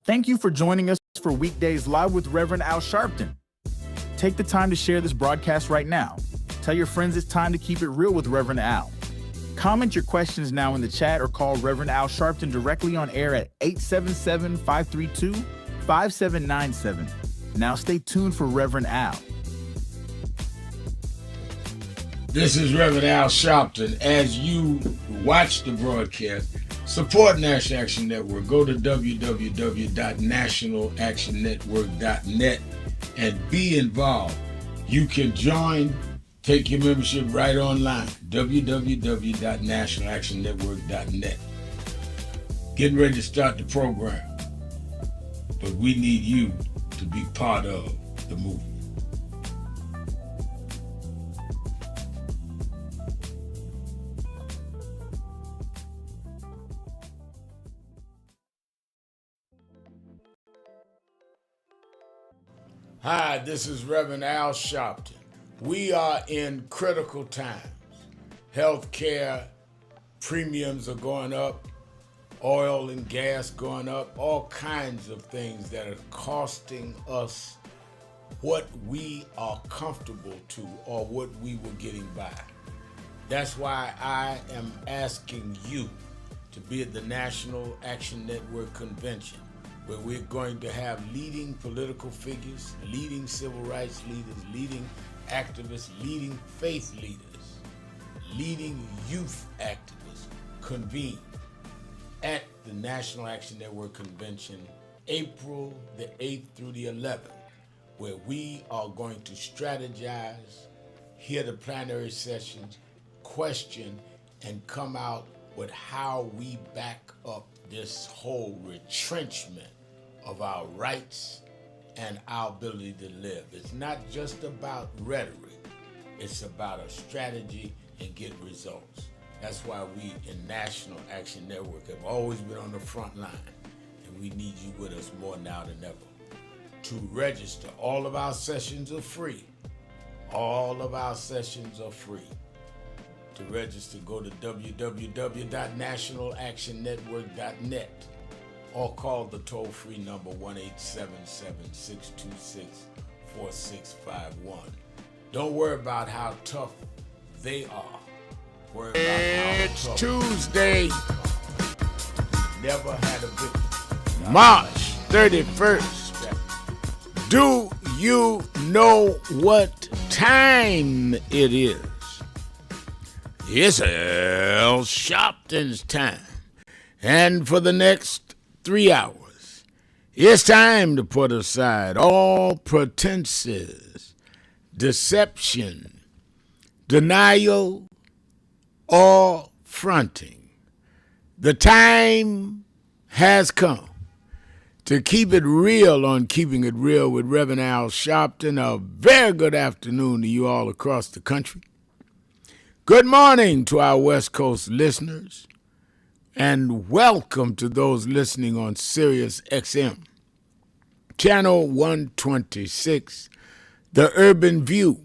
Thank you for joining us for Weekdays Live with Reverend Al Sharpton. Take the time to share this broadcast right now. Tell your friends it's time to keep it real with Reverend Al. Comment your questions now in the chat or call Reverend Al Sharpton directly on air at 877-532-5797. Now stay tuned for Reverend Al. This is Reverend Al Sharpton. As you watch the broadcast, support National Action Network. Go to www.nationalactionnetwork.net and be involved. You can join, take your membership right online, www.nationalactionnetwork.net. Getting ready to start the program, but we need you to be part of the movement. Hi, this is Reverend Al Sharpton. We are in critical times. Healthcare premiums are going up, oil and gas going up, all kinds of things that are costing us what we are comfortable to or what we were getting by. That's why I am asking you to be at the National Action Network Convention, where we're going to have leading political figures, leading civil rights leaders, leading activists, leading faith leaders, leading youth activists convene at the National Action Network Convention, April the 8th through the 11th, where we are going to strategize, hear the plenary sessions, question, and come out with how we back up this whole retrenchment of our rights and our ability to live. It's not just about rhetoric, it's about a strategy and get results. That's why we in National Action Network have always been on the front line, and we need you with us more now than ever. To register, all of our sessions are free. All of our sessions are free. To register, go to www.nationalactionnetwork.net or call the toll-free number 1-877-626-4651. Don't worry about how tough they are. Worry about how It's tough Tuesday, never had a victory. March 31st. Do you know what time it is? It's Al Sharpton's time. And for the next 3 hours, it's time to put aside all pretenses, deception, denial, or fronting. The time has come to keep it real on Keeping It Real with Reverend Al Sharpton. A very good afternoon to you all across the country. Good morning to our West Coast listeners, and welcome to those listening on Sirius XM, Channel 126, The Urban View,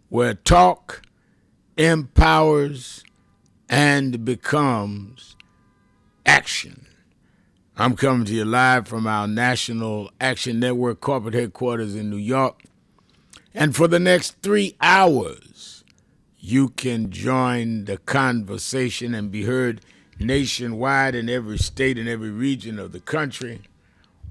where talk empowers and becomes action. I'm coming to you live from our National Action Network corporate headquarters in New York, and for the next 3 hours, you can join the conversation and be heard nationwide in every state and every region of the country.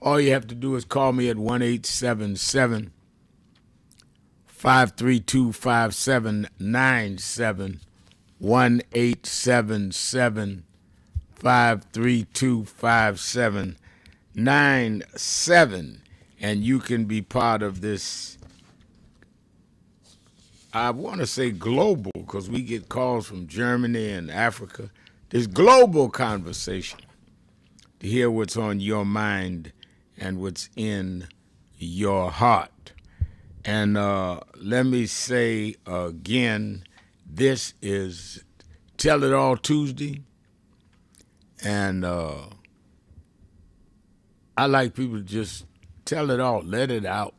All you have to do is call me at 1-877-532-5797, 1-877-532-5797, and you can be part of this, I want to say global, because we get calls from Germany and Africa, this global conversation to hear what's on your mind and what's in your heart. And let me say again, this is Tell It All Tuesday, and I like people to just tell it all, let it out.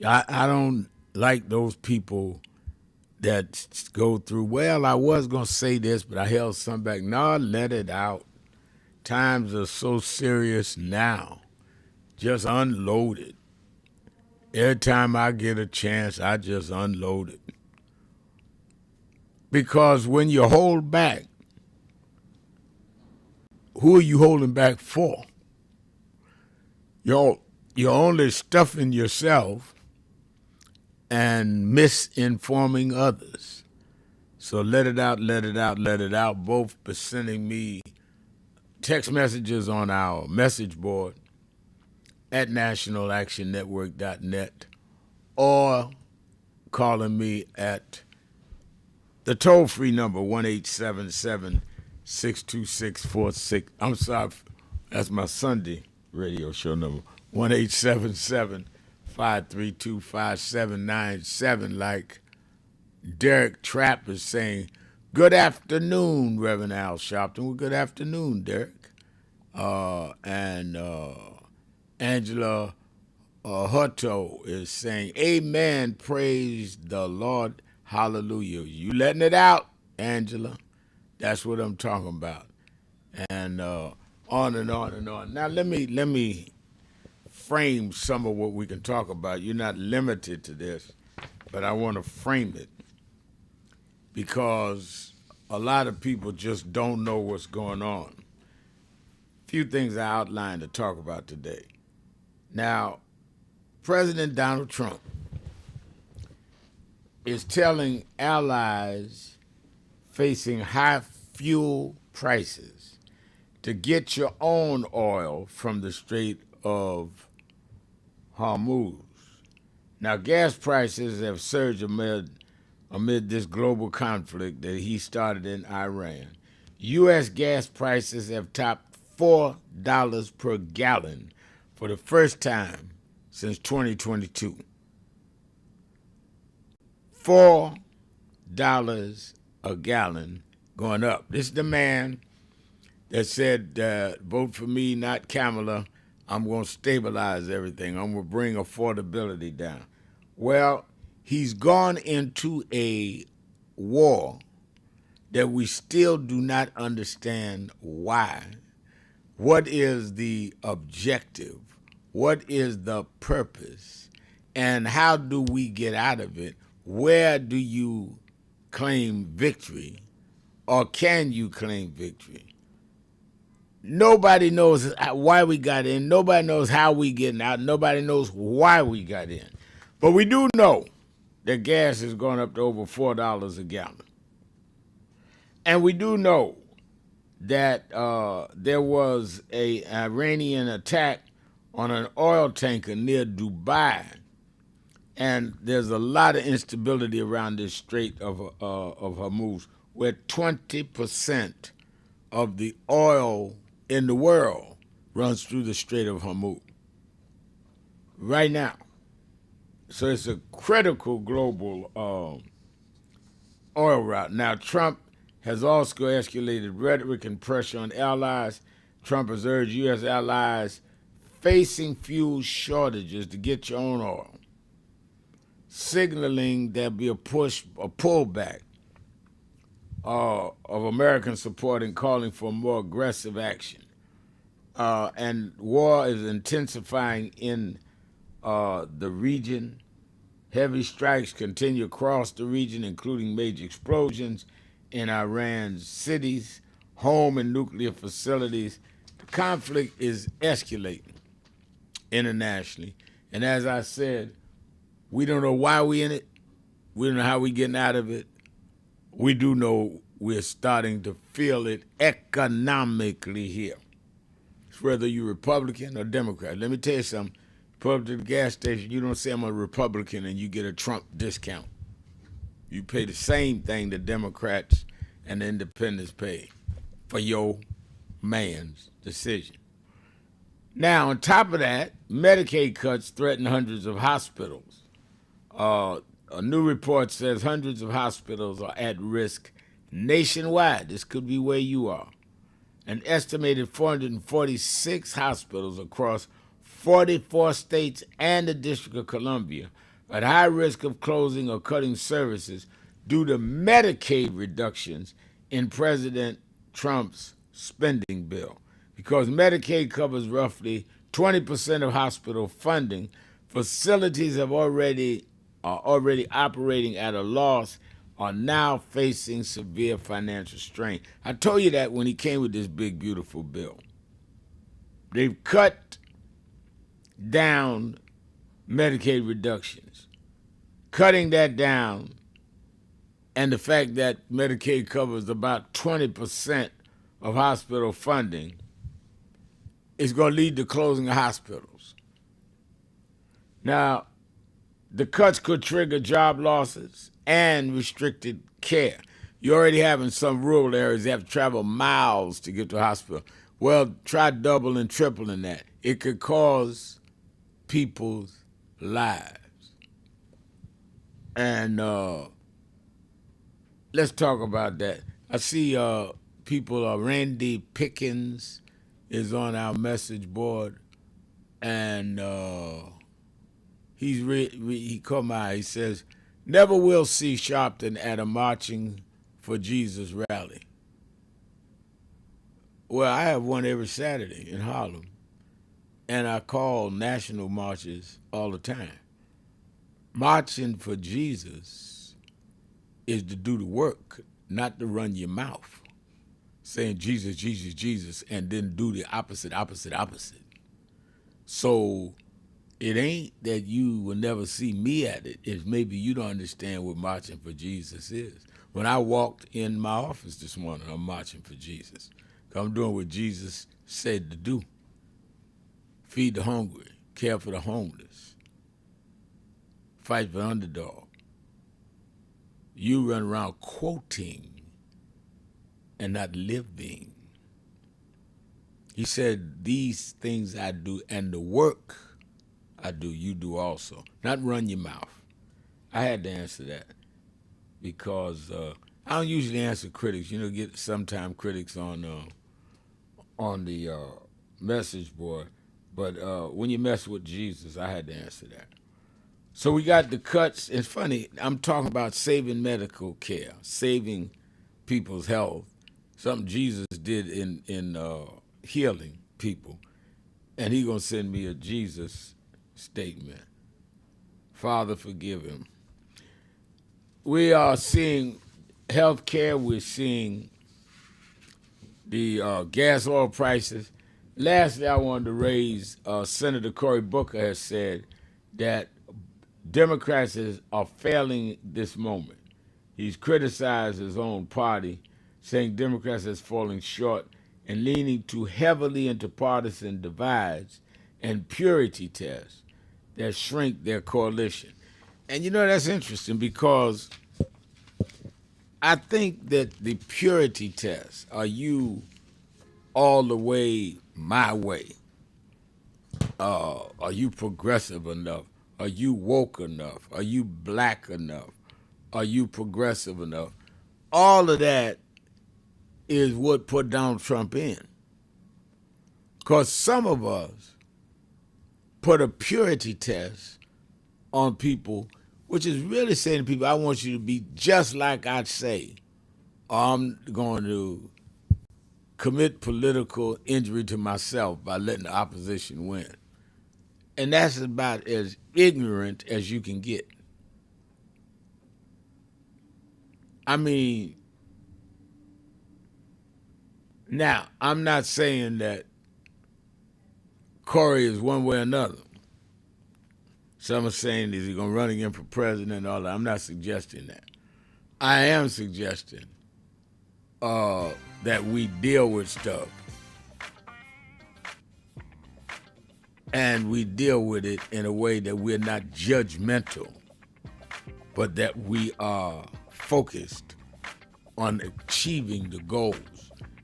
I don't like those people that go through, well, I was going to say this, but I held something back. No, let it out. Times are so serious now. Just unload it. Every time I get a chance, I just unload it. Because when you hold back, who are you holding back for? You're only stuffing yourself and misinforming others. So let it out, let it out, let it out. Both by sending me text messages on our message board at nationalactionnetwork.net or calling me at the toll-free number, 1-877-626-46. I'm sorry, that's my Sunday radio show number, 1-877-532-5797, like Derek Trapp is saying, good afternoon, Reverend Al Sharpton. Well, good afternoon, Derek. And Angela Hutto is saying, amen, praise the Lord, hallelujah. You letting it out, Angela. That's what I'm talking about. And on and on and on. Now, let me frame some of what we can talk about. You're not limited to this, but I want to frame it because a lot of people just don't know what's going on. A few things I outlined to talk about today. Now, President Donald Trump is telling allies facing high fuel prices to get your own oil from the Strait of Hormuz. Now, gas prices have surged amid this global conflict that he started in Iran. U.S. gas prices have topped $4 per gallon for the first time since 2022. $4 a gallon going up. This is the man that said, vote for me, not Kamala. I'm going to stabilize everything. I'm going to bring affordability down. Well, he's gone into a war that we still do not understand why. What is the objective? What is the purpose? And how do we get out of it? Where do you claim victory? Or can you claim victory? Nobody knows why we got in. Nobody knows how we getting out. Nobody knows why we got in. But we do know that gas has gone up to over $4 a gallon. And we do know that there was an Iranian attack on an oil tanker near Dubai. And there's a lot of instability around this Strait of Hormuz, where 20% of the oil in the world runs through the Strait of Hormuz right now. So it's a critical global oil route. Now, Trump has also escalated rhetoric and pressure on allies. Trump has urged U.S. allies facing fuel shortages to get your own oil, signaling there'll be a pullback of American support and calling for more aggressive action. And war is intensifying in the region. Heavy strikes continue across the region, including major explosions in Iran's cities, home and nuclear facilities. The conflict is escalating internationally. And as I said, we don't know why we're in it. We don't know how we're getting out of it. We do know we're starting to feel it economically here. It's whether you're Republican or Democrat. Let me tell you something. Pull up to the gas station, you don't say I'm a Republican and you get a Trump discount. You pay the same thing the Democrats and the independents pay for your man's decision. Now, on top of that, Medicaid cuts threaten hundreds of hospitals. A new report says hundreds of hospitals are at risk nationwide. This could be where you are. An estimated 446 hospitals across 44 states and the District of Columbia are at high risk of closing or cutting services due to Medicaid reductions in President Trump's spending bill. because Medicaid covers roughly 20% of hospital funding. Facilities are already operating at a loss, are now facing severe financial strain. I told you that when he came with this big, beautiful bill. They've cut down Medicaid reductions. Cutting that down, and the fact that Medicaid covers about 20% of hospital funding, is going to lead to closing of hospitals. Now, the cuts could trigger job losses and restricted care. You already have in some rural areas, you have to travel miles to get to a hospital. Well, try double and tripling that. It could cause people's lives. And let's talk about that. I see people, Randy Pickens is on our message board, and he come out, he says, never will see Sharpton at a Marching for Jesus rally. Well, I have one every Saturday in Harlem, and I call national marches all the time. Marching for Jesus is to do the work, not to run your mouth, saying Jesus, Jesus, Jesus, and then do the opposite. So it ain't that you will never see me at it. It's maybe you don't understand what marching for Jesus is. When I walked in my office this morning, I'm marching for Jesus. I'm doing what Jesus said to do. Feed the hungry, care for the homeless, fight for the underdog. You run around quoting and not living. He said, these things I do, and the work I do, you do also. Not run your mouth. I had to answer that because I don't usually answer critics. You know, get sometimes critics on the message board. But when you mess with Jesus, I had to answer that. So we got the cuts. It's funny, I'm talking about saving medical care, saving people's health, something Jesus did in healing people. And he going to send me a Jesus statement. Father, forgive him. We are seeing health care. We're seeing the gas oil prices. Lastly, I wanted to raise, Senator Cory Booker has said that Democrats are failing this moment. He's criticized his own party, saying Democrats is falling short and leaning too heavily into partisan divides and purity tests that shrink their coalition. And you know, that's interesting because I think that the purity tests, are you all the way my way? Are you progressive enough? Are you woke enough? Are you black enough? Are you progressive enough? All of that is what put Donald Trump in. Because some of us put a purity test on people, which is really saying to people, I want you to be just like I say, or I'm going to commit political injury to myself by letting the opposition win. And that's about as ignorant as you can get. I mean, now, I'm not saying that Cory is one way or another. Some are saying, is he going to run again for president and all that? I'm not suggesting that. I am suggesting that we deal with stuff and we deal with it in a way that we're not judgmental, but that we are focused on achieving the goals.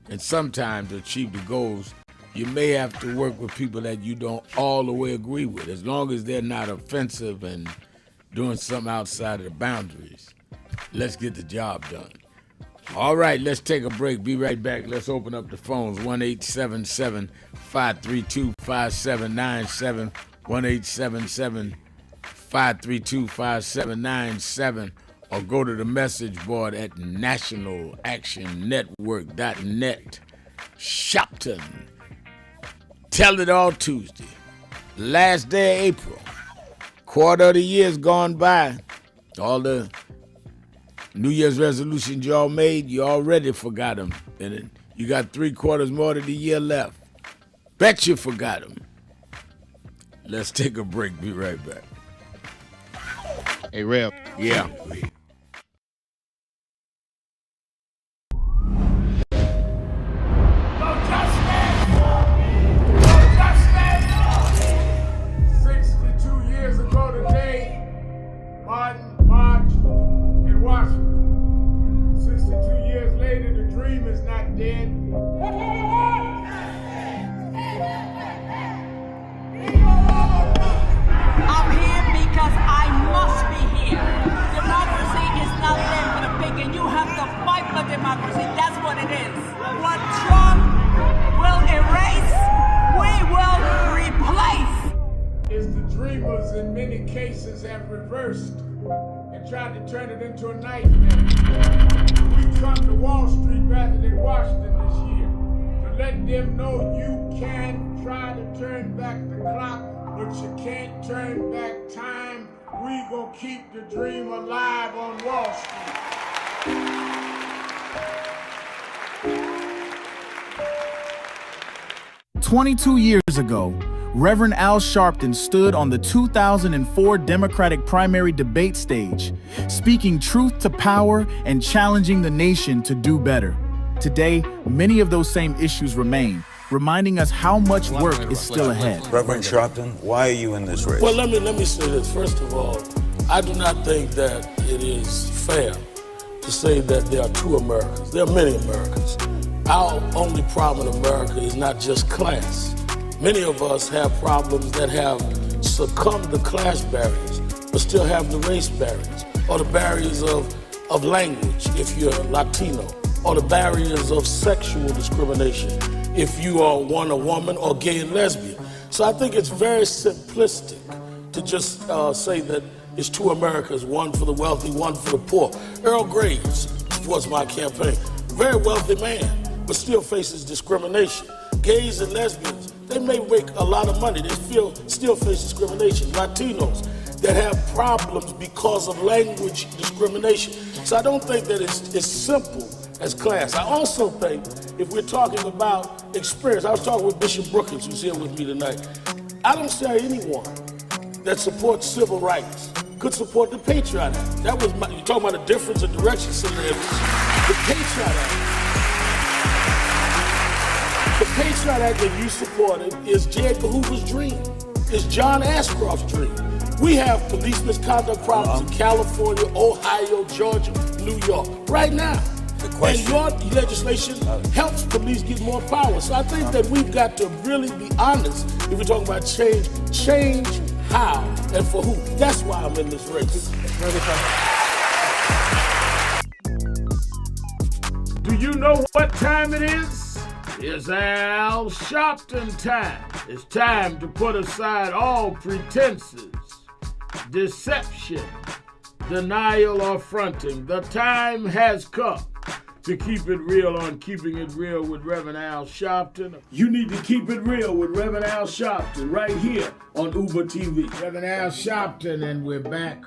And sometimes to achieve the goals, you may have to work with people that you don't all the way agree with, as long as they're not offensive and doing something outside of the boundaries. Let's get the job done. All right, let's take a break. Be right back. Let's open up the phones. 1-877-532-5797. 1-877-532-5797. Or go to the message board at nationalactionnetwork.net. Sharpton Tell It All Tuesday. Last day of April. Quarter of the year's gone by. All the New Year's resolutions y'all made, you already forgot them. And you got 3/4 more of the year left. Bet you forgot them. Let's take a break. Be right back. Hey, Rev. Yeah. Democracy, that's what it is. What Trump will erase, we will replace. It's the dreamers in many cases have reversed and tried to turn it into a nightmare. We come to Wall Street rather than Washington this year to let them know you can try to turn back the clock, but you can't turn back time. We gonna keep the dream alive on Wall Street. 22 years ago, Reverend Al Sharpton stood on the 2004 Democratic primary debate stage, speaking truth to power and challenging the nation to do better. Today, many of those same issues remain, reminding us how much work is still ahead. Reverend Sharpton, why are you in this race? Well, let me say this. First of all, I do not think that it is fair to say that there are two Americas. There are many Americas. Our only problem in America is not just class. Many of us have problems that have succumbed to class barriers, but still have the race barriers, or the barriers of language if you're Latino, or the barriers of sexual discrimination if you are a woman or gay and lesbian. So I think it's very simplistic to just say that it's two Americas, one for the wealthy, one for the poor. Earl Graves supports my campaign. Very wealthy man, but still faces discrimination. Gays and lesbians, they may make a lot of money, they still face discrimination. Latinos that have problems because of language discrimination. So I don't think that it's as simple as class. I also think if we're talking about experience, I was talking with Bishop Brookins, who's here with me tonight. I don't see anyone that supports civil rights could support the Patriot Act. That was you're talking about a difference of direction, Senator Evans. The Patriot Act. The Patriot Act that you supported is J. Edgar Hoover's dream. It's John Ashcroft's dream. We have police misconduct problems in California, Ohio, Georgia, New York, right now. And your legislation helps police get more power. So I think that we've got to really be honest if we're talking about change. Change how and for who. That's why I'm in this race. Do you know what time it is? It's Al Sharpton time. It's time to put aside all pretenses, deception, denial, or fronting. The time has come to keep it real on Keeping It Real with Reverend Al Sharpton. You need to keep it real with Reverend Al Sharpton right here on Uber TV. Reverend Al Sharpton, and we're back.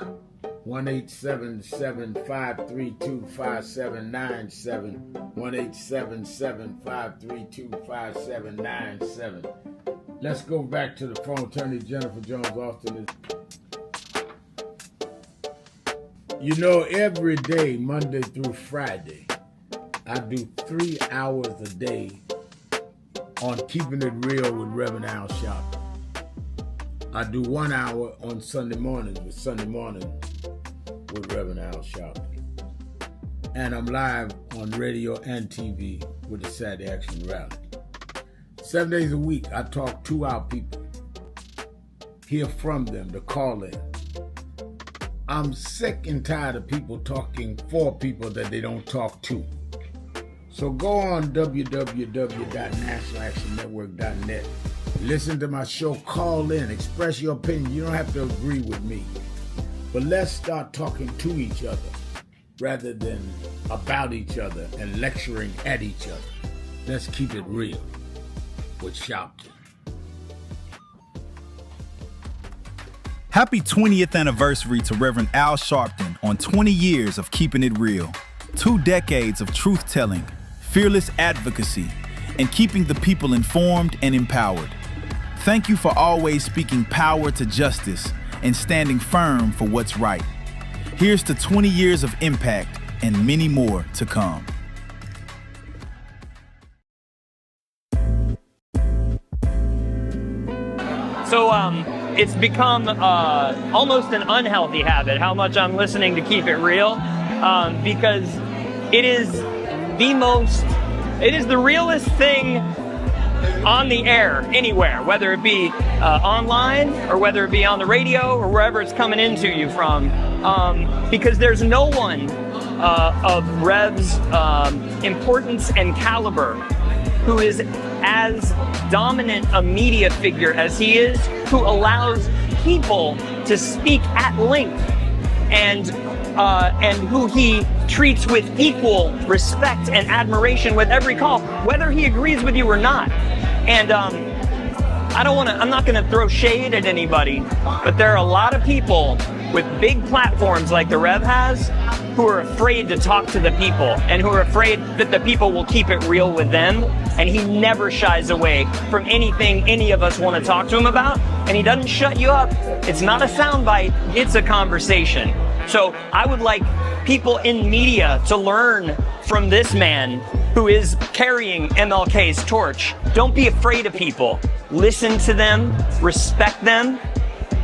1-877-532-5797. 1-877-532-5797. Let's go back to the phone. Attorney Jennifer Jones Austin is. Every day, Monday through Friday, I do 3 hours a day on Keeping It Real with Reverend Al Sharpton. I do 1 hour on Sunday mornings with Reverend Al Sharpton. And I'm live on radio and TV with the Saturday Action Rally. 7 days a week, I talk to our people, hear from them, to call in. I'm sick and tired of people talking for people that they don't talk to. So go on www.nationalactionnetwork.net. Listen to my show, call in, express your opinion. You don't have to agree with me. But let's start talking to each other rather than about each other and lecturing at each other. Let's keep it real with Sharpton. Happy 20th anniversary to Reverend Al Sharpton on 20 years of keeping it real. 2 decades of truth-telling, fearless advocacy, and keeping the people informed and empowered. Thank you for always speaking power to justice and standing firm for what's right. Here's to 20 years of impact and many more to come. So it's become almost an unhealthy habit how much I'm listening to Keep It Real, because it is the realest thing on the air anywhere, whether it be online or whether it be on the radio or wherever it's coming into you from, because there's no one of Rev's importance and caliber who is as dominant a media figure as he is, who allows people to speak at length, and who he treats with equal respect and admiration with every call, whether he agrees with you or not. And I'm not gonna throw shade at anybody, but there are a lot of people with big platforms like the Rev has who are afraid to talk to the people and who are afraid that the people will keep it real with them. And he never shies away from anything any of us want to talk to him about. And he doesn't shut you up. It's not a soundbite, it's a conversation. So I would like people in media to learn from this man who is carrying MLK's torch. Don't be afraid of people. Listen to them, respect them,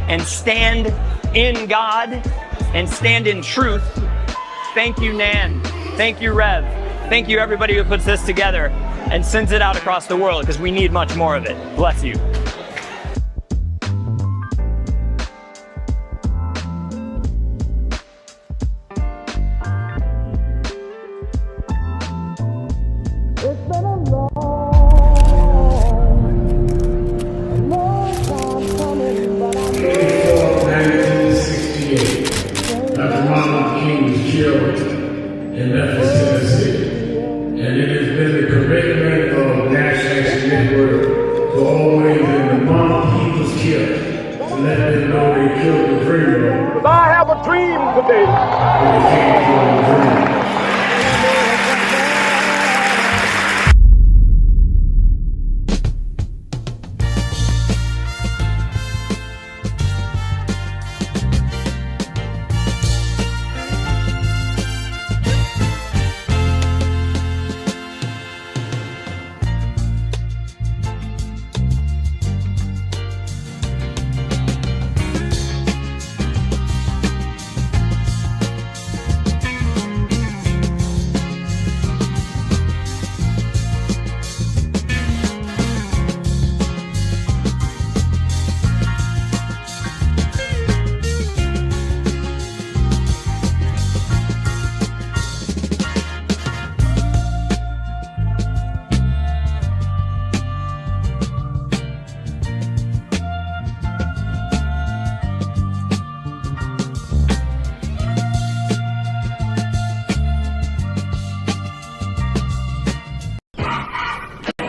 and stand in God and stand in truth. Thank you, Nan. Thank you, Rev. Thank you, everybody who puts this together and sends it out across the world, because we need much more of it. Bless you. In Memphis, Tennessee. And it has been the commitment of National Action Network to always, in the month he was killed, to let them know they killed the dreamer. Because I have a dream today. They can't kill the dreamer.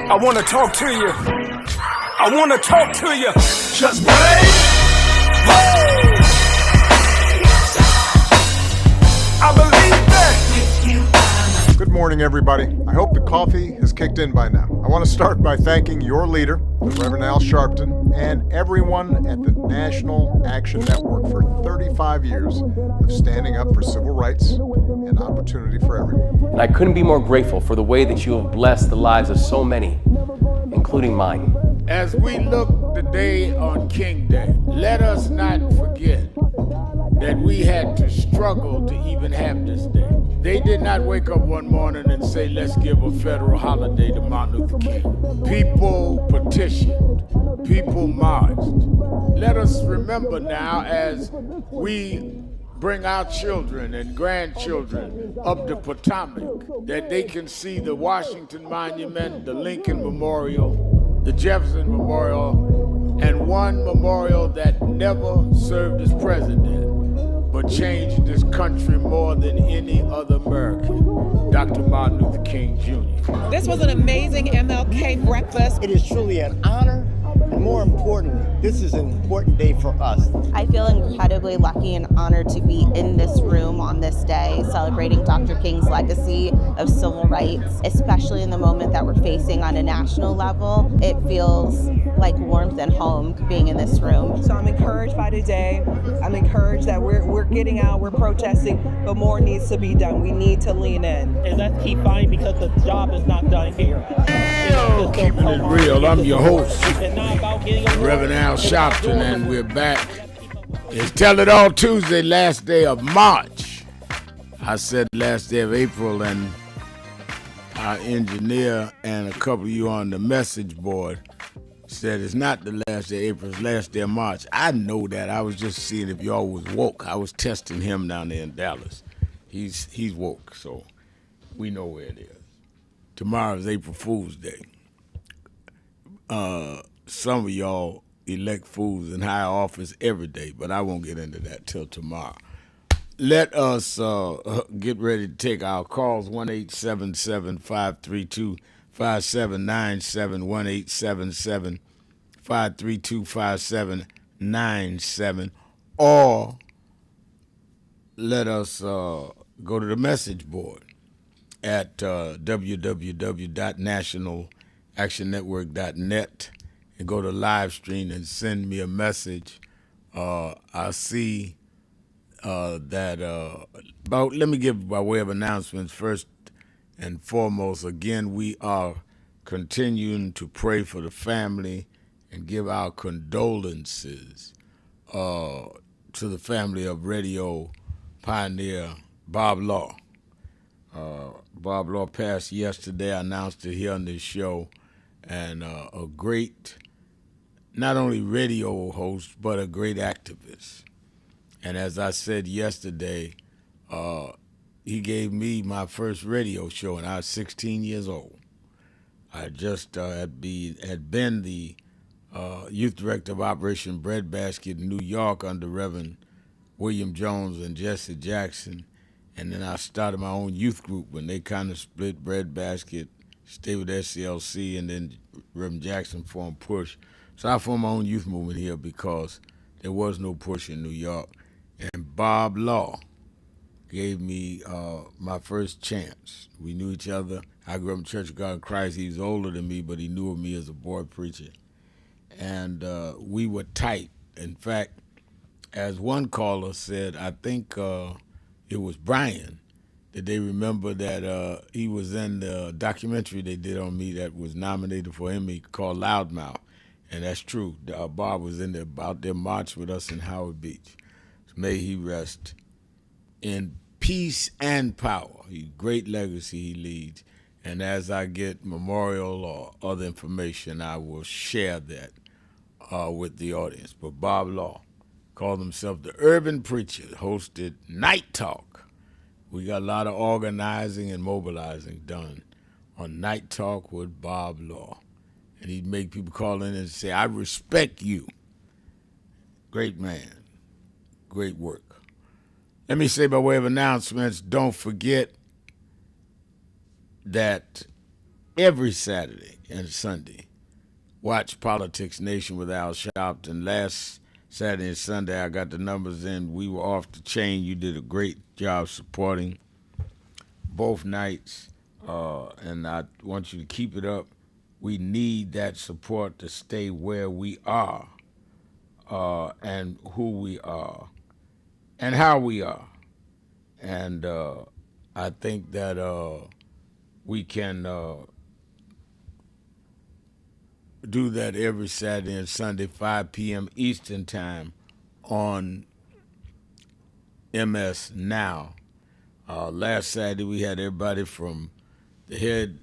I want to talk to you. I want to talk to you. Just break. I believe that. Good morning, everybody. I hope the coffee has kicked in by now. I want to start by thanking your leader, the Reverend Al Sharpton, and everyone at the National Action Network for 35 years of standing up for civil rights and opportunity for everyone. And I couldn't be more grateful for the way that you have blessed the lives of so many, including mine. As we look today on King Day, let us not forget that we had to struggle to even have this day. They did not wake up one morning and say, let's give a federal holiday to Martin Luther King. People petitioned, people marched. Let us remember now, as we bring our children and grandchildren up the Potomac, that they can see the Washington Monument, the Lincoln Memorial, the Jefferson Memorial, and one memorial that never served as president, but changed this country more than any other American, Dr. Martin Luther King Jr. This was an amazing MLK breakfast. It is truly an honor And more importantly, this is an important day for us. I feel incredibly lucky and honored to be in this room on this day, celebrating Dr. King's legacy of civil rights, especially in the moment that we're facing on a national level. It feels like warmth and home being in this room. So I'm encouraged by today. I'm encouraged that we're getting out, we're protesting, but more needs to be done. We need to lean in. And let's keep fighting because the job is not done here. Keeping it real. I'm your host, Reverend Al Sharpton, and we're back. It's Tell It All Tuesday, last day of March. I said last day of April, and our engineer and a couple of you on the message board said it's not the last day of April, it's last day of March. I know that. I was just seeing if y'all was woke. I was testing him down there in Dallas. He's woke, so we know where it is. Tomorrow is April Fool's Day. Some of y'all elect fools in higher office every day, but I won't get into that till tomorrow. Let us get ready to take our calls. 1-877-532-5797, 1-877-532-5797, or let us go to the message board at www.nationalactionnetwork.net and go to live stream and send me a message. I see that let me give by way of announcements first and foremost. Again, we are continuing to pray for the family and give our condolences to the family of radio pioneer Bob Law. Bob Law passed yesterday. I announced it here on this show, and a great, not only radio host, but a great activist. And as I said yesterday, he gave me my first radio show, and I was 16 years old. I just had been the youth director of Operation Breadbasket in New York under Reverend William Jones and Jesse Jackson. And then I started my own youth group when they kind of split Breadbasket, stayed with SCLC, and then Reverend Jackson formed Push. So I formed my own youth movement here because there was no Push in New York. And Bob Law gave me my first chance. We knew each other. I grew up in Church of God in Christ. He was older than me, but he knew of me as a boy preacher. And we were tight. In fact, as one caller said, I think it was Brian, that they remember that he was in the documentary they did on me that was nominated for Emmy called Loudmouth. And that's true. Bob was in there out there march with us in Howard Beach. So may he rest in peace and power. Great legacy he leads. And as I get memorial or other information, I will share that with the audience. But Bob Law called himself the Urban Preacher, hosted Night Talk. We got a lot of organizing and mobilizing done on Night Talk with Bob Law. And he'd make people call in and say, I respect you. Great man. Great work. Let me say by way of announcements, don't forget that every Saturday and Sunday, watch Politics Nation with Al Sharpton. Last Saturday and Sunday, I got the numbers in. We were off the chain. You did a great job supporting both nights, and I want you to keep it up. We need that support to stay where we are and who we are and how we are. And I think that we can do that every Saturday and Sunday, 5 p.m. Eastern Time on MS Now. Last Saturday, we had everybody from the head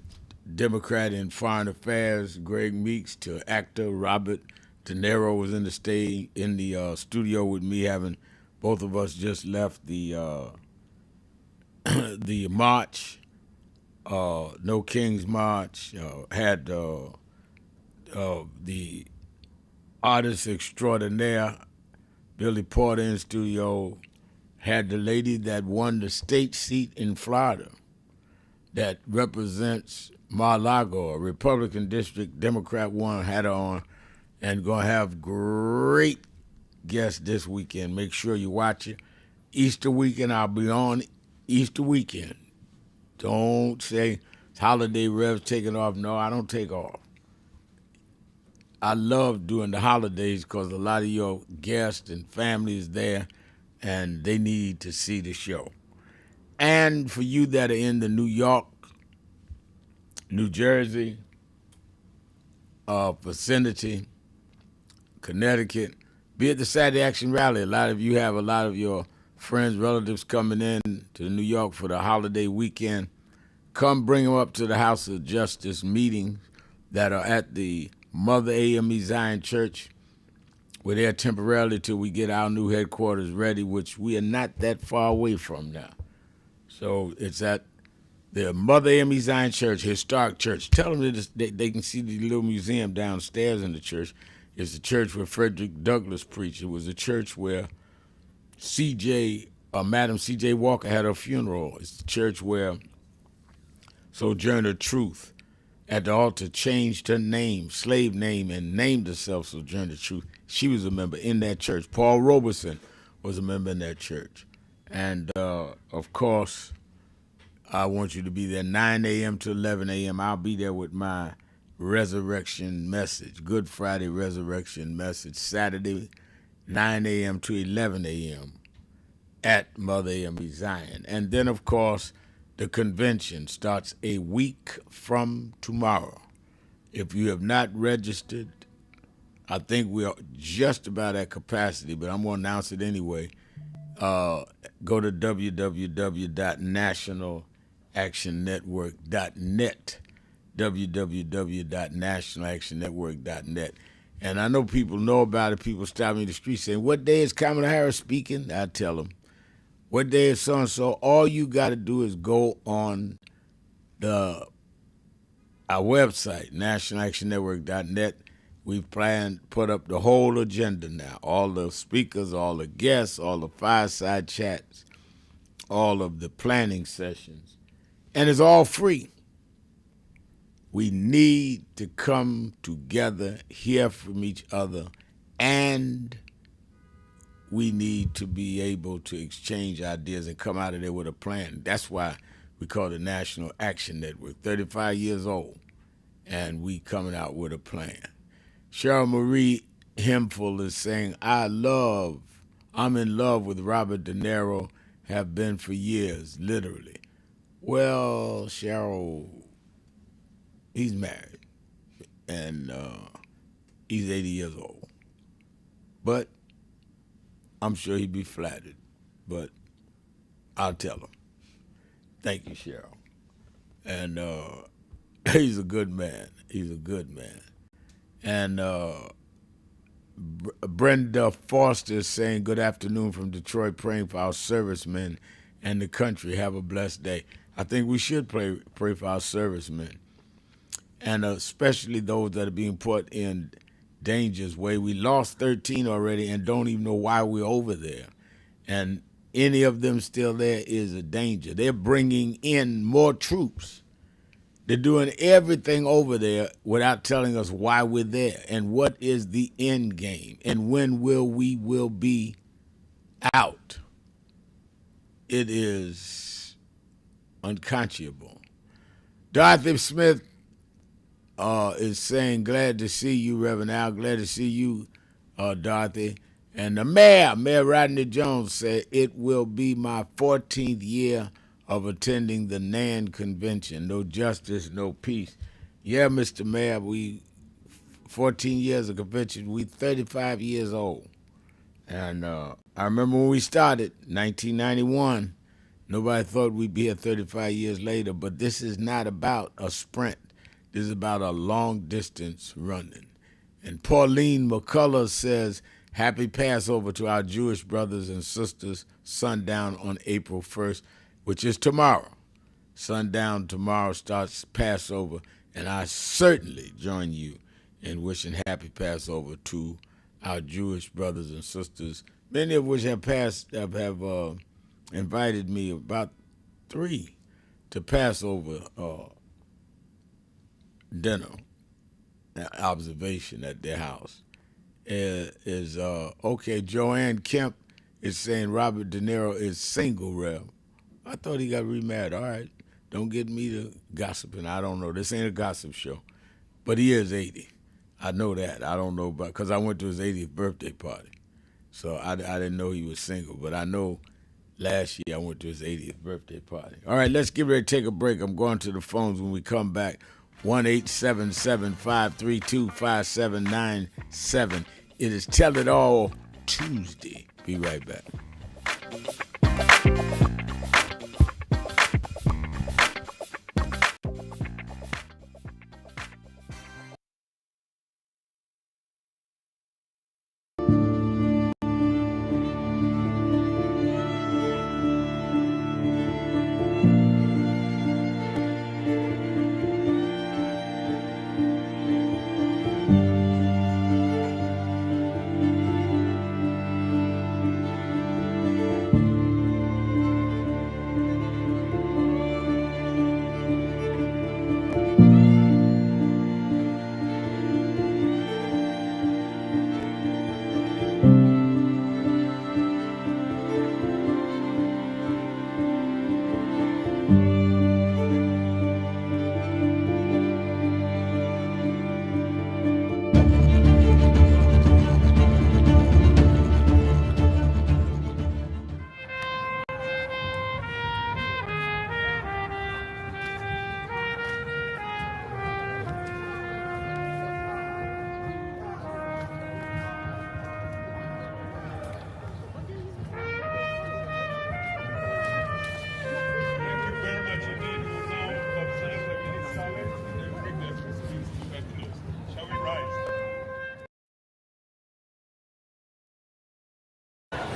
Democrat in Foreign Affairs, Greg Meeks, to actor Robert De Niro was in the studio with me, having both of us just left the march, No Kings March, had the artist extraordinaire, Billy Porter in studio, had the lady that won the state seat in Florida that represents Mar-a-Lago, a Republican district, Democrat won, had her on, and going to have great guests this weekend. Make sure you watch it. Easter weekend, I'll be on Easter weekend. Don't say it's holiday Rev's taking off. No, I don't take off. I love doing the holidays because a lot of your guests and family is there, and they need to see the show. And for you that are in the New York, New Jersey, vicinity, Connecticut, be at the Saturday Action Rally. A lot of you have a lot of your friends, relatives coming in to New York for the holiday weekend. Come bring them up to the House of Justice meetings that are at the Mother AME Zion Church. We're there temporarily till we get our new headquarters ready, which we are not that far away from now. So it's at the Mother AME Zion Church, historic church. Tell them that they can see the little museum downstairs in the church. It's the church where Frederick Douglass preached. It was the church where Madam C.J. Walker had her funeral. It's the church where Sojourner Truth at the altar changed her name, slave name, and named herself Sojourner Truth. She was a member in that church. Paul Robeson was a member in that church. And, of course, I want you to be there 9 a.m. to 11 a.m. I'll be there with my resurrection message, Good Friday resurrection message, Saturday, 9 a.m. to 11 a.m. at Mother AME Zion. And then, of course, the convention starts a week from tomorrow. If you have not registered, I think we are just about at capacity, but I'm going to announce it anyway. Go to www.nationalactionnetwork.net, www.nationalactionnetwork.net. And I know people know about it. People stop me in the street saying, what day is Kamala Harris speaking? I tell them, what day is so-and-so? All you got to do is go on our website, nationalactionnetwork.net. We've put up the whole agenda now, all the speakers, all the guests, all the fireside chats, all of the planning sessions, and it's all free. We need to come together, hear from each other, and we need to be able to exchange ideas and come out of there with a plan. That's why we call it National Action Network, 35 years old, and we coming out with a plan. Cheryl Marie Hemphill is saying, I'm in love with Robert De Niro, have been for years, literally. Well, Cheryl, he's married, and he's 80 years old. But I'm sure he'd be flattered, but I'll tell him. Thank you, Cheryl. And he's a good man. He's a good man. And Brenda Foster is saying, good afternoon from Detroit, praying for our servicemen and the country. Have a blessed day. I think we should pray for our servicemen, and especially those that are being put in danger's way. We lost 13 already and don't even know why we're over there. And any of them still there is a danger. They're bringing in more troops. They're doing everything over there without telling us why we're there and what is the end game and when we will be out. It is unconscionable. Dorothy Smith is saying, glad to see you, Reverend Al. Glad to see you, Dorothy. And the Mayor Rodney Jones, said, it will be my 14th year of attending the NAN convention. No justice, no peace. Yeah, Mr. Mayor, 14 years of convention. We 35 years old. And I remember when we started, 1991. Nobody thought we'd be here 35 years later, but this is not about a sprint. This is about a long distance running. And Pauline McCullough says, happy Passover to our Jewish brothers and sisters, sundown on April 1st, which is tomorrow. Sundown tomorrow starts Passover, and I certainly join you in wishing happy Passover to our Jewish brothers and sisters, many of which have invited me, about 3, to Passover dinner, observation at their house. okay. Joanne Kemp is saying Robert De Niro is single, Rev. I thought he got remarried. All right. Don't get me to gossiping. I don't know. This ain't a gossip show. But he is 80. I know that. I don't know about, because I went to his 80th birthday party. So I didn't know he was single. But I know last year I went to his 80th birthday party. All right, let's get ready to take a break. I'm going to the phones when we come back. 1-877-532-5797. It is Tell It All Tuesday. Be right back.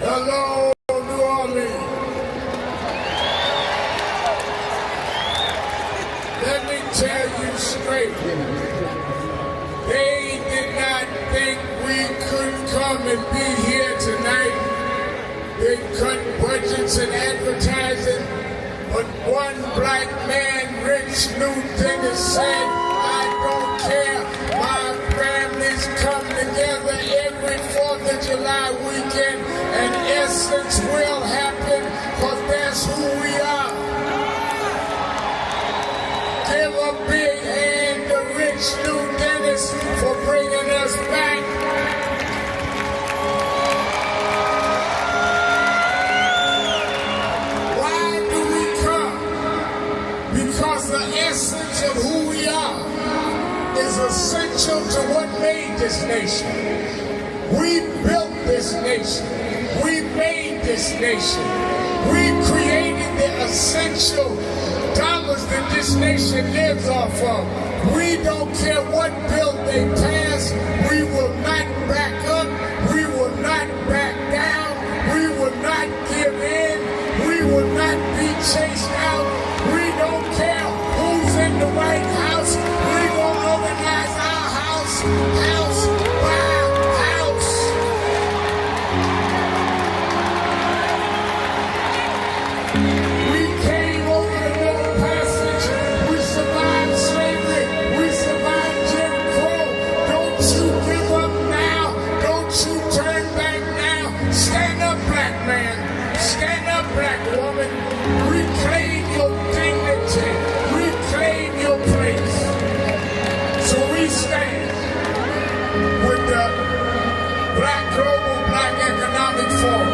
Hello, New Orleans. Let me tell you straight. They did not think we could come and be here tonight. They cut budgets and advertising, but one black man, Rich Newton, has said, I don't care. My families come together every 4th of July weekend, and essence will happen, because that's who we are. Give a big hand to Rich New Dennis for bringing us back. Why do we come? Because the essence of who we are is essential to what made this nation. We built this nation. We made this nation. We created the essential dollars that this nation lives off of. We don't care what bill they pass. We will not back up. We will not back down. We will not give in. We will not be chased out. We don't care who's in the White House. We're going to organize our house by house. We came over the Middle Passage. We survived slavery. We survived Jim Crow. Don't you give up now. Don't you turn back now. Stand up, black man. Stand up, black woman. Reclaim your dignity. Reclaim your place. So we stand with the Black Global Black Economic Forum.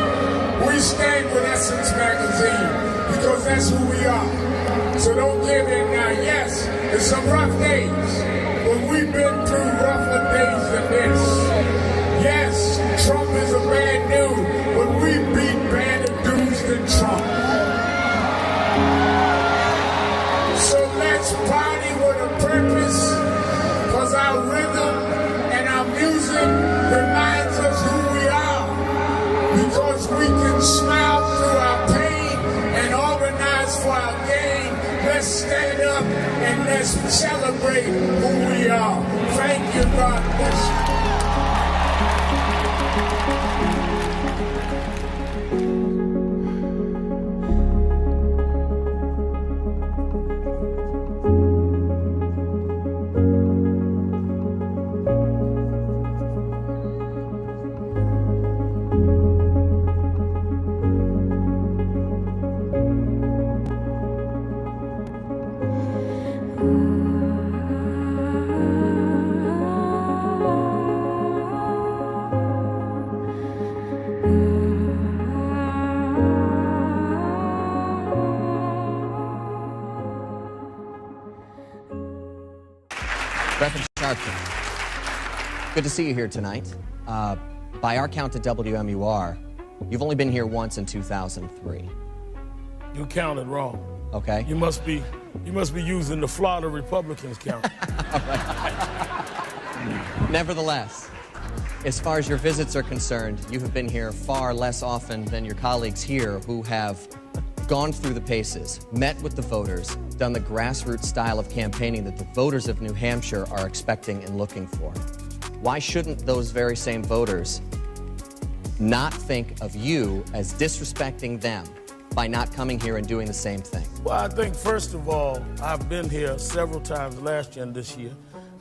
We stand with Essence Magazine, because that's who we are. So don't give in now. Yes, there's some rough days, but we've been through rougher days than this. Yes, Trump is a bad dude, but we beat badder dudes than Trump. So let's party with a purpose, because our rhythm and our music reminds us who we are. Because we can smile through our pain and organize for our gain. Let's stand up and let's celebrate who we are. Thank you, God bless you. Sharpton. Good to see you here tonight. By our count at WMUR, you've only been here once in 2003. You counted wrong. Okay. You must be using the Florida Republicans count. Nevertheless, as far as your visits are concerned, you have been here far less often than your colleagues here who have gone through the paces, met with the voters, done the grassroots style of campaigning that the voters of New Hampshire are expecting and looking for. Why shouldn't those very same voters not think of you as disrespecting them by not coming here and doing the same thing? Well, I think, first of all, I've been here several times last year and this year.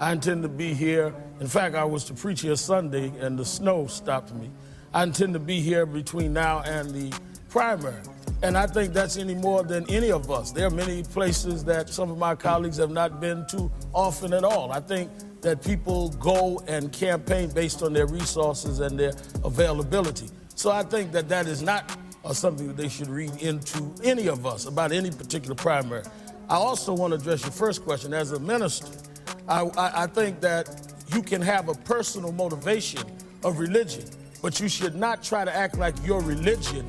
I intend to be here. In fact, I was to preach here Sunday, and the snow stopped me. I intend to be here between now and the primary. And I think that's any more than any of us. There are many places that some of my colleagues have not been to often at all. I think that people go and campaign based on their resources and their availability. So I think that that is not something that they should read into any of us about any particular primary. I also want to address your first question. As a minister, I think that you can have a personal motivation of religion, but you should not try to act like your religion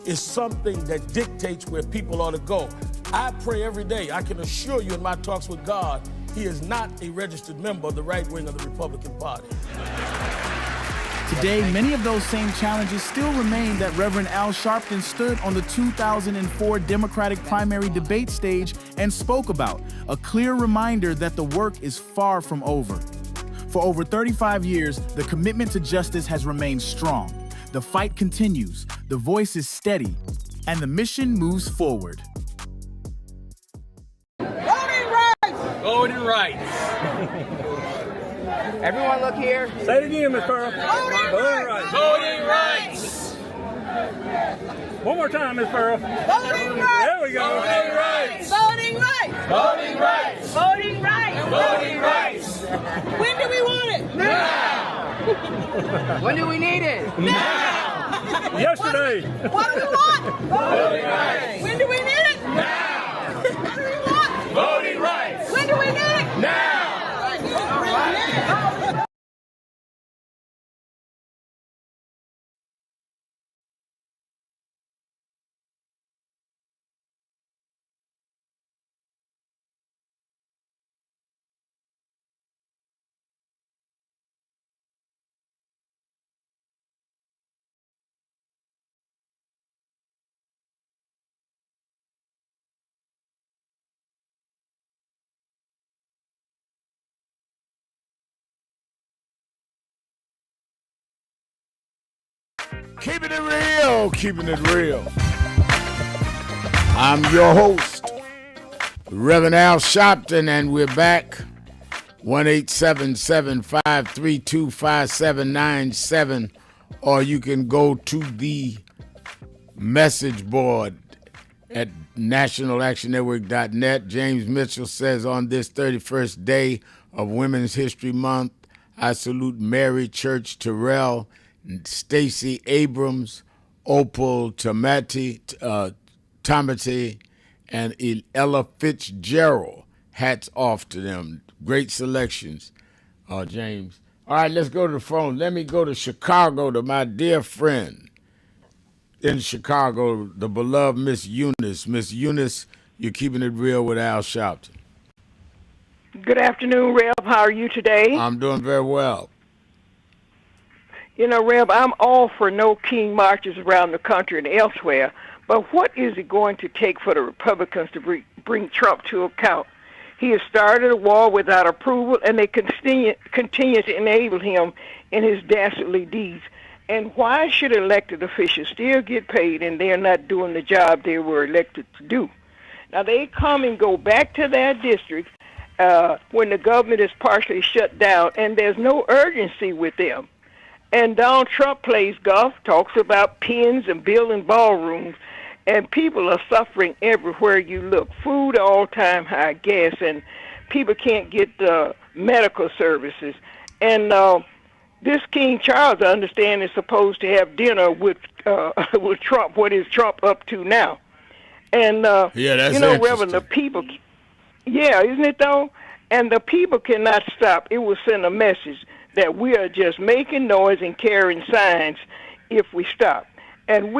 is something that dictates where people ought to go. I pray every day. I can assure you in my talks with God, he is not a registered member of the right wing of the Republican Party. Today, many of those same challenges still remain that Reverend Al Sharpton stood on the 2004 Democratic primary debate stage and spoke about, a clear reminder that the work is far from over. For over 35 years, the commitment to justice has remained strong. The fight continues, the voice is steady, and the mission moves forward. Voting rights! Voting rights. Everyone look here. Say it again, Ms. Pearl. Voting rights! Voting rights. One more time, Ms. Pearl. Voting rights! There we go. Voting rights! Voting rights! Voting rights! Voting rights! Voting rights! When do we want it? Now! When do we need it? Now! Yesterday. What do we want? Voting rights! When do we need it? Now! What do we want? Voting rights! When do we need it? Now! Keeping it real, keeping it real. I'm your host, Reverend Al Sharpton, and we're back. 1-877-532-5797, or you can go to the message board at nationalactionnetwork.net. James Mitchell says, on this 31st day of Women's History Month, I salute Mary Church Terrell, Stacey Abrams, Opal Tomati, and Ella Fitzgerald. Hats off to them. Great selections, James. All right, let's go to the phone. Let me go to Chicago to my dear friend in Chicago, the beloved Miss Eunice. Miss Eunice, you're keeping it real with Al Sharpton. Good afternoon, Rev. How are you today? I'm doing very well. You know, Rev, I'm all for no king marches around the country and elsewhere, but what is it going to take for the Republicans to bring Trump to account? He has started a war without approval, and they continue to enable him in his dastardly deeds. And why should elected officials still get paid and they're not doing the job they were elected to do? Now, they come and go back to their districts when the government is partially shut down, and there's no urgency with them. And Donald Trump plays golf, talks about pins and building ballrooms, and people are suffering everywhere you look. Food all-time high, gas, and people can't get medical services. And this King Charles, I understand, is supposed to have dinner with Trump. What is Trump up to now? And yeah, that's you know, Reverend, the people. Yeah, isn't it though? And the people cannot stop. It will send a message that we are just making noise and carrying signs if we stop. And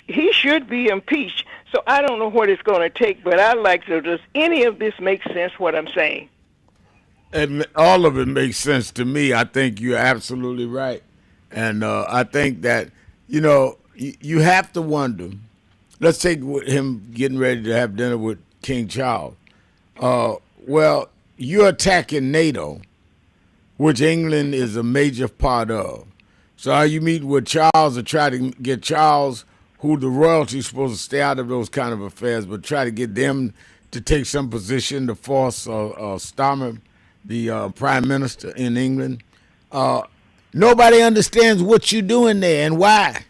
he should be impeached. So I don't know what it's going to take, but I'd like to, does any of this make sense, what I'm saying? And all of it makes sense to me. I think you're absolutely right. And I think that, you have to wonder. Let's take him getting ready to have dinner with King Charles. Well, you're attacking NATO, which England is a major part of. So are you meeting with Charles or try to get Charles, who the royalty is supposed to stay out of those kind of affairs, but try to get them to take some position to force Starmer, the prime minister in England? Nobody understands what you're doing there and why.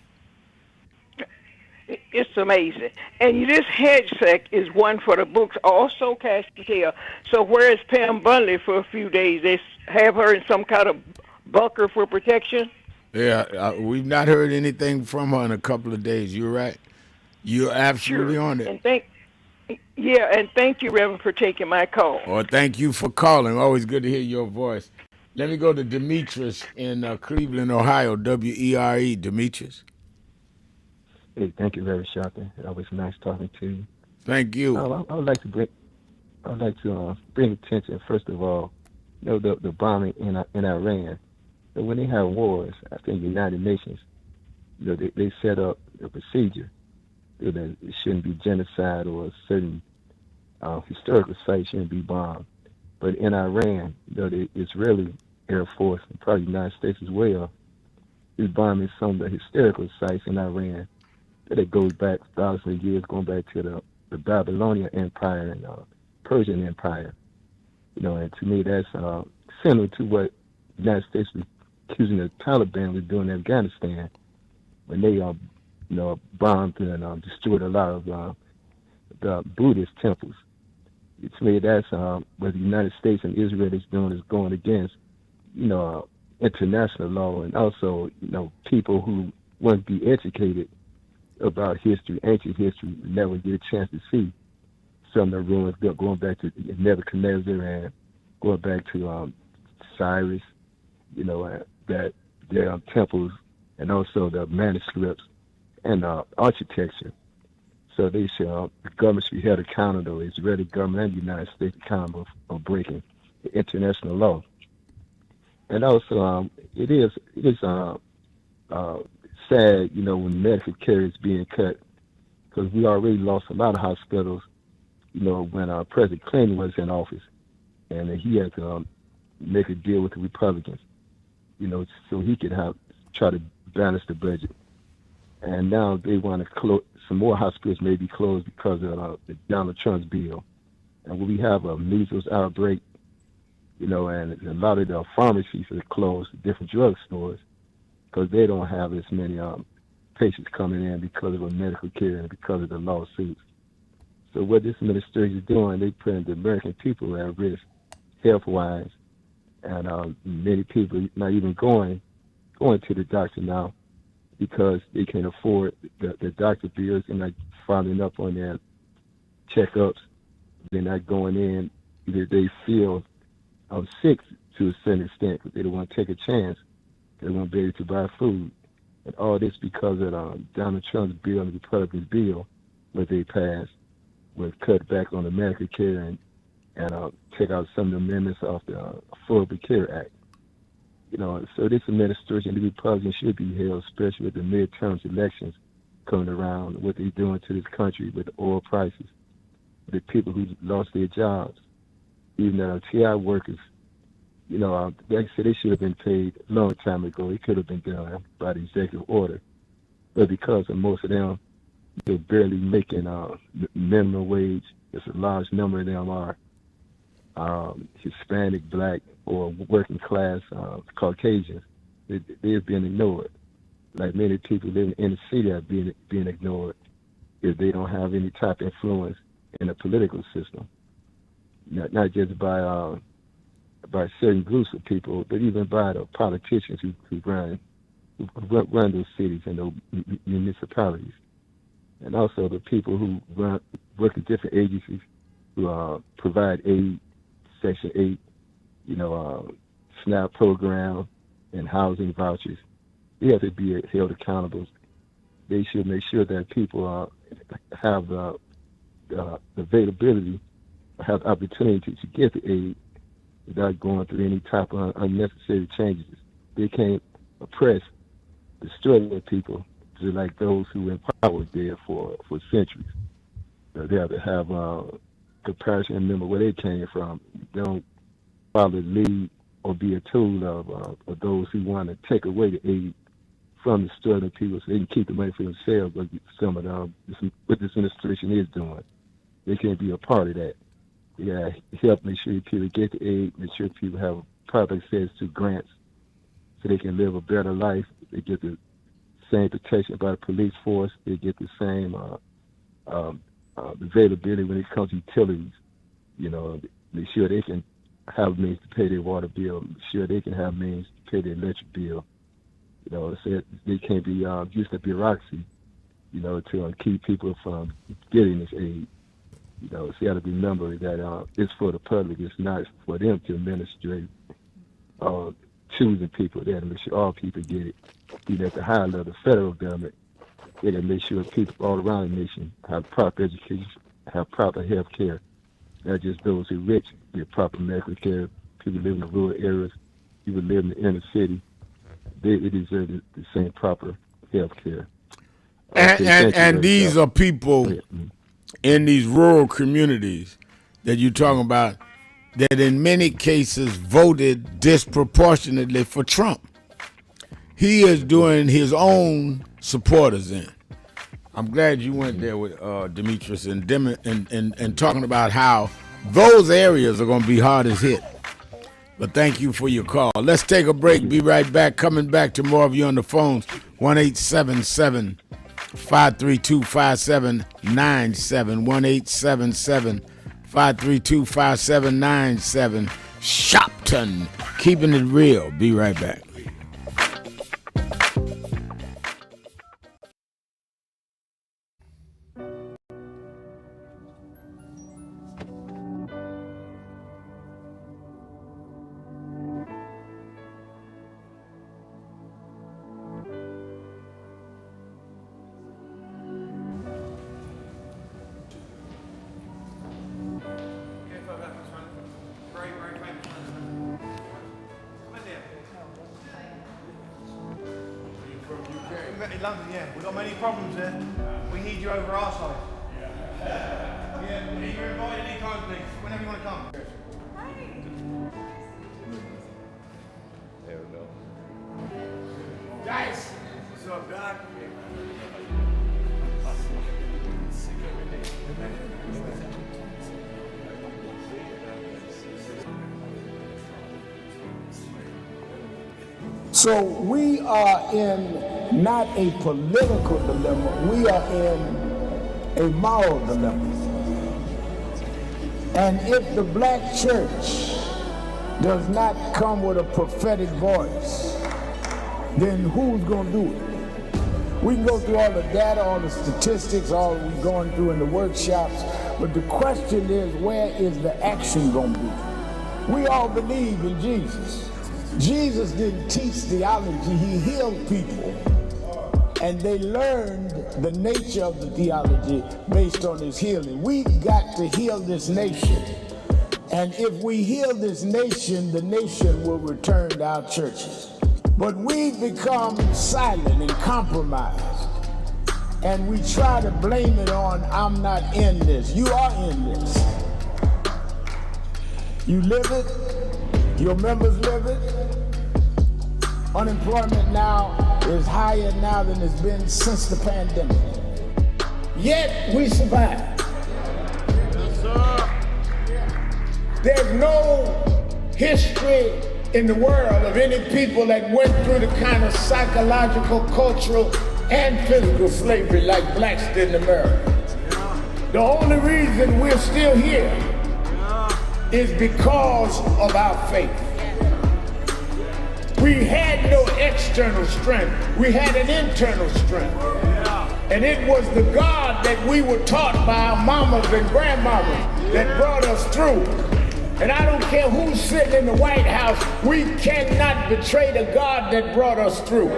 It's amazing. And this hedge sec is one for the books, also cash patel. So where is Pam Bunley for a few days? They have her in some kind of bunker for protection? Yeah, we've not heard anything from her in a couple of days. You're right. You're absolutely on it. And thank you, Reverend, for taking my call. Well, thank you for calling. Always good to hear your voice. Let me go to Demetrius in Cleveland, Ohio, WERE. Demetrius. Hey, thank you, Reverend Sharpton. Always nice talking to you. Thank you. I would like to bring attention, first of all, the bombing in Iran. So when they have wars, I think the United Nations, they set up a procedure that it shouldn't be genocide or a certain historical sites shouldn't be bombed. But in Iran, the Israeli Air Force, and probably the United States as well, is bombing some of the historical sites in Iran that goes back thousands of years, going back to the Babylonian Empire and Persian Empire. And to me, that's similar to what the United States was accusing the Taliban of doing in Afghanistan when they, bombed and destroyed a lot of the Buddhist temples. To me, that's what the United States and Israel is doing, is going against, international law, and also, people who want to be educated about history, ancient history, never get a chance to see some of the ruins going back to Nebuchadnezzar and going back to Cyrus, that their temples and also the manuscripts and architecture. So they should, the government should be held accountable, the Israeli government and the United States accountable for breaking the international law. And also, it is sad, when medical care is being cut, because we already lost a lot of hospitals, when President Clinton was in office, and he had to make a deal with the Republicans, so he could try to balance the budget. And now they want to close, some more hospitals may be closed because of the Donald Trump's bill. And when we have a measles outbreak, and a lot of the pharmacies are closed, different drugstores, because they don't have as many patients coming in because of the medical care and because of the lawsuits. So what this administration is doing, they putting the American people at risk, health-wise, and many people not even going to the doctor now because they can't afford the doctor bills and not following up on their checkups. They're not going in. Either they feel sick to a certain extent because they don't want to take a chance. They won't be able to buy food. And all this because of Donald Trump's bill and the Republicans' bill, what they passed, was cut back on the medical care and take out some of the amendments off the Affordable Care Act. So this administration, the Republicans should be held, especially with the midterm elections coming around, what they're doing to this country with the oil prices, the people who lost their jobs, even the TI workers. Like I said, they should have been paid a long time ago. It could have been done by the executive order. But because of most of them, they're barely making minimum wage. There's a large number of them are Hispanic, Black, or working class Caucasians. They've been ignored. Like many people living in the city are being ignored if they don't have any type of influence in the political system. Not just by certain groups of people, but even by the politicians who run those cities and those municipalities. And also the people who work in different agencies who provide aid, Section 8, SNAP program and housing vouchers. They have to be held accountable. They should make sure that people have the availability, have the opportunity to get the aid without going through any type of unnecessary changes. They can't oppress, destroy the people, just like those who in power did for centuries. They have to have compassion and remember where they came from. They don't follow the lead or be a tool of those who want to take away the aid from the struggling people so they can keep the money for themselves, but some of what this administration is doing. They can't be a part of that. They got to help make sure people get the aid, make sure people have proper access to grants so they can live a better life. They get the same protection by the police force. They get the same availability when it comes to utilities. Make sure they can have means to pay their water bill, make sure they can have means to pay their electric bill. So they can't be used to bureaucracy, to keep people from getting this aid. So you got to remember that it's for the public. It's not for them to administrate choosing people. They have to make sure all people get it. Even at the higher level, the federal government, they got to make sure people all around the nation have proper education, have proper health care. Not just those who are rich get proper medical care. People live in the rural areas, people live in the inner city. They deserve the same proper health care. And these are people in these rural communities that you're talking about that in many cases voted disproportionately for Trump. He is doing his own supporters in. I'm glad you went there with Demetrius and talking about how those areas are going to be hardest hit. But thank you for your call. Let's take a break. Be right back. Coming back to more of you on the phones. 1-877-532-5797. 1-877-532-5797. Sharpton. Keeping it real. Be right back. London, yeah. We've got many problems there. We need you over our side. Yeah, you're invited anytime, please. Whenever you want to come. There we go. Guys! What's up, Doc? So we are in not a political dilemma, we are in a moral dilemma. And if the black church does not come with a prophetic voice, then who's going to do it? We can go through all the data, all the statistics, all we're going through in the workshops, but the question is, where is the action going to be? We all believe in Jesus. Jesus didn't teach theology, he healed people. And they learned the nature of the theology based on his healing. We've got to heal this nation. And if we heal this nation, the nation will return to our churches. But we've become silent and compromised. And we try to blame it on, I'm not in this. You are in this. You live it, your members live it. Unemployment now is higher now than it's been since the pandemic. Yet we survive. Yes, sir. There's no history in the world of any people that went through the kind of psychological, cultural, and physical slavery like blacks did in America. The only reason we're still here is because of our faith. We had no external strength. We had an internal strength. And it was the God that we were taught by our mamas and grandmamas that brought us through. And I don't care who's sitting in the White House, we cannot betray the God that brought us through.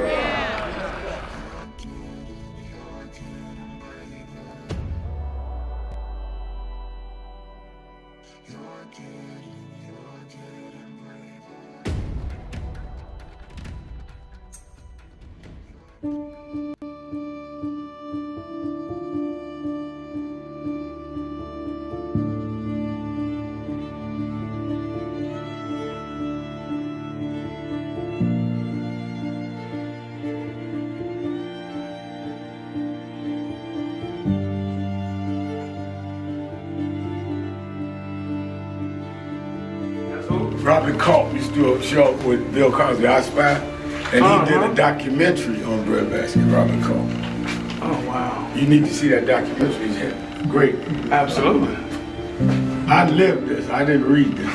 Robert Culp used to do a show with Bill Cosby, I Spy, and he did a documentary on breadbasket, Robert Culp. Oh, wow. You need to see that documentary. It's great. Absolutely. I lived this. I didn't read this.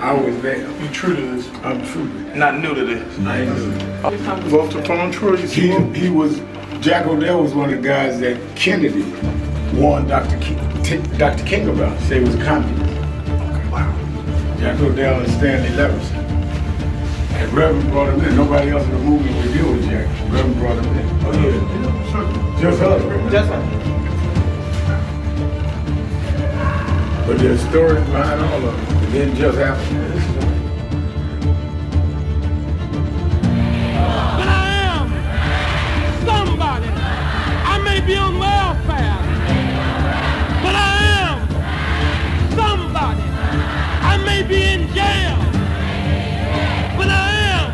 I was there. You true to this? I'm true to this. Not new to this? I ain't new to this. Vote to phone Troy. He was, Jack O'Dell was one of the guys that Kennedy warned Dr. King about. Say he was communist. Jack O'Dell and Stanley Levinson. And Reverend brought him in. Nobody else in the movement would deal with Jack. Reverend brought him in. Oh yeah, sure. Just us. Just us. But there's stories behind all of it. It didn't just happen. But I am somebody. I may be on welfare, but I am somebody. I may be in jail, but I am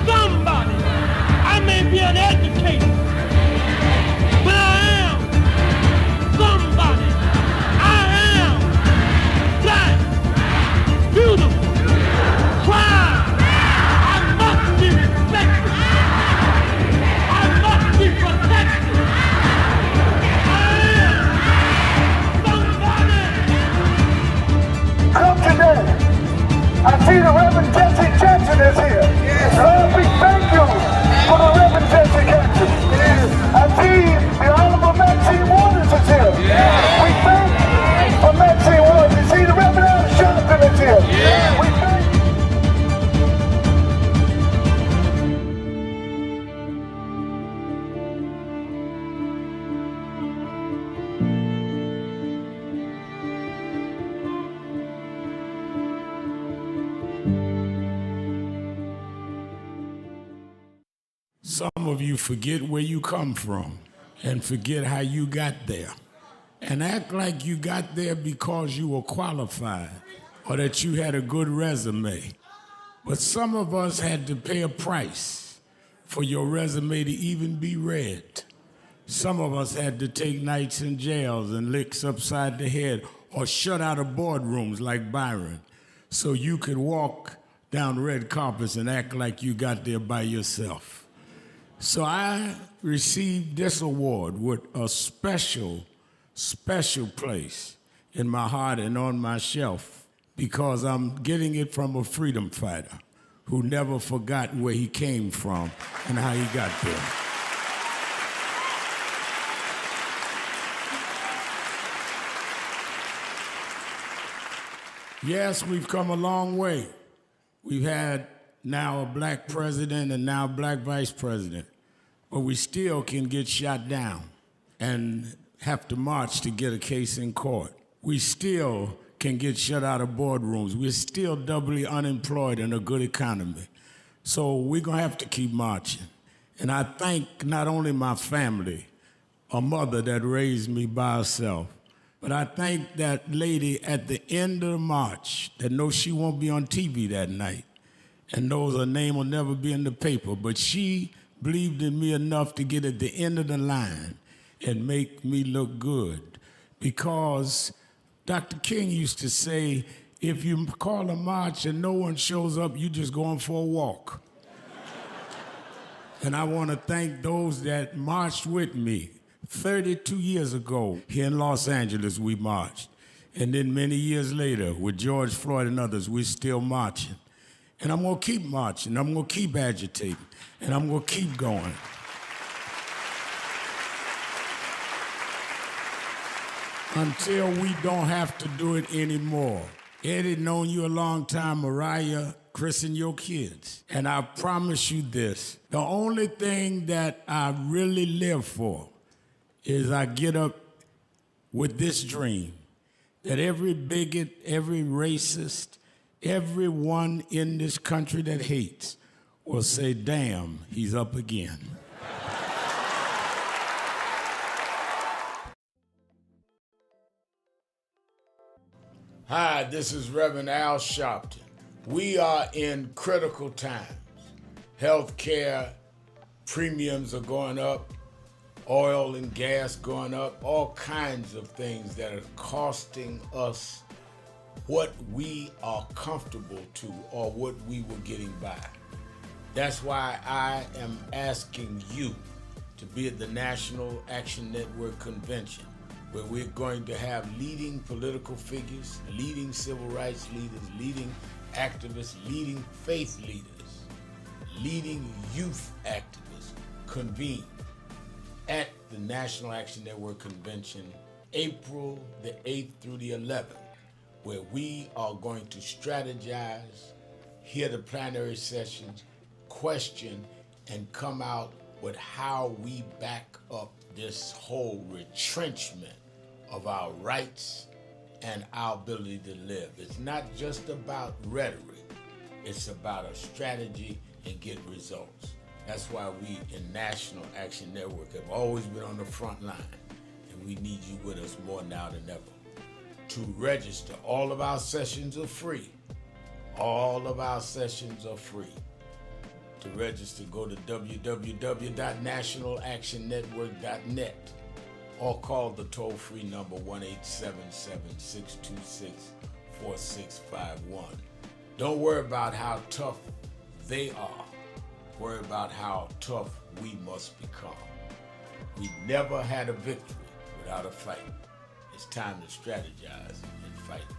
somebody. I may be an educator, but I am somebody. I am black, beautiful, proud. I must be respected. I must be protected. Come today. I see the Reverend Jesse Jackson is here. Yes. Lord, we thank you for the Reverend Jesse Jackson. Yes. I see the Honorable Maxine Waters is here. Yes. We thank for Maxine Waters. We see the Reverend Al Sharpton is here. Yes. We thank Some of you forget where you come from and forget how you got there and act like you got there because you were qualified or that you had a good resume. But some of us had to pay a price for your resume to even be read. Some of us had to take nights in jails and licks upside the head or shut out of boardrooms like Byron so you could walk down red carpets and act like you got there by yourself. So I received this award with a special place in my heart and on my shelf because I'm getting it from a freedom fighter who never forgot where he came from and how he got there. Yes, we've come a long way. We've had now a black president and now a black vice president, but we still can get shot down and have to march to get a case in court. We still can get shut out of boardrooms. We're still doubly unemployed in a good economy. So we're gonna have to keep marching. And I thank not only my family, a mother that raised me by herself, but I thank that lady at the end of the march that knows she won't be on TV that night and knows her name will never be in the paper, but she believed in me enough to get at the end of the line and make me look good. Because Dr. King used to say, if you call a march and no one shows up, you just going for a walk. And I want to thank those that marched with me. 32 years ago, here in Los Angeles, we marched. And then many years later, with George Floyd and others, we're still marching. And I'm gonna keep marching, I'm gonna keep agitating, and I'm gonna keep going. Until we don't have to do it anymore. Eddie, known you a long time. Mariah, Chris, and your kids. And I promise you this, the only thing that I really live for is I get up with this dream that every bigot, every racist, everyone in this country that hates will say, damn, he's up again. Hi, this is Reverend Al Sharpton. We are in critical times. Healthcare premiums are going up, oil and gas going up, all kinds of things that are costing us what we are comfortable to or what we were getting by. That's why I am asking you to be at the National Action Network Convention, where we're going to have leading political figures, leading civil rights leaders, leading activists, leading faith leaders, leading youth activists convene at the National Action Network Convention, April the 8th through the 11th, where we are going to strategize, hear the plenary sessions, question, and come out with how we back up this whole retrenchment of our rights and our ability to live. It's not just about rhetoric, it's about a strategy and get results. That's why we in National Action Network have always been on the front line, and we need you with us more now than ever. To register, all of our sessions are free. All of our sessions are free. To register, go to www.nationalactionnetwork.net or call the toll-free number 1-877-626-4651. Don't worry about how tough they are. Worry about how tough we must become. We never had a victory without a fight. It's time to strategize and fight back.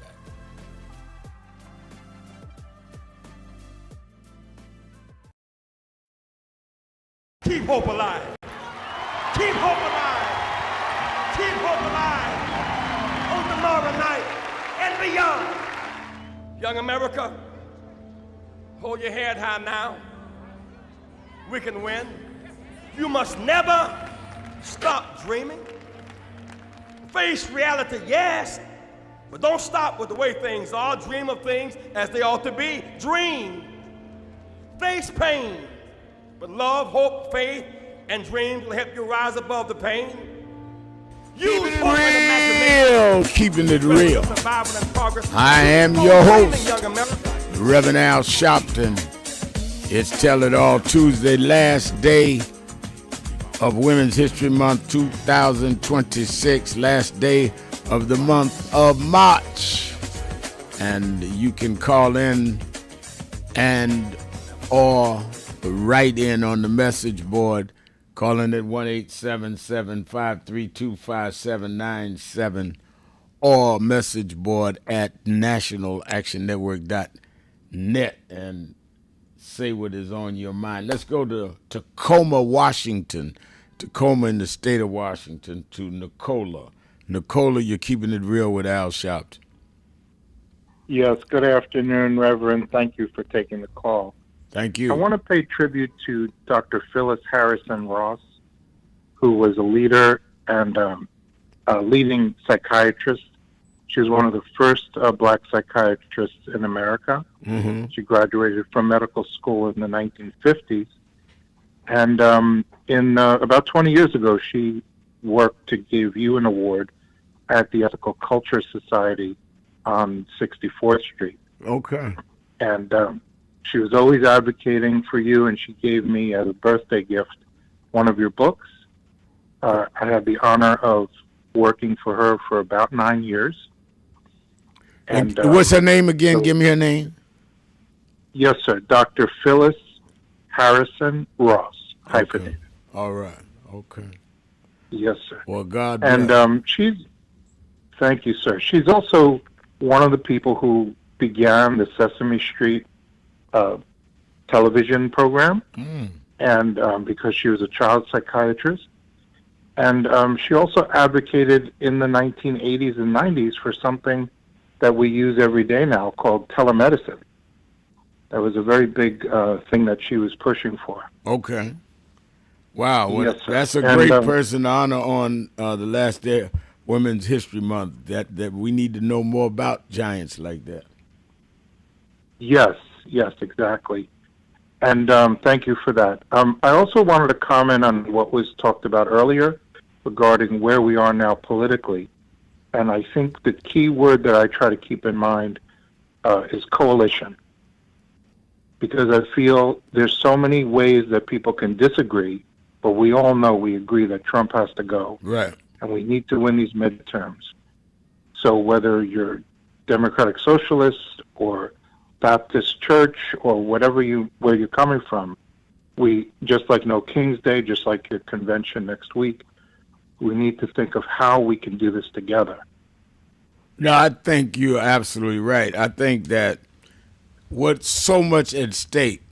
Keep hope alive. Keep hope alive. Keep hope alive on tomorrow night and beyond. Young America, hold your head high now. We can win. You must never stop dreaming. Face reality, yes, but don't stop with the way things are. Dream of things as they ought to be. Dream. Face pain, but love, hope, faith, and dreams will help you rise above the pain. Keeping it real, keeping it real. I am your host, Reverend Al Sharpton. It's Tell It All Tuesday, last day of Women's History Month 2026, last day of the month of March. And you can call in and or write in on the message board, calling at 1-877-532-5797 or message board at nationalactionnetwork.net and say what is on your mind. Let's go to Tacoma, Washington. Tacoma in the state of Washington, to Nicola. Nicola, you're keeping it real with Al Sharpton. Yes, good afternoon, Reverend. Thank you for taking the call. Thank you. I want to pay tribute to Dr. Phyllis Harrison Ross, who was a leader and a leading psychiatrist. She was one of the first black psychiatrists in America. Mm-hmm. She graduated from medical school in the 1950s. And about 20 years ago, she worked to give you an award at the Ethical Culture Society on 64th Street. Okay. And she was always advocating for you, and she gave me as a birthday gift one of your books. I had the honor of working for her for about 9 years. And what's her name again? Give me her name. Yes, sir. Dr. Phyllis Harrison Ross, hyphenated. All right. Okay. Yes, sir. Well, God bless. And thank you, sir. She's also one of the people who began the Sesame Street television program, and because she was a child psychiatrist. And she also advocated in the 1980s and 90s for something that we use every day now called telemedicine. That was a very big thing that she was pushing for. Okay. Wow. Well, Yes, sir. that's a And, great person to honor on the last day of Women's History Month. That we need to know more about giants like that. Yes, exactly. And thank you for that. I also wanted to comment on what was talked about earlier regarding where we are now politically. And I think the key word that I try to keep in mind is coalition. Because I feel there's so many ways that people can disagree, but we all know we agree that Trump has to go. Right. And we need to win these midterms. So whether you're Democratic Socialist or Baptist Church or where you're coming from, we, just like No King's Day, just like your convention next week, we need to think of how we can do this together. No, I think you're absolutely right. I think that what's so much at stake,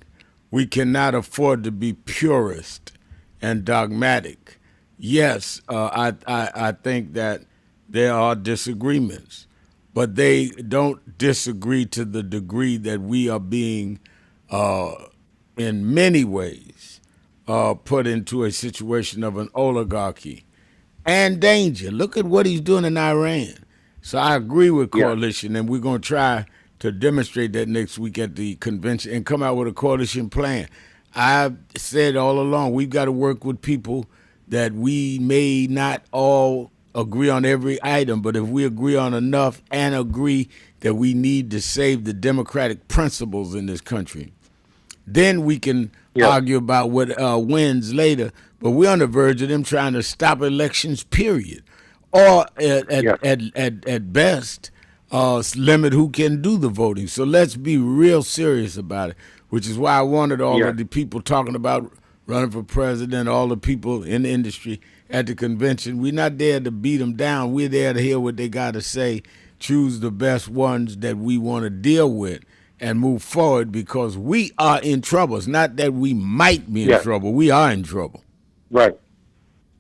we cannot afford to be purist and dogmatic. Yes, I think that there are disagreements, but they don't disagree to the degree that we are being, in many ways, put into a situation of an oligarchy and danger. Look at what he's doing in Iran. So I agree with coalition, and we're going to try to demonstrate that next week at the convention and come out with a coalition plan. I've said all along, we've got to work with people that we may not all agree on every item, but if we agree on enough and agree that we need to save the democratic principles in this country, then we can argue about what wins later. But we're on the verge of them trying to stop elections, period. Or at best, limit who can do the voting. So let's be real serious about it, which is why I wanted all of the people talking about running for president, all the people in the industry at the convention. We're not there to beat them down. We're there to hear what they got to say, choose the best ones that we want to deal with, and move forward, because we are in trouble. It's not that we might be in trouble. We are in trouble. Right.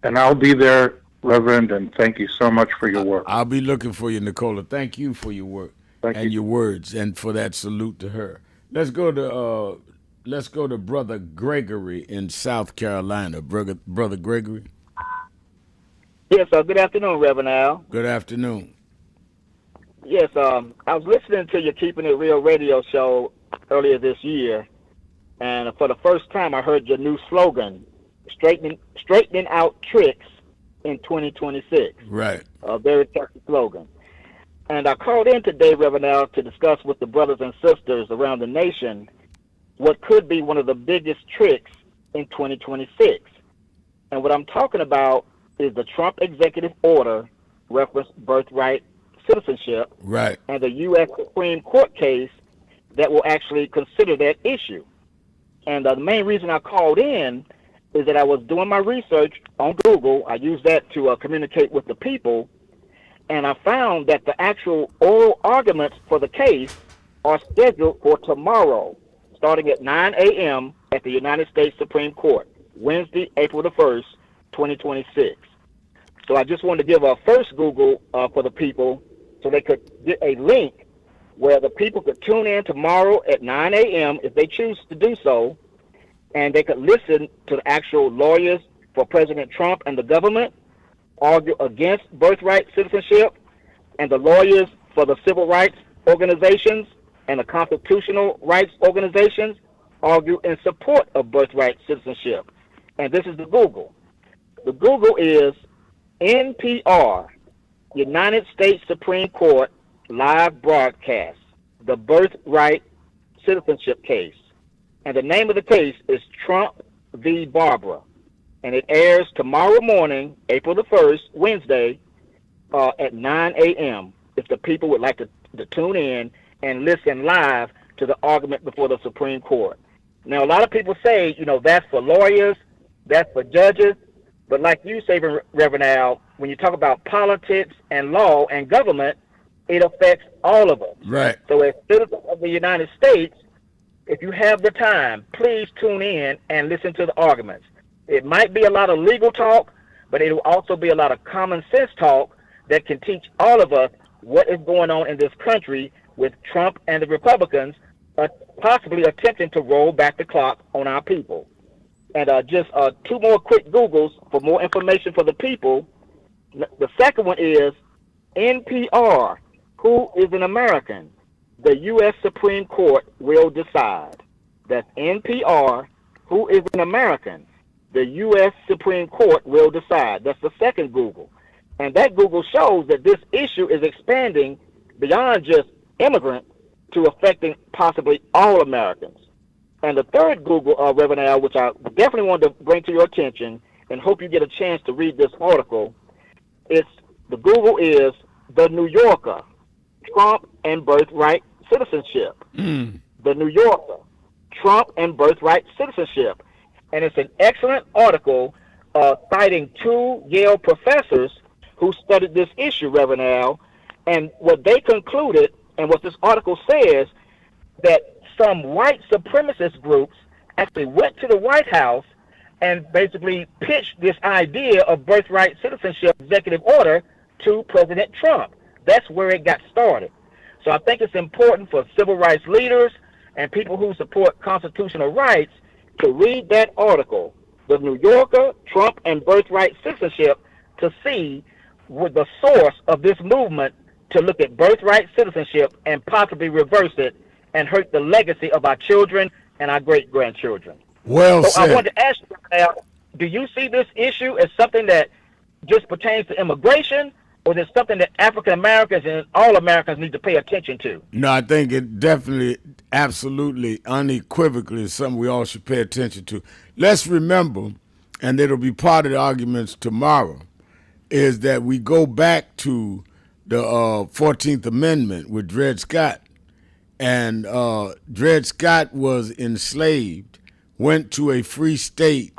And I'll be there, Reverend, and thank you so much for your work. I'll be looking for you, Nicola. Thank you for your work your words, and for that salute to her. Let's go to Brother Gregory in South Carolina. Brother Gregory. Yes, good afternoon, Reverend Al. Good afternoon. Yes, I was listening to your Keeping It Real radio show earlier this year, and for the first time I heard your new slogan, straightening out tricks in 2026. Right. A very catchy slogan. And I called in today, Reverend Al, to discuss with the brothers and sisters around the nation what could be one of the biggest tricks in 2026. And what I'm talking about is the Trump executive order reference birthright citizenship, right, and the U.S. Supreme Court case that will actually consider that issue. And the main reason I called in is that I was doing my research on Google. I use that to communicate with the people, and I found that the actual oral arguments for the case are scheduled for tomorrow, starting at 9 a.m. at the United States Supreme Court, Wednesday, April the 1st, 2026. So I just wanted to give a first Google for the people so they could get a link where the people could tune in tomorrow at 9 a.m. if they choose to do so, and they could listen to the actual lawyers for President Trump and the government argue against birthright citizenship, and the lawyers for the civil rights organizations and the constitutional rights organizations argue in support of birthright citizenship. And this is the Google. The Google is NPR, United States Supreme Court live broadcast, the birthright citizenship case. And the name of the case is Trump v. Barbara. And it airs tomorrow morning, April the 1st, Wednesday, at 9 a.m. if the people would like to tune in and listen live to the argument before the Supreme Court. Now, a lot of people say, that's for lawyers, that's for judges. But like you say, Reverend Al, when you talk about politics and law and government, it affects all of us. Right. So as citizens of the United States, if you have the time, please tune in and listen to the arguments. It might be a lot of legal talk, but it will also be a lot of common sense talk that can teach all of us what is going on in this country with Trump and the Republicans possibly attempting to roll back the clock on our people. And just two more quick Googles for more information for the people. The second one is NPR, who is an American? The U.S. Supreme Court will decide. That's NPR, who is an American? The U.S. Supreme Court will decide. That's the second Google. And that Google shows that this issue is expanding beyond just immigrants to affecting possibly all Americans. And the third Google, Reverend Al, which I definitely wanted to bring to your attention and hope you get a chance to read this article, the Google is The New Yorker, Trump and Birthright Citizenship. The New Yorker, Trump and Birthright Citizenship. And it's an excellent article citing two Yale professors who studied this issue, Reverend Al. And what they concluded, and what this article says, that some white supremacist groups actually went to the White House and basically pitched this idea of birthright citizenship executive order to President Trump. That's where it got started. So I think it's important for civil rights leaders and people who support constitutional rights to read that article, The New Yorker, Trump and Birthright Citizenship, to see what the source of this movement to look at birthright citizenship and possibly reverse it and hurt the legacy of our children and our great-grandchildren. Well so said. I wanted to ask you, Al, do you see this issue as something that just pertains to immigration, or is it something that African Americans and all Americans need to pay attention to? No, I think it definitely, absolutely, unequivocally is something we all should pay attention to. Let's remember, and it'll be part of the arguments tomorrow, is that we go back to the 14th Amendment with Dred Scott. And Dred Scott was enslaved, went to a free state,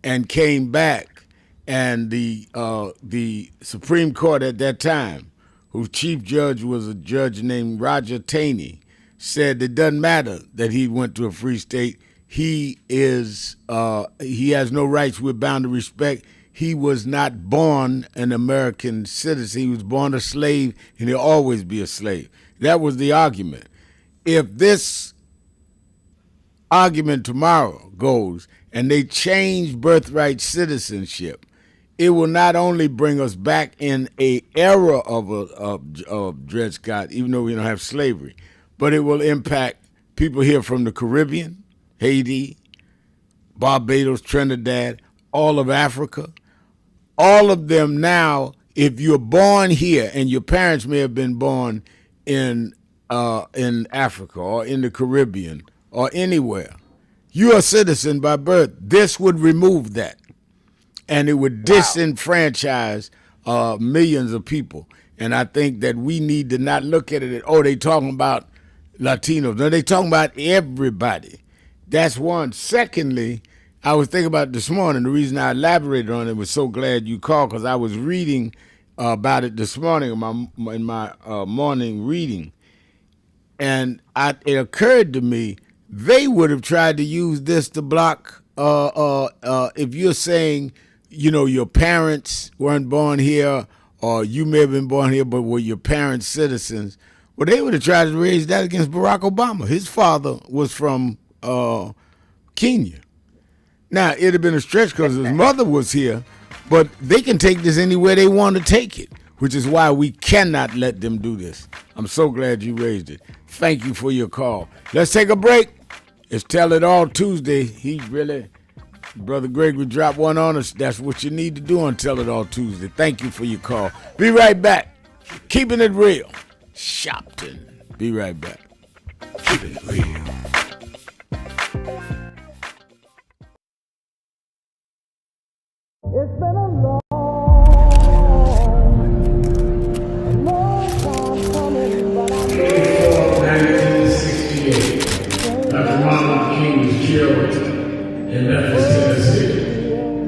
and came back. And the Supreme Court at that time, whose chief judge was a judge named Roger Taney, said it doesn't matter that he went to a free state. He has no rights we're bound to respect. He was not born an American citizen. He was born a slave, and he'll always be a slave. That was the argument. If this argument tomorrow goes and they change birthright citizenship, it will not only bring us back in a era of Dred Scott, even though we don't have slavery, but it will impact people here from the Caribbean, Haiti, Barbados, Trinidad, all of Africa. All of them now, if you're born here, and your parents may have been born in Africa or in the Caribbean or anywhere, you're a citizen by birth. This would remove that. And it would disenfranchise millions of people. And I think that we need to not look at it, they talking about Latinos. No, they talking about everybody. That's one. Secondly, I was thinking about it this morning. The reason I elaborated on it was so glad you called, because I was reading about it this morning in my morning reading. And it occurred to me, they would have tried to use this to block, if you're saying, your parents weren't born here, or you may have been born here, but were your parents citizens, well, they would have tried to raise that against Barack Obama. His father was from Kenya. Now, it'd have been a stretch because his mother was here, but they can take this anywhere they want to take it, which is why we cannot let them do this. I'm so glad you raised it. Thank you for your call. Let's take a break. It's Tell It All Tuesday. Brother Greg would drop one on us. That's what you need to do on Tell It All Tuesday. Thank you for your call. Be right back. Keeping it real. Sharpton. Be right back. Keeping it real. It's been a long time coming, but I know 1968, Dr. Martin Luther King was killed in Memphis, Tennessee.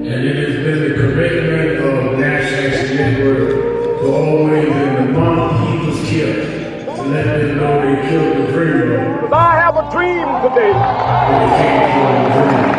And it has been the commitment of National Action Network to always, in the month he was killed, to let them know they killed the dreamer. Because I have a dream today. They can't kill the dreamer.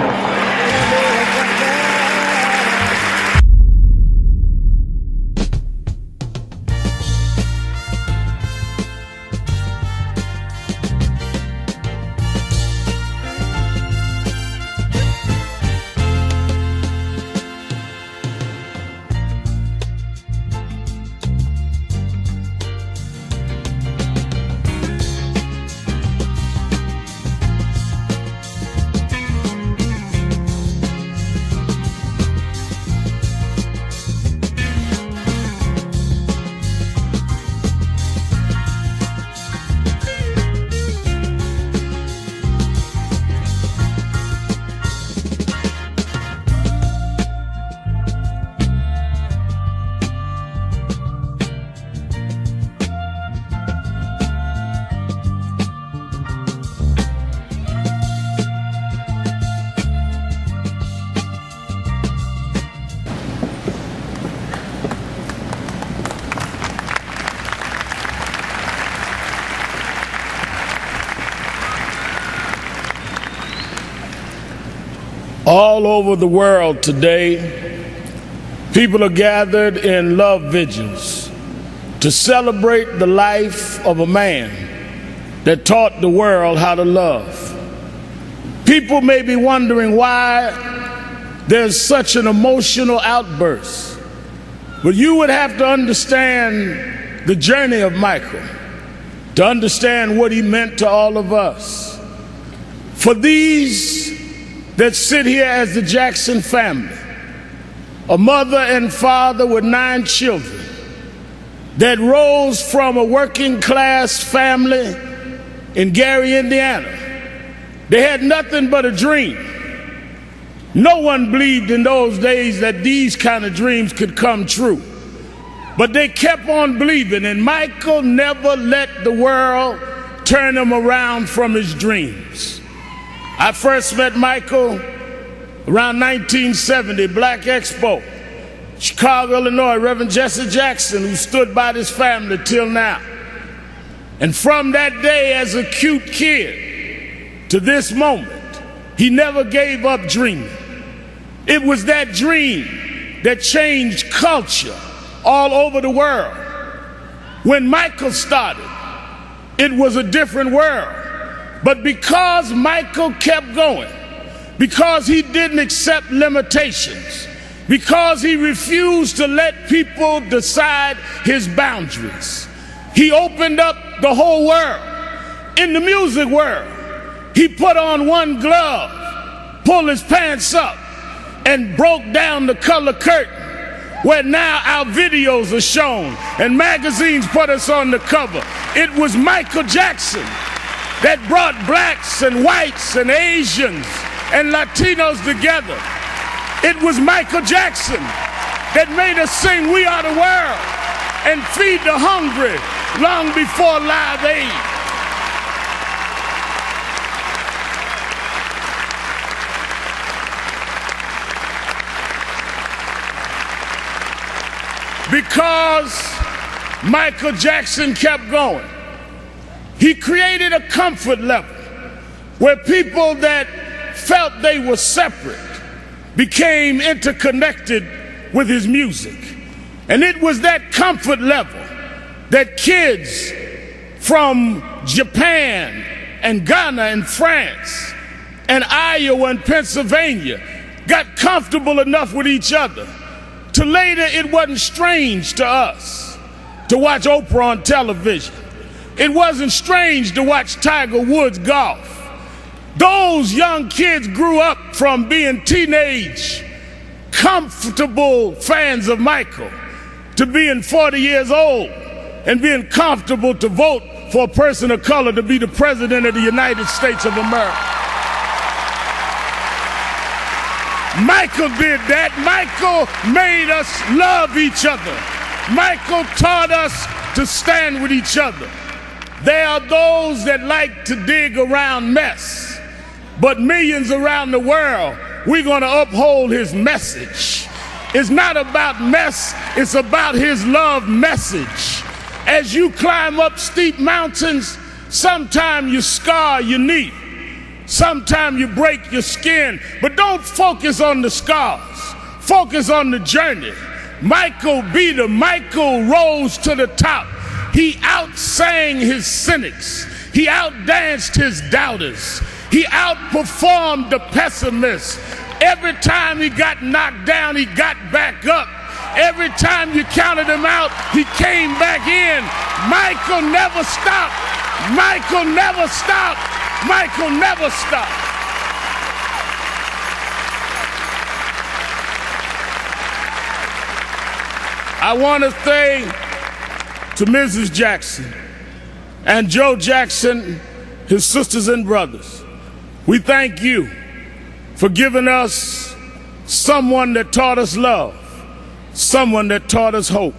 All over the world today, people are gathered in love vigils to celebrate the life of a man that taught the world how to love. People may be wondering why there's such an emotional outburst, but you would have to understand the journey of Michael to understand what he meant to all of us. For these that sit here as the Jackson family, a mother and father with 9 children that rose from a working class family in Gary, Indiana. They had nothing but a dream. No one believed in those days that these kind of dreams could come true. But they kept on believing, and Michael never let the world turn him around from his dreams. I first met Michael around 1970, Black Expo, Chicago, Illinois, Reverend Jesse Jackson, who stood by this family till now. And from that day, as a cute kid to this moment, he never gave up dreaming. It was that dream that changed culture all over the world. When Michael started, it was a different world. But because Michael kept going, because he didn't accept limitations, because he refused to let people decide his boundaries, he opened up the whole world. In the music world, he put on one glove, pulled his pants up, and broke down the color curtain, where now our videos are shown and magazines put us on the cover. It was Michael Jackson that brought blacks and whites and Asians and Latinos together. It was Michael Jackson that made us sing "We Are the World" and feed the hungry long before Live Aid. Because Michael Jackson kept going, he created a comfort level where people that felt they were separate became interconnected with his music. And it was that comfort level that kids from Japan and Ghana and France and Iowa and Pennsylvania got comfortable enough with each other to later it wasn't strange to us to watch Oprah on television. It wasn't strange to watch Tiger Woods golf. Those young kids grew up from being teenage, comfortable fans of Michael to being 40 years old and being comfortable to vote for a person of color to be the president of the United States of America. Michael did that. Michael made us love each other. Michael taught us to stand with each other. There are those that like to dig around mess, but millions around the world, we're going to uphold his message. It's not about mess, it's about his love message. As you climb up steep mountains, sometimes you scar your knee, sometimes you break your skin, but don't focus on the scars, focus on the journey. Michael beat him. Michael rose to the top. He outsang his cynics. He outdanced his doubters. He outperformed the pessimists. Every time he got knocked down, he got back up. Every time you counted him out, he came back in. Michael never stopped. Michael never stopped. Michael never stopped. I want to thank to Mrs. Jackson and Joe Jackson, his sisters and brothers. We thank you for giving us someone that taught us love, someone that taught us hope.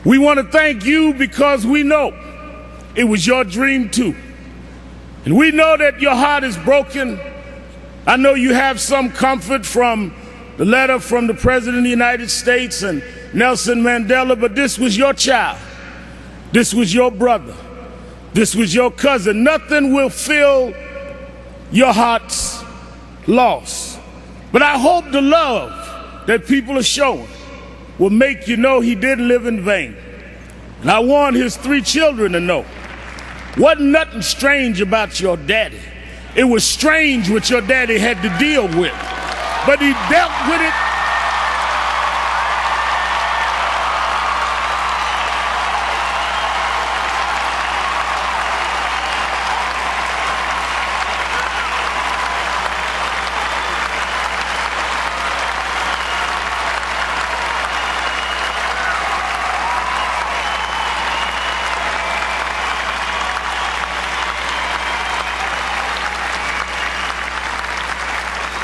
We want to thank you because we know it was your dream too. And we know that your heart is broken. I know you have some comfort from the letter from the President of the United States and Nelson Mandela, but this was your child. This was your brother. This was your cousin. Nothing will fill your heart's loss But I hope the love that people are showing will make you know he didn't live in vain. And I want his 3 children to know, wasn't nothing strange about your daddy. It was strange what your daddy had to deal with, but he dealt with it.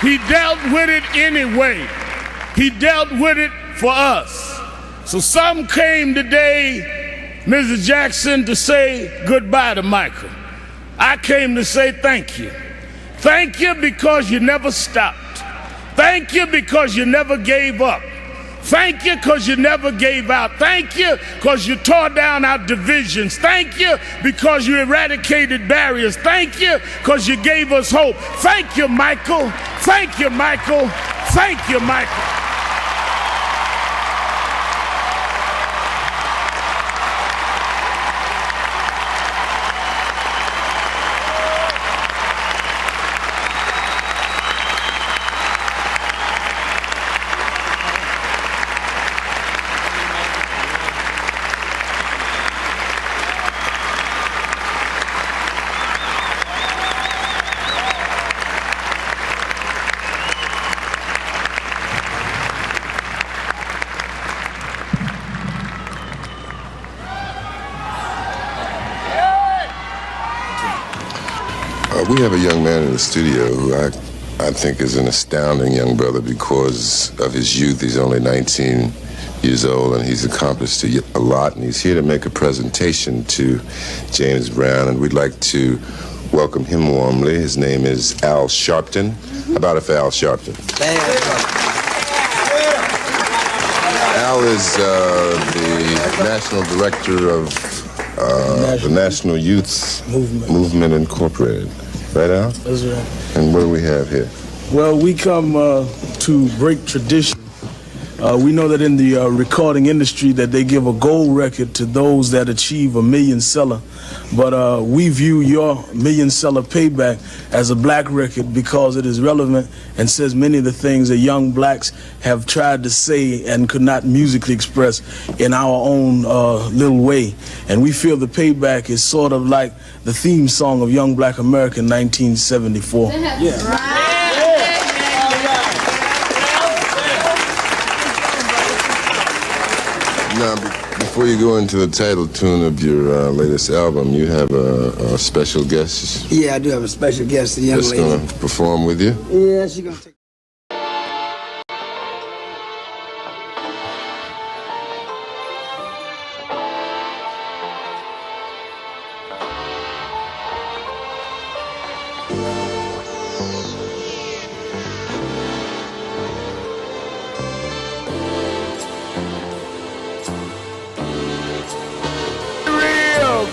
He dealt with it anyway. He dealt with it for us. So some came today, Mrs. Jackson, to say goodbye to Michael. I came to say thank you. Thank you because you never stopped. Thank you because you never gave up. Thank you because you never gave out. Thank you because you tore down our divisions. Thank you because you eradicated barriers. Thank you because you gave us hope. Thank you, Michael. Thank you, Michael. Thank you, Michael. We have a young man in the studio who I think is an astounding young brother because of his youth. He's only 19 years old and he's accomplished a lot, and he's here to make a presentation to James Brown, and we'd like to welcome him warmly. His name is Al Sharpton. How about it for Al Sharpton? Al is the National Director of the National Youth Movement Incorporated. Right, Al? That's right. And what do we have here? Well, we come to break tradition. We know that in the recording industry that they give a gold record to those that achieve a million seller. But we view your million seller payback as a black record because it is relevant and says many of the things that young blacks have tried to say and could not musically express in our own little way. And we feel the payback is sort of like the theme song of Young Black America in 1974. Yeah. Now, before you go into the title tune of your latest album, you have a special guest. Yeah, I do have a special guest, a young lady. That's going to perform with you? Yeah, she's going to take...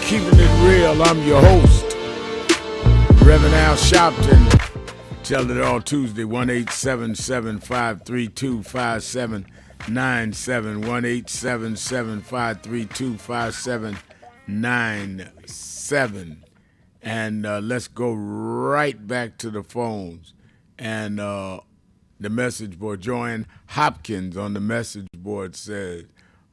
Keeping it real, I'm your host, Reverend Al Sharpton. Tell it all Tuesday, 1-877-532-5797, 1-877-532-5797. And let's go right back to the phones. And the message board, Joanne Hopkins on the message board says,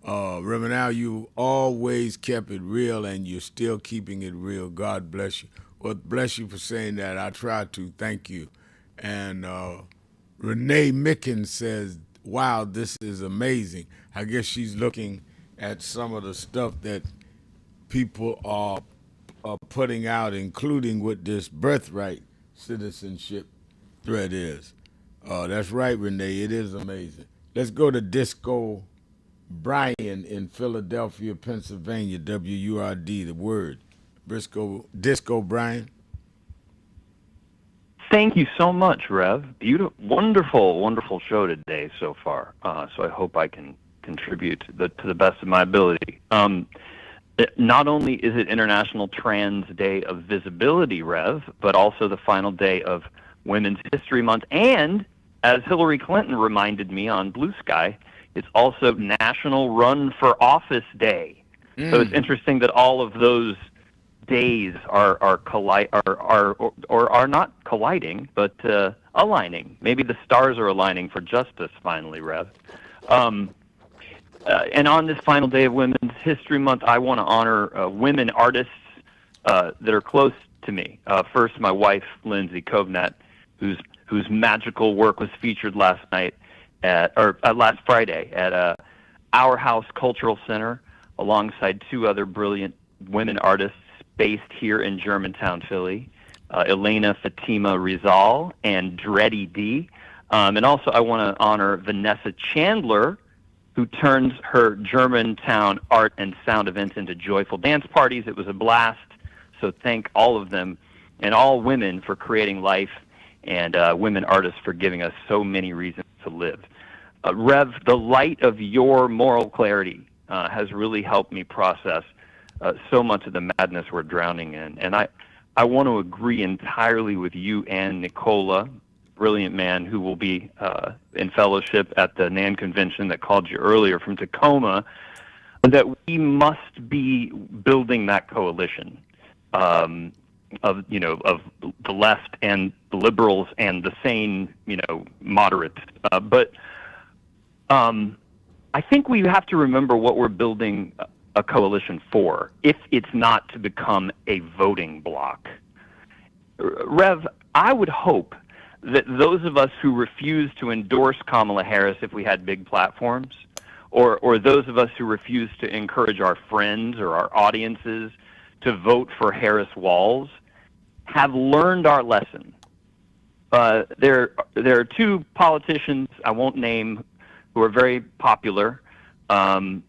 Reverend Al, you always kept it real and you're still keeping it real. God bless you. Well, bless you for saying that. I try to. Thank you. And Renee Mickens says, wow, this is amazing. I guess she's looking at some of the stuff that people are putting out, including what this birthright citizenship thread is. That's right, Renee. It is amazing. Let's go to Disco Brian in Philadelphia, Pennsylvania, WURD, the word. Disco Brian. Thank you so much, Rev. Beautiful, wonderful show today so far. So I hope I can contribute to the best of my ability. Not only is it International Trans Day of Visibility, Rev, but also the final day of Women's History Month and as Hillary Clinton reminded me on Blue Sky, it's also National Run for Office Day. So it's interesting that all of those days are not colliding, but aligning. Maybe the stars are aligning for justice finally, Rev. And on this final day of Women's History Month, I want to honor women artists that are close to me. First, my wife, Lindsay Kovnat, whose magical work was featured last Friday at Our House Cultural Center, alongside two other brilliant women artists based here in Germantown, Philly, Elena Fatima Rizal and Dreddy D. And also I want to honor Vanessa Chandler, who turns her Germantown art and sound events into joyful dance parties. It was a blast. So thank all of them and all women for creating life, and women artists for giving us so many reasons to live. Rev, the light of your moral clarity has really helped me process so much of the madness we're drowning in. And I want to agree entirely with you and Nicola, brilliant man who will be in fellowship at the NAN convention that called you earlier from Tacoma, that we must be building that coalition of the left and the liberals and the sane, moderates. But I think we have to remember what we're building a coalition for, if it's not to become a voting bloc. Rev, I would hope that those of us who refuse to endorse Kamala Harris if we had big platforms, or those of us who refuse to encourage our friends or our audiences to vote for Harris Walls, have learned our lesson. There are two politicians I won't name who are very popular and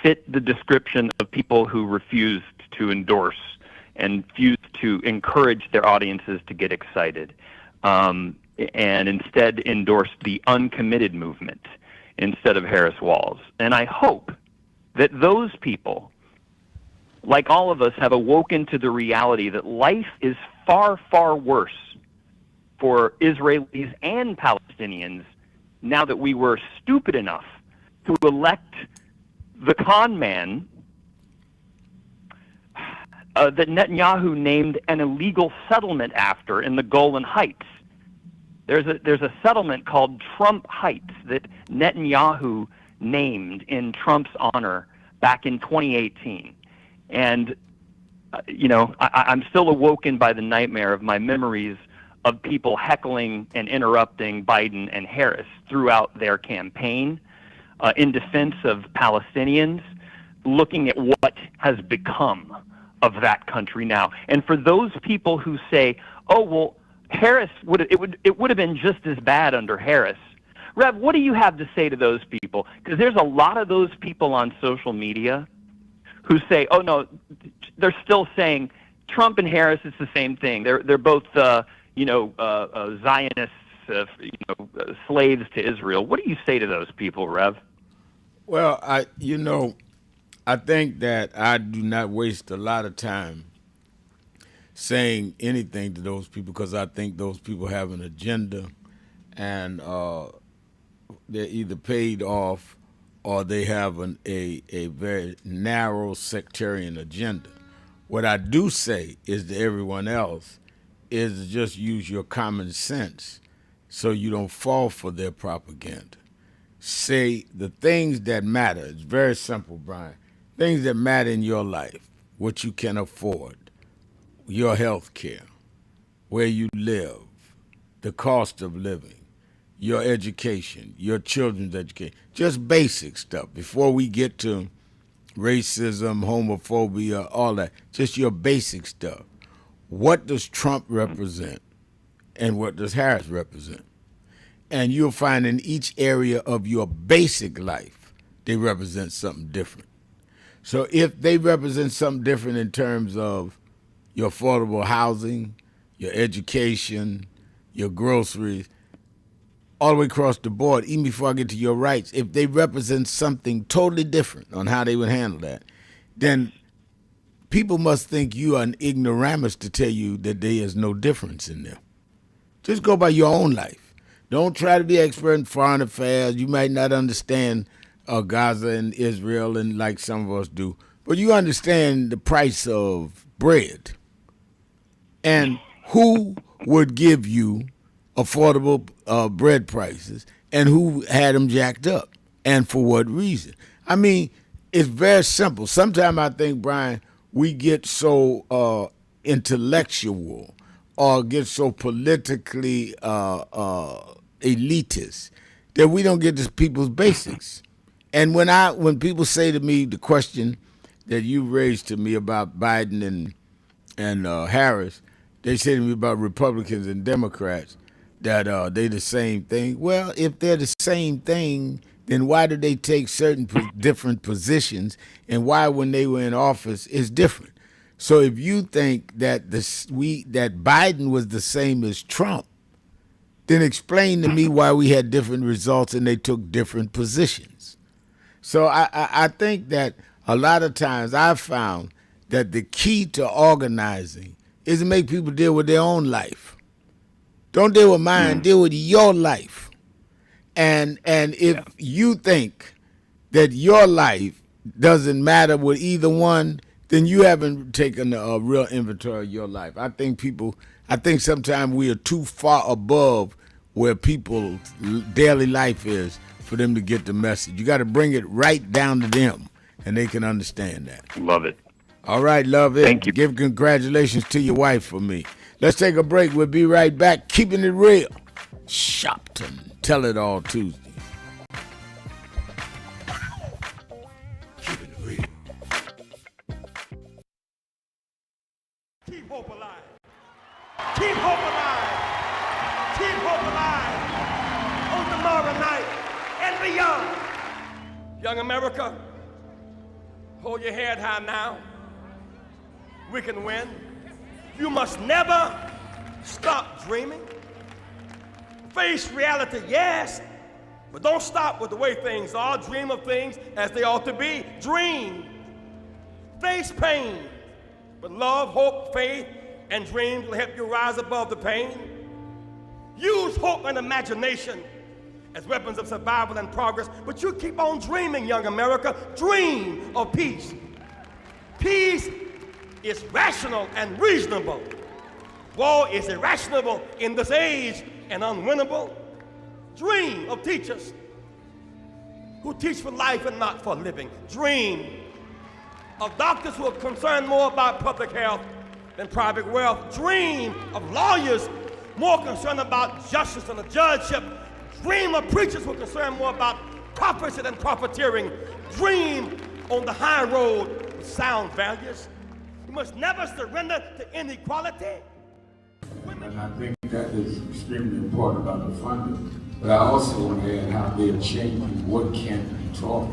fit the description of people who refused to endorse and refused to encourage their audiences to get excited, and instead endorsed the uncommitted movement instead of Harris Walls. And I hope that those people, like all of us, have awoken to the reality that life is far, far worse for Israelis and Palestinians now that we were stupid enough to elect the con man that Netanyahu named an illegal settlement after in the Golan Heights. There's a settlement called Trump Heights that Netanyahu named in Trump's honor back in 2018. And, I'm still awoken by the nightmare of my memories of people heckling and interrupting Biden and Harris throughout their campaign in defense of Palestinians, looking at what has become of that country now. And for those people who say, oh, well, Harris it would have been just as bad under Harris. Rev, what do you have to say to those people? Because there's a lot of those people on social media who say, oh, no, they're still saying Trump and Harris is the same thing. They're both, Zionists, slaves to Israel. What do you say to those people, Rev? Well, I think that I do not waste a lot of time saying anything to those people because I think those people have an agenda and they're either paid off or they have a very narrow sectarian agenda. What I do say is to everyone else is to just use your common sense so you don't fall for their propaganda. Say the things that matter. It's very simple, Brian. Things that matter in your life, what you can afford, your health care, where you live, the cost of living, your education, your children's education, just basic stuff before we get to racism, homophobia, all that, just your basic stuff. What does Trump represent and what does Harris represent? And you'll find in each area of your basic life, they represent something different. So if they represent something different in terms of your affordable housing, your education, your groceries, all the way across the board, even before I get to your rights, if they represent something totally different on how they would handle that, then people must think you are an ignoramus to tell you that there is no difference in them. Just go by your own life. Don't try to be expert in foreign affairs. You might not understand Gaza and Israel and like some of us do, but you understand the price of bread and who would give you affordable bread prices and who had them jacked up and for what reason. I mean, it's very simple. Sometimes I think, Brian, we get so intellectual or get so politically elitist that we don't get to people's basics. And when people say to me the question that you raised to me about Biden and Harris, they say to me about Republicans and Democrats that they the same thing. Well, if they're the same thing, then why do they take certain different positions, and why when they were in office is different? So if you think that that Biden was the same as Trump, then explain to me why we had different results and they took different positions. So I think that a lot of times I've found that the key to organizing is to make people deal with their own life. Don't deal with mine, deal with your life. And if you think that your life doesn't matter with either one, then you haven't taken a real inventory of your life. I think sometimes we are too far above where people's daily life is for them to get the message. You got to bring it right down to them, and they can understand that. Love it. All right, love it. Thank you. Give congratulations to your wife for me. Let's take a break. We'll be right back. Keeping it real. Sharpton. Tell It All Tuesday. Keeping it real. Keep hope alive. Keep hope alive. Keep hope alive on tomorrow night and beyond. Young America, hold your head high now. We can win. You must never stop dreaming. Face reality, yes, but don't stop with the way things are. Dream of things as they ought to be. Dream. Face pain, but love, hope, faith, and dreams will help you rise above the pain. Use hope and imagination as weapons of survival and progress, but you keep on dreaming, young America. Dream of peace. Peace is rational and reasonable. War is irrational in this age and unwinnable. Dream of teachers who teach for life and not for living. Dream of doctors who are concerned more about public health than private wealth. Dream of lawyers more concerned about justice and the judgeship. Dream of preachers who are concerned more about prophecy than profiteering. Dream on the high road with sound values. You must never surrender to inequality. And I think that is extremely important about the funding. But I also want to add how they're changing what can be taught.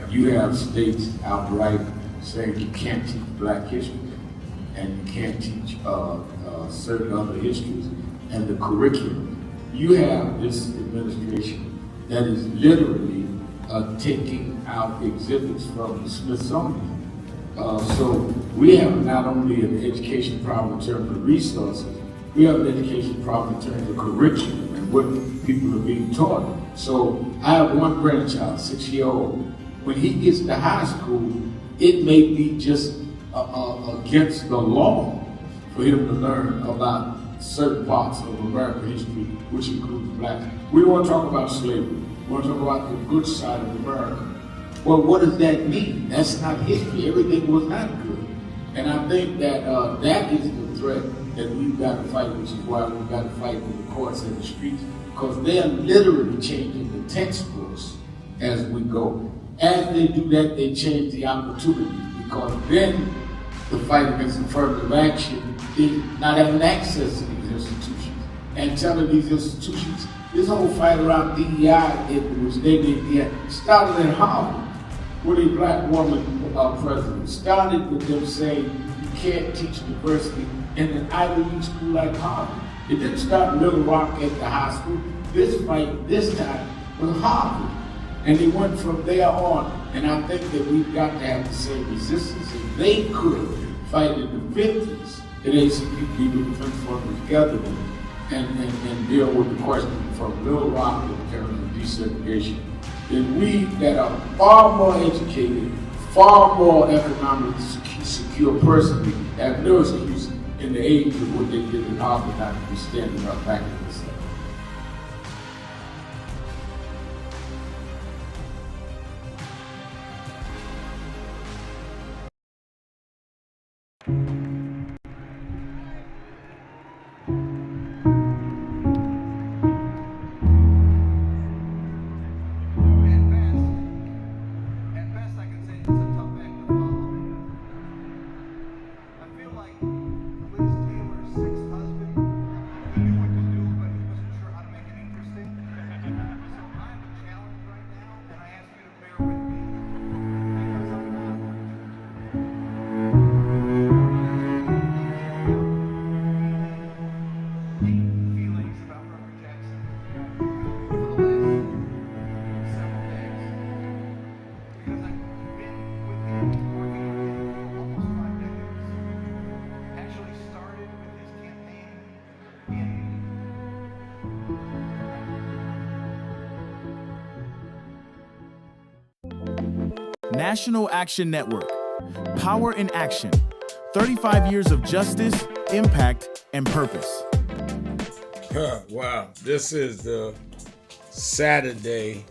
You have states outright saying you can't teach Black history and you can't teach certain other histories and the curriculum. You have this administration that is literally taking out exhibits from the Smithsonian. So we have not only an education problem in terms of resources, we have an education problem in terms of curriculum and what people are being taught. So I have one grandchild, 6-year-old. When he gets to high school, it may be just against the law for him to learn about certain parts of American history, which includes Black. We want to talk about slavery. We want to talk about the good side of America. Well, what does that mean? That's not history. Everything was not good. And I think that that is the threat that we've got to fight, which is why we've got to fight with the courts and the streets, because they're literally changing the textbooks as we go. As they do that, they change the opportunities, because then the fight against affirmative action is not having access to these institutions and telling these institutions, this whole fight around DEI, which they did, started in Harvard with a Black woman president. Started with them saying you can't teach diversity in an Ivy League school like Harvard. It didn't start in Little Rock at the high school. This fight, this time, was Harvard. And they went from there on. And I think that we've got to have the same resistance. If they could fight in the 50s, the ACP Defense Fund was gathered and deal with the question from Little Rock in terms of desegregation, then we that are far more educated, far more economically secure personally have no excuse in the age of what they did in Harvard not to be standing up back in this stuff. National Action Network. Power in action. 35 years of justice, impact, and purpose. Wow. This is the Saturday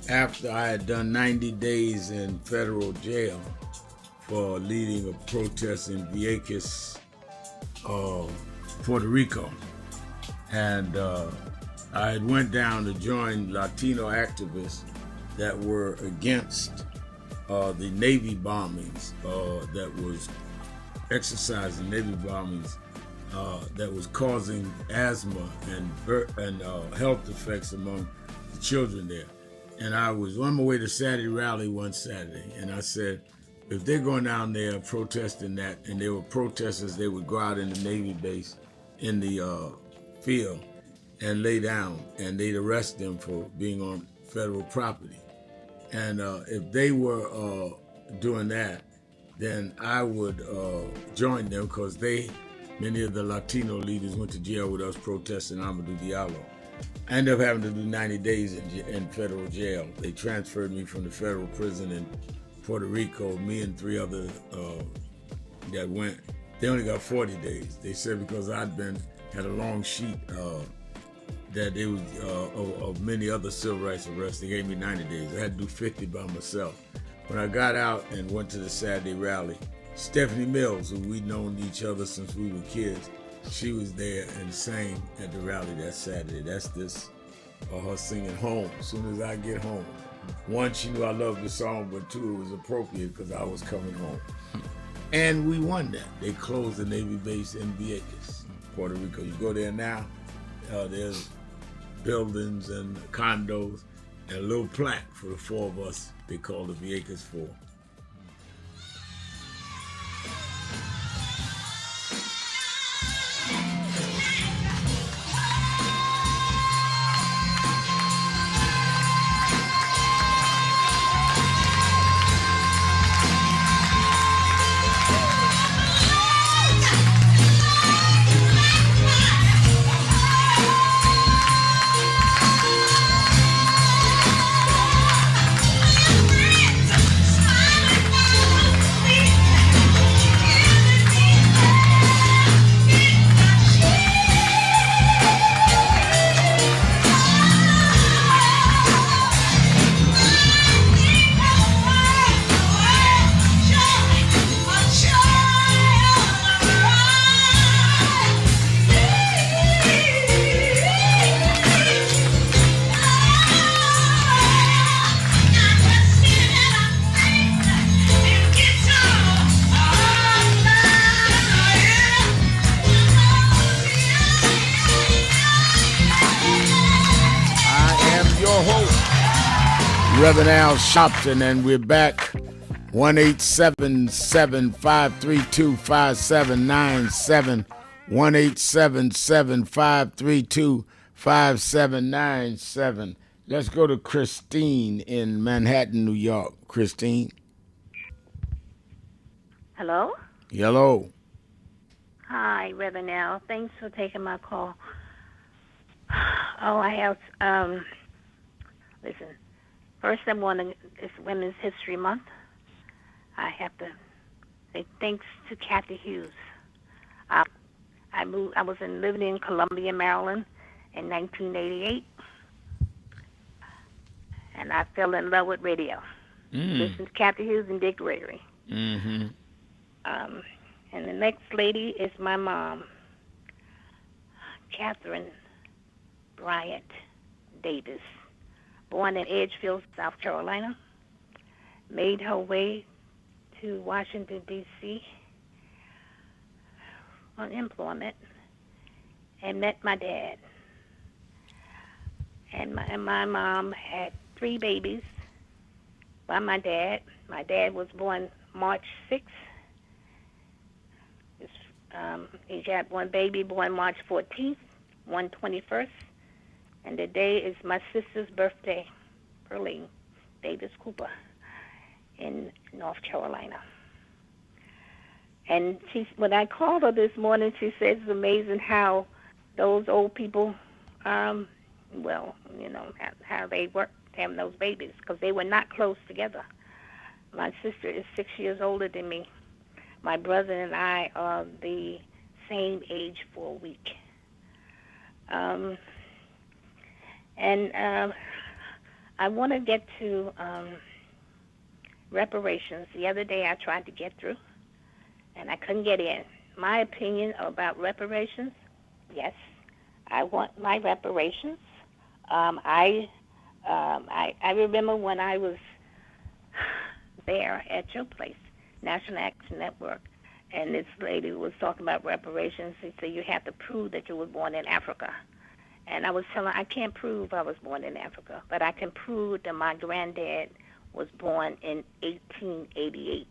after I had done 90 days in federal jail for leading a protest in Vieques, Puerto Rico. And I had went down to join Latino activists that were against the Navy bombings that was exercising Navy bombings that was causing asthma and health effects among the children there. And I was on my way to Saturday rally one Saturday, and I said, if they're going down there protesting that, and there were protesters, they would go out in the Navy base in the field and lay down, and they'd arrest them for being on federal property. And if they were doing that, then I would join them, because many of the Latino leaders went to jail with us protesting Amadou Diallo. I ended up having to do 90 days in federal jail. They transferred me from the federal prison in Puerto Rico, me and 3 others that went. They only got 40 days. They said because had a long sheet that it was of many other civil rights arrests, they gave me 90 days. I had to do 50 by myself. When I got out and went to the Saturday rally, Stephanie Mills, who we'd known each other since we were kids, she was there and sang at the rally that Saturday. That's her singing Home, as soon as I get home. One, she knew I loved the song, but 2, it was appropriate because I was coming home. And we won that. They closed the Navy base in Vieques, Puerto Rico. You go there now, there's buildings and condos and a little plaque for the 4 of us. They call the Vieques 4. Reverend Al Sharpton, and we're back. 1-877-532-5797. 1-877-532-5797. Let's go to Christine in Manhattan, New York. Christine. Hello? Hello. Hi, Reverend Al. Thanks for taking my call. Oh, I have, listen, first I want to, it's Women's History Month. I have to say thanks to Kathy Hughes. I was living in Columbia, Maryland in 1988, and I fell in love with radio. Listen to Kathy Hughes and Dick Gregory. Mm-hmm. And the next lady is my mom, Catherine Bryant Davis, born in Edgefield, South Carolina, made her way to Washington, D.C. on employment, and met my dad. And my mom had 3 babies by my dad. My dad was born March 6th. He had 1 baby born March 14th, 1/21st, and today is my sister's birthday, Pearline Davis Cooper, in North Carolina. And when I called her this morning, she said it's amazing how those old people, how they worked having those babies, because they were not close together. My sister is 6 years older than me. My brother and I are the same age for a week. I want to get to reparations. The other day I tried to get through, and I couldn't get in. My opinion about reparations, yes, I want my reparations. I remember when I was there at your place, National Action Network, and this lady was talking about reparations. She said, you have to prove that you were born in Africa. And I was telling her, I can't prove I was born in Africa, but I can prove that my granddad was born in 1888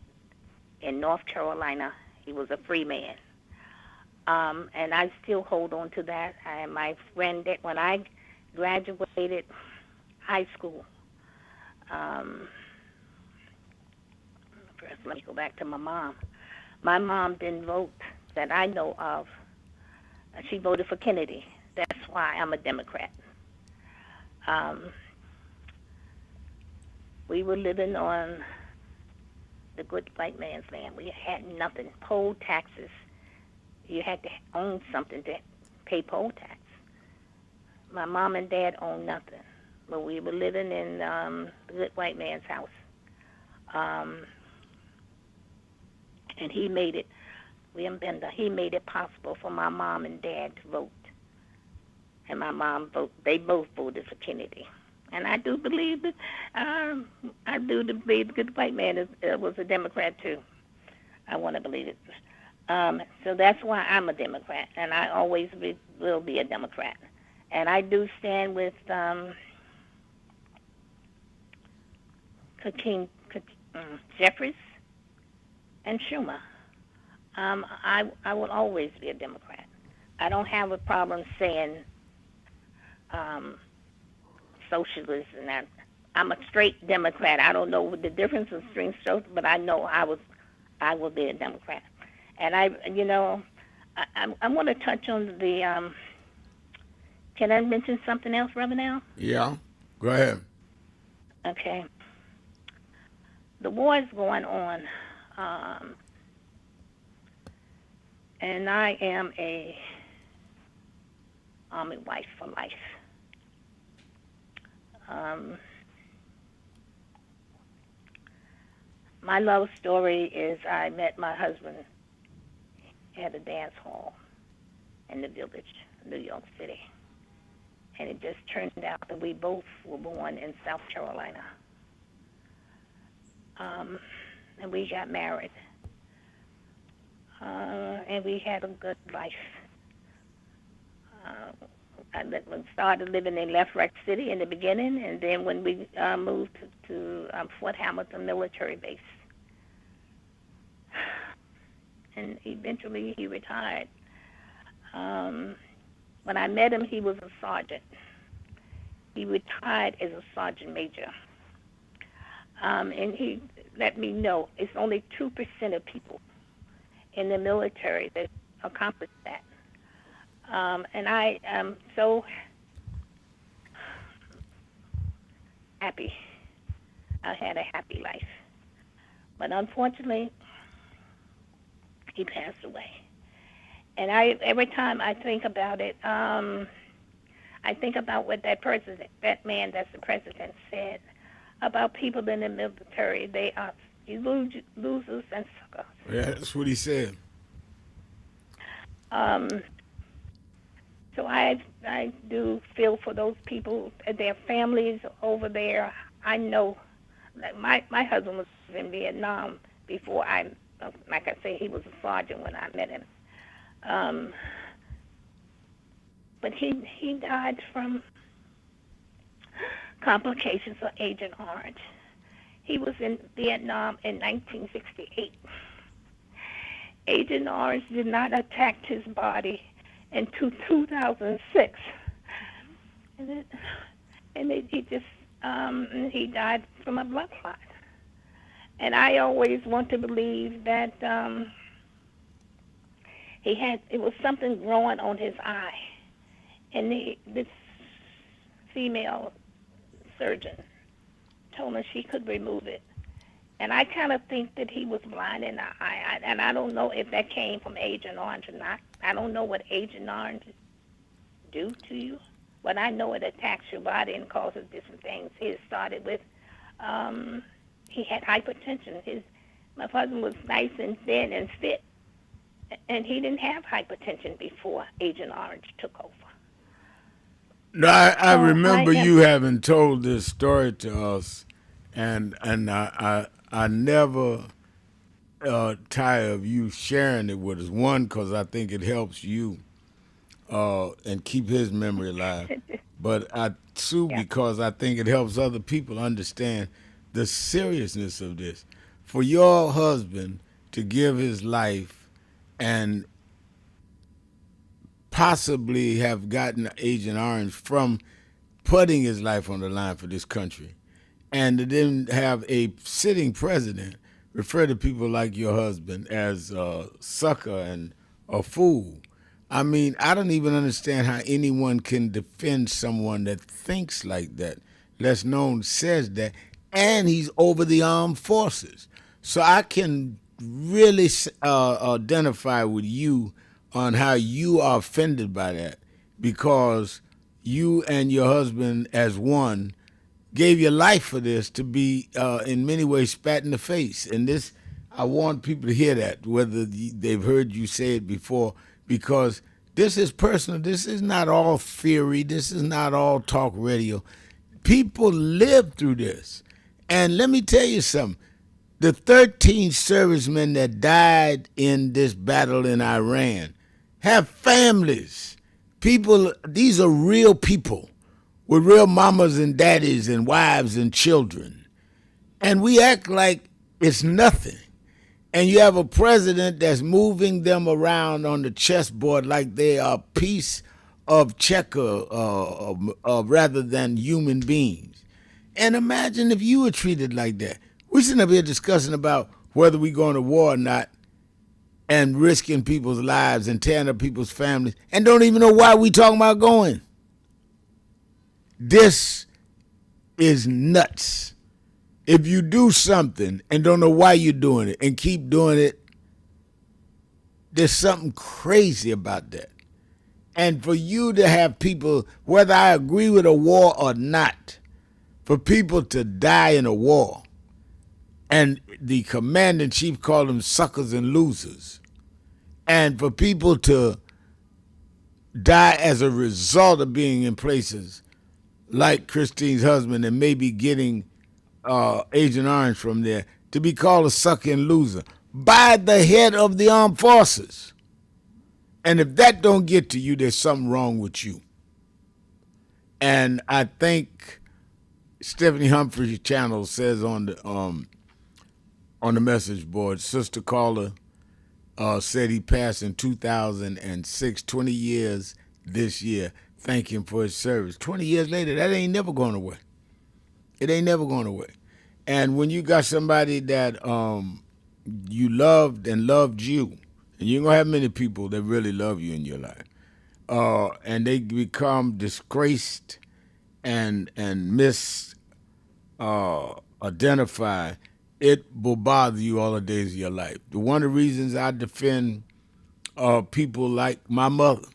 in North Carolina. He was a free man. And I still hold on to that. My friend, when I graduated high school, first let me go back to my mom. My mom didn't vote that I know of. She voted for Kennedy. That's why I'm a Democrat. We were living on the good white man's land. We had nothing. Poll taxes. You had to own something to pay poll tax. My mom and dad owned nothing. But we were living in the good white man's house. And he made it, William Bender, he made it possible for my mom and dad to vote. And my mom they both voted for Kennedy. And I do believe that, the good white man was a Democrat too. I want to believe it. So that's why I'm a Democrat, and I always will be a Democrat. And I do stand with Jeffries and Schumer. I will always be a Democrat. I don't have a problem saying socialist and that. I'm a straight Democrat. I don't know the difference in straight social, but I know I will be a Democrat. And I want to touch on the. Can I mention something else, Reverend Al? Yeah, go ahead. Okay. The war is going on, and I am a Army wife for life. My love story is I met my husband at a dance hall in the Village, New York City. And it just turned out that we both were born in South Carolina. And we got married. And we had a good life. I started living in Lefrak City in the beginning, and then when we moved to Fort Hamilton military base. And eventually he retired. When I met him, he was a sergeant. He retired as a sergeant major. And he let me know it's only 2% of people in the military that accomplish that. And I am so happy. I had a happy life. But unfortunately, he passed away. And every time I think about it, I think about what that man that's the president said about people in the military. They are losers and suckers. Yeah, that's what he said. So I do feel for those people and their families over there. I know that my husband was in Vietnam before like I say, he was a sergeant when I met him. But he died from complications of Agent Orange. He was in Vietnam in 1968. Agent Orange did not attack his body until 2006. He died from a blood clot. And I always want to believe that it was something growing on his eye. And this female surgeon told her she could remove it. And I kind of think that he was blind in the eye. And I don't know if that came from Agent Orange or not. I don't know what Agent Orange do to you. But I know it attacks your body and causes different things. It started with, he had hypertension. My husband was nice and thin and fit. And he didn't have hypertension before Agent Orange took over. No, I remember you having told this story to us, and I never tire of you sharing it with us. One, because I think it helps you and keep his memory alive. But two, because I think it helps other people understand the seriousness of this. For your husband to give his life and possibly have gotten Agent Orange from putting his life on the line for this country, and to then have a sitting president refer to people like your husband as a sucker and a fool. I mean, I don't even understand how anyone can defend someone that thinks like that, less known says that, and he's over the armed forces. So I can really identify with you on how you are offended by that, because you and your husband as one gave your life for this to be in many ways spat in the face. And this, I want people to hear that, whether they've heard you say it before, because this is personal. This is not all theory. This is not all talk radio. People live through this. And let me tell you something. The 13 servicemen that died in this battle in Iran have families. People, these are real people with real mamas and daddies and wives and children. And we act like it's nothing. And you have a president that's moving them around on the chessboard like they are a piece of checker rather than human beings. And imagine if you were treated like that. We shouldn't up here discussing about whether we going to war or not and risking people's lives and tearing up people's families and don't even know why we talking about going. This is nuts. If you do something and don't know why you're doing it and keep doing it, there's something crazy about that. And for you to have people, whether I agree with a war or not, for people to die in a war, and the commander-in-chief called them suckers and losers, and for people to die as a result of being in places like Christine's husband and maybe getting Agent Orange from there, to be called a sucker and loser by the head of the armed forces. And if that don't get to you, there's something wrong with you. And I think Stephanie Humphrey's channel says on the message board, Sister Caller said he passed in 2006, 20 years this year. Thank him for his service. 20 years later, that ain't never going away. It ain't never going away. And when you got somebody that you loved and loved you, and you're going to have many people that really love you in your life, and they become disgraced and identify, it will bother you all the days of your life. One of the reasons I defend people like my mother,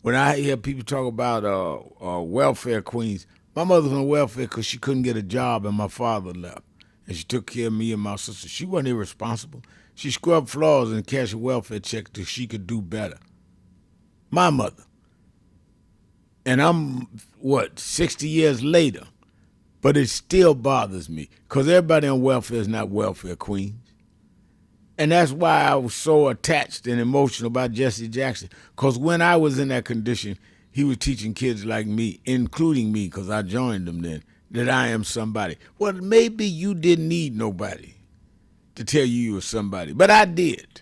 when I hear people talk about welfare queens, my mother was on welfare because she couldn't get a job and my father left. And she took care of me and my sister. She wasn't irresponsible. She scrubbed floors and cashed a welfare check till she could do better. My mother. And I'm, 60 years later, but it still bothers me because everybody on welfare is not welfare queens. And that's why I was so attached and emotional about Jesse Jackson, because when I was in that condition, he was teaching kids like me, including me, because I joined them then, that I am somebody. Well, maybe you didn't need nobody to tell you were somebody, but I did.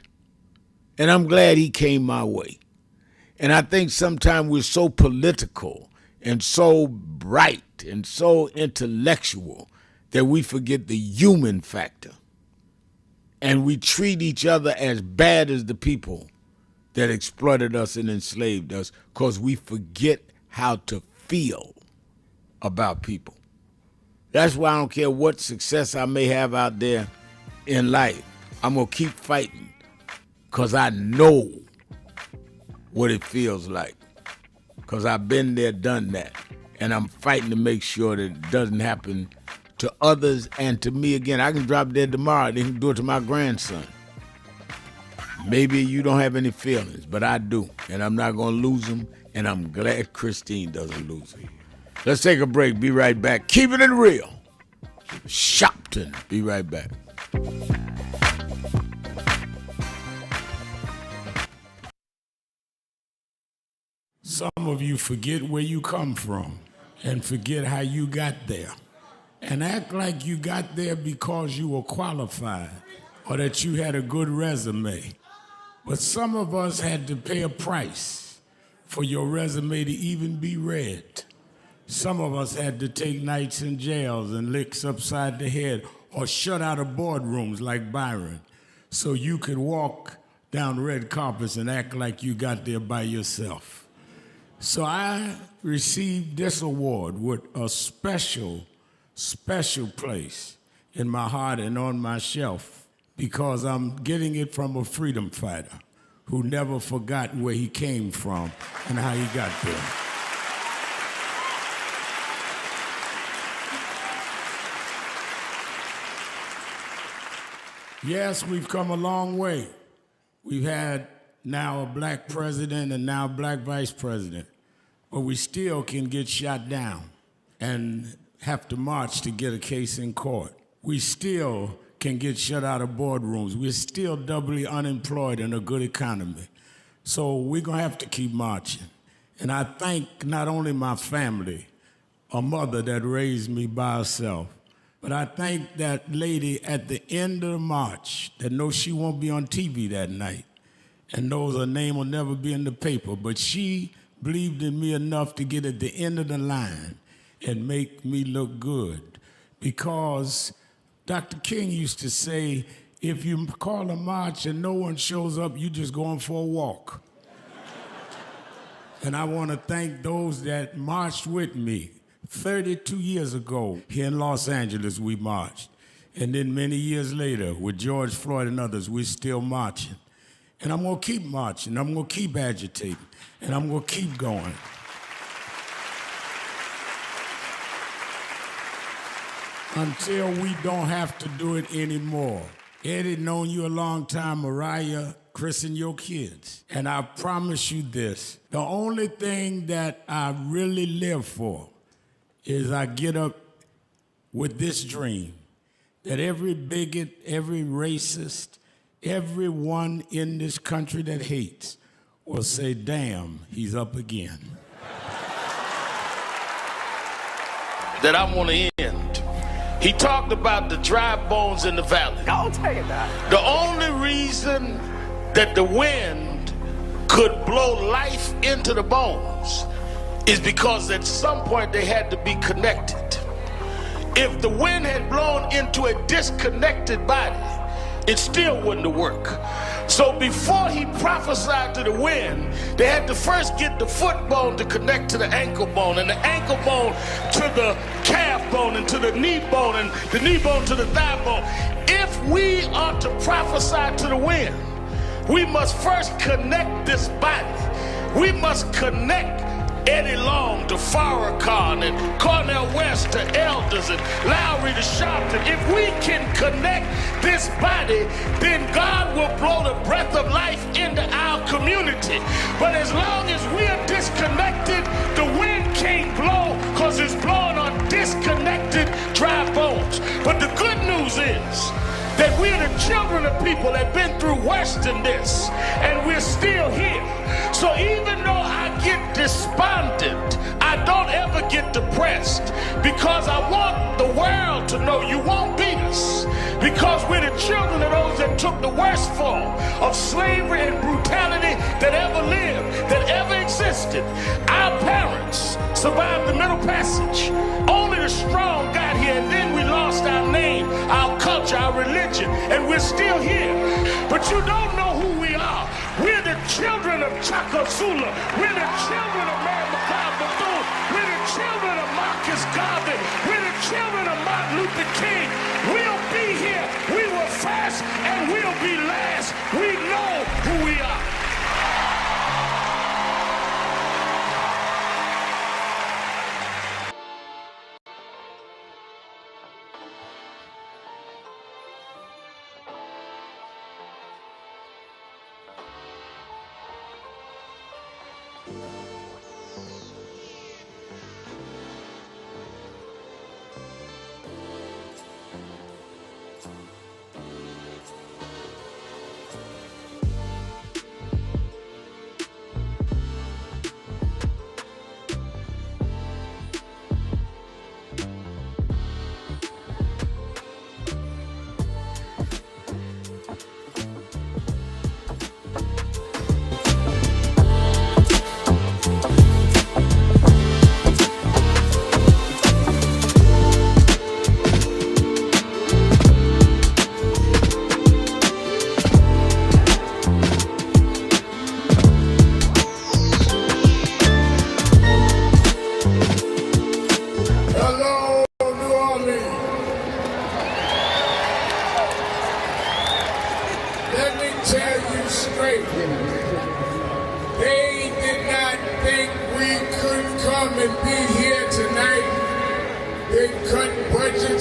And I'm glad he came my way. And I think sometimes we're so political and so bright and so intellectual that we forget the human factor. And we treat each other as bad as the people that exploited us and enslaved us because we forget how to feel about people. That's why I don't care what success I may have out there in life. I'm going to keep fighting because I know what it feels like, because I've been there, done that, and I'm fighting to make sure that it doesn't happen to others and to me again. I can drop dead tomorrow, they can do it to my grandson. Maybe you don't have any feelings, but I do, and I'm not going to lose them, and I'm glad Christine doesn't lose them. Let's take a break, be right back. Keeping it real. Sharpton, be right back. Some of you forget where you come from and forget how you got there and act like you got there because you were qualified or that you had a good resume. But some of us had to pay a price for your resume to even be read. Some of us had to take nights in jails and licks upside the head or shut out of boardrooms like Byron so you could walk down red carpets and act like you got there by yourself. So I received this award with a special, special place in my heart and on my shelf because I'm getting it from a freedom fighter who never forgot where he came from and how he got there. Yes, we've come a long way. We've had now a black president and now a black vice president. But we still can get shot down and have to march to get a case in court. We still can get shut out of boardrooms. We're still doubly unemployed in a good economy. So we're going to have to keep marching. And I thank not only my family, a mother that raised me by herself, but I thank that lady at the end of the march that knows she won't be on TV that night and knows her name will never be in the paper, but she believed in me enough to get at the end of the line and make me look good. Because Dr. King used to say, if you call a march and no one shows up, you just going for a walk. And I want to thank those that marched with me. 32 years ago, here in Los Angeles, we marched. And then many years later, with George Floyd and others, we're still marching. And I'm going to keep marching. I'm going to keep agitating. And I'm going to keep going. Until we don't have to do it anymore. Eddie, known you a long time. Mariah, Chris, and your kids. And I promise you this. The only thing that I really live for is I get up with this dream that every bigot, every racist, everyone in this country that hates will say, damn, he's up again. That I want to end. He talked about the dry bones in the valley. Don't tell you that. The only reason that the wind could blow life into the bones is because at some point they had to be connected. If the wind had blown into a disconnected body, it still wouldn't work. So before he prophesied to the wind, they had to first get the foot bone to connect to the ankle bone, and the ankle bone to the calf bone, and to the knee bone, and the knee bone to the thigh bone. If we are to prophesy to the wind, we must first connect this body. We must connect Eddie Long to Farrakhan and Cornel West to Elders and Lowry to Sharpton. If we can connect this body, then God will blow the breath of life into our community. But as long as we are disconnected, the wind can't blow because it's blowing on disconnected dry bones. But the good news is that we're the children of people that have been through worse than this, and we're still here. So even though I get despondent, I don't ever get depressed, because I want the world to know you won't beat us, because we're the children of those that took the worst form of slavery and brutality that ever lived, that ever existed. Our parents survived the Middle Passage. Only the strong got here, and then we lost our name, our culture, our religion, and we're still here. But you don't know who we are. We're the children of Chaka Zulu. We're the children of Mary McLeod Bethune. We're the children of Marcus Garvey. We're the children of Martin Luther King. We'll be here. We were first and we'll be last. We know who we are.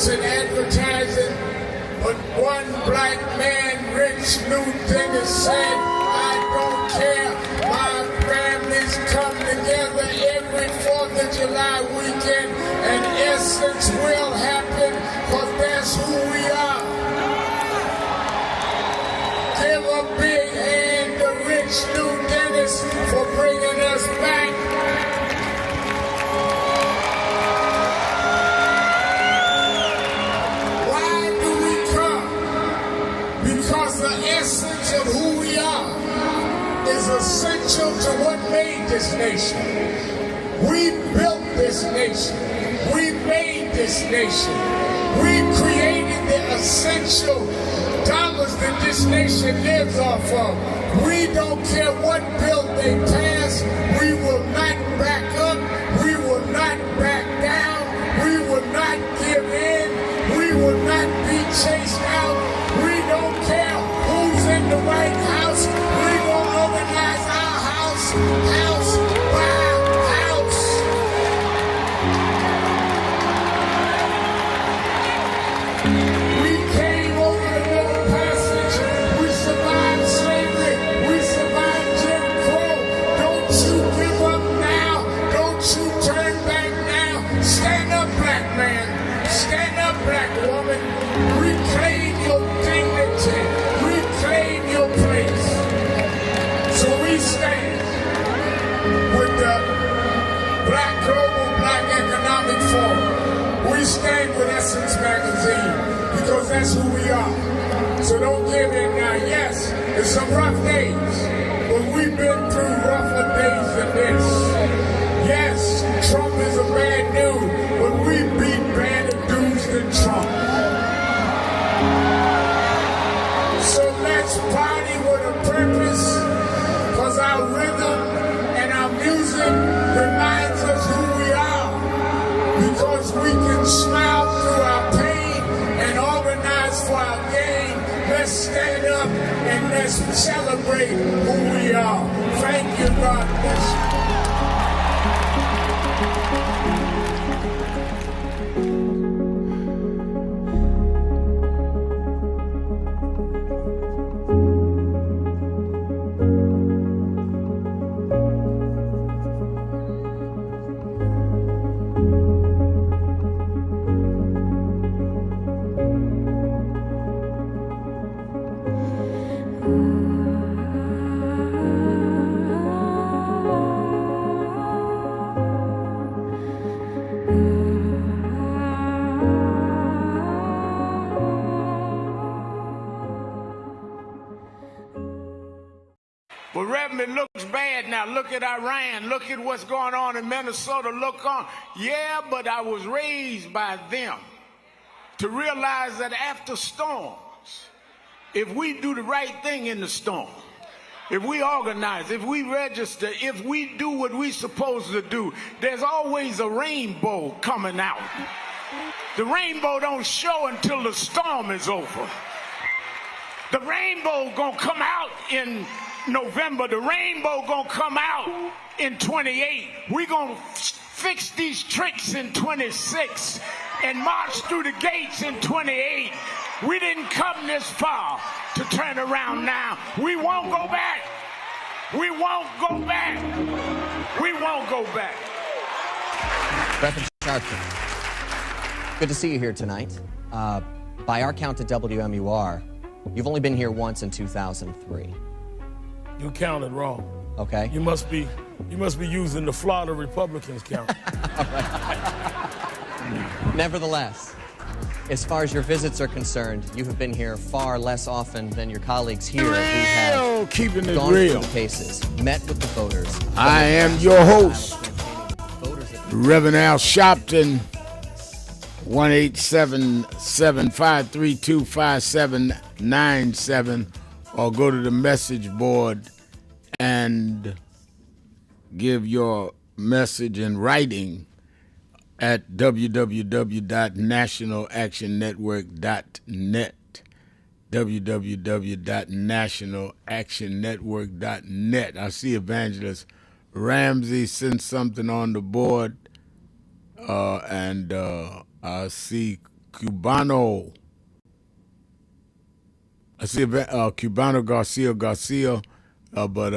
And advertising, but one black man, rich, new thing is said, I don't care, my families come together every 4th of July weekend, and essence will happen, because that's who we are. Give a big hand to Rich New Dennis for bringing us back. Of who we are is essential to what made this nation. We built this nation. We made this nation. We created the essential dollars that this nation lives off of. We don't care what bill they pass. We will not back up. We will not back down. We will not give in. We will not be chased out. We don't care who's in the White House. We gonna organize our house, house by house. We came over the Middle Passage. We survived slavery. We survived Jim Crow. Don't you give up now. Don't you turn back now. Stand up, black man. Stand up, black woman. Reclaim your dignity. Reclaim your place. So we stand with the Global Black Economic Forum. We stand with Essence Magazine, because that's who we are. So don't give in now. Yes, there's some rough days, but we've been through rougher days than this. Yes, Trump is a bad dude, but we beat badder dudes than Trump. So let's party with a can smile through our pain and organize for our gain. Let's stand up and let's celebrate who we are. Thank you, God bless you. But Reverend, it looks bad now. Look at Iran. Look at what's going on in Minnesota. Look on. Yeah, but I was raised by them to realize that after storms, if we do the right thing in the storm, if we organize, if we register, if we do what we're supposed to do, there's always a rainbow coming out. The rainbow don't show until the storm is over. The rainbow gonna come out in November. The rainbow gonna come out in 28. We're gonna fix these tricks in 26 and march through the gates in 28. We didn't come this far to turn around now. We won't go back. We won't go back. We won't go back. Reverend Sharpton, good to see you here tonight. By our count at WMUR, you've only been here once in 2003. You counted wrong. Okay. You must be using the Florida Republicans count. Nevertheless, as far as your visits are concerned, you have been here far less often than your colleagues here who have keeping it gone real. through the paces, met with the voters. I am your host, Reverend Al Sharpton, 1-877-532-5797, or go to the message board and give your message in writing at www.nationalactionnetwork.net. www.nationalactionnetwork.net. I see Evangelist Ramsey sent something on the board, and I see Cubano. I see Cubano Garcia, but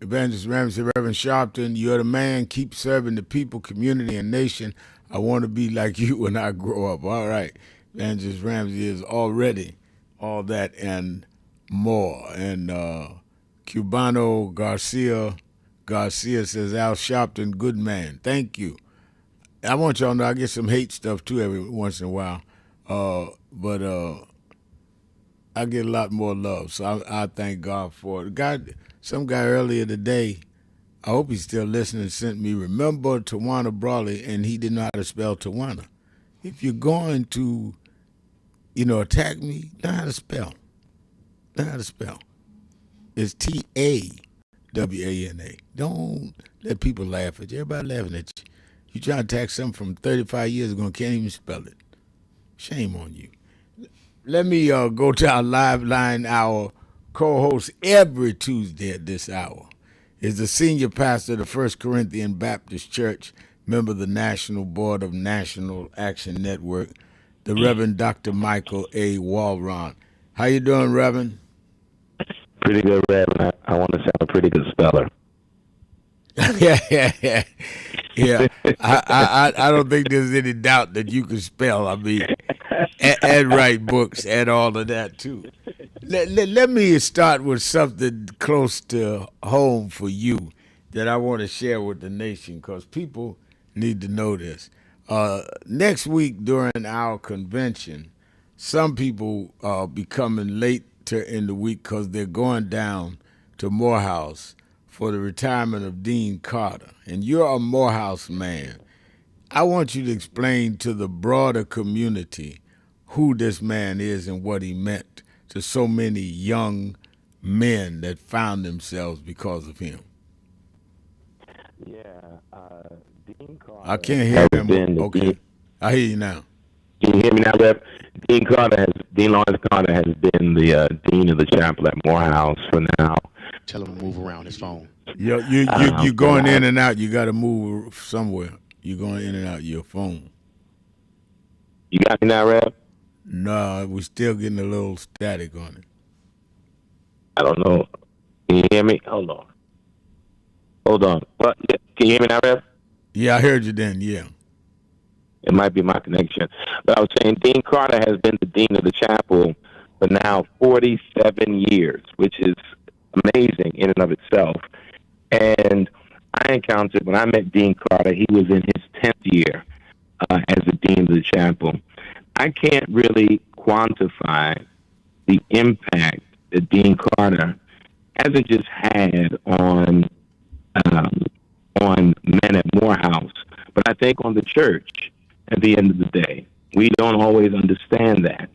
Evangelist Ramsey, Reverend Sharpton, you're the man. Keep serving the people, community, and nation. I want to be like you when I grow up. All right. Evangelist Ramsey is already all that and more. And Cubano Garcia says, Al Sharpton, good man. Thank you. I want y'all to know I get some hate stuff too every once in a while. But I get a lot more love. So I thank God for it. Some guy earlier today, I hope he's still listening, sent me, remember Tawana Brawley, and he didn't know how to spell Tawana. If you're going to, attack me, know how to spell. Know how to spell. It's Tawana. Don't let people laugh at you. Everybody laughing at you. You try to attack something from 35 years ago and can't even spell it. Shame on you. Let me go to our live line. Our co-host every Tuesday at this hour is the senior pastor of the First Corinthian Baptist Church, member of the National Board of National Action Network, the Reverend Dr. Michael A. Walron. How you doing, Reverend? Pretty good, Reverend. I want to sound a pretty good speller. Yeah. I don't think there's any doubt that you can spell. I mean, and write books and all of that too. Let me start with something close to home for you that I want to share with the nation, because people need to know this. Next week during our convention, some people be coming later in the week because they're going down to Morehouse for the retirement of Dean Carter. And you're a Morehouse man. I want you to explain to the broader community who this man is and what he meant to so many young men that found themselves because of him. Yeah, Dean Carter. I can't hear him. Okay. I hear you now. Can you hear me now, Rev? Dean Lawrence Carter has been the dean of the chapel at Morehouse for now. Tell him to move around his phone. You're going in and out. You got to move somewhere. You're going in and out your phone. You got me now, Rev? No, we're still getting a little static on it. I don't know. Can you hear me? Hold on. What? Can you hear me now, Rev? Yeah, I heard you then, yeah. It might be my connection. But I was saying Dean Carter has been the dean of the chapel for now 47 years, which is amazing in and of itself. And I encountered, when I met Dean Carter, he was in his 10th year as the dean of the chapel. I can't really quantify the impact that Dean Carter hasn't just had on men at Morehouse, but I think on the church at the end of the day. We don't always understand that.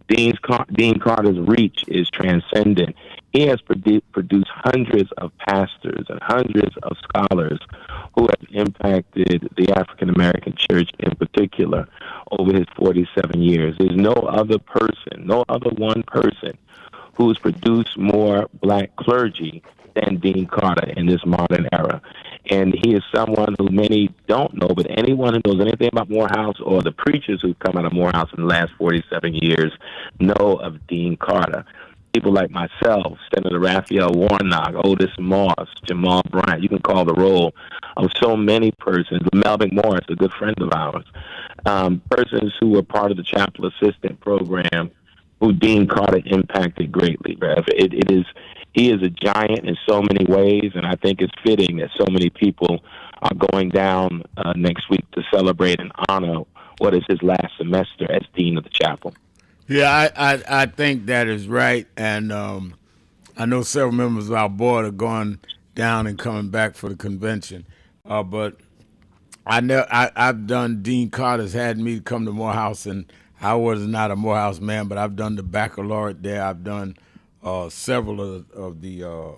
Dean Carter's reach is transcendent. He has produced hundreds of pastors and hundreds of scholars who have impacted the African American church in particular over his 47 years. There's no other one person who's produced more black clergy than Dean Carter in this modern era. And he is someone who many don't know, but anyone who knows anything about Morehouse or the preachers who've come out of Morehouse in the last 47 years know of Dean Carter. People like myself, Senator Raphael Warnock, Otis Moss, Jamal Bryant, you can call the roll of so many persons. Melvin Morris, a good friend of ours, persons who were part of the chapel assistant program who Dean Carter impacted greatly, Rev. He is a giant in so many ways, and I think it's fitting that so many people are going down next week to celebrate and honor what is his last semester as dean of the chapel. Yeah, I think that is right, and I know several members of our board are going down and coming back for the convention, but I've done, Dean Carter's had me come to Morehouse, and I was not a Morehouse man, but I've done the baccalaureate there. I've done several of the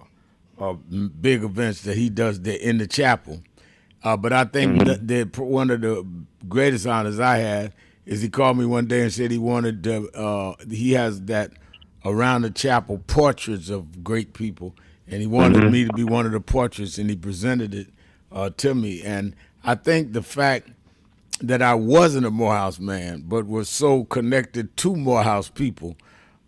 big events that he does there in the chapel. But I think that one of the greatest honors I had is he called me one day and said he wanted to, he has that around the chapel portraits of great people, and he wanted me to be one of the portraits, and he presented it to me. And I think the fact that I wasn't a Morehouse man, but was so connected to Morehouse people,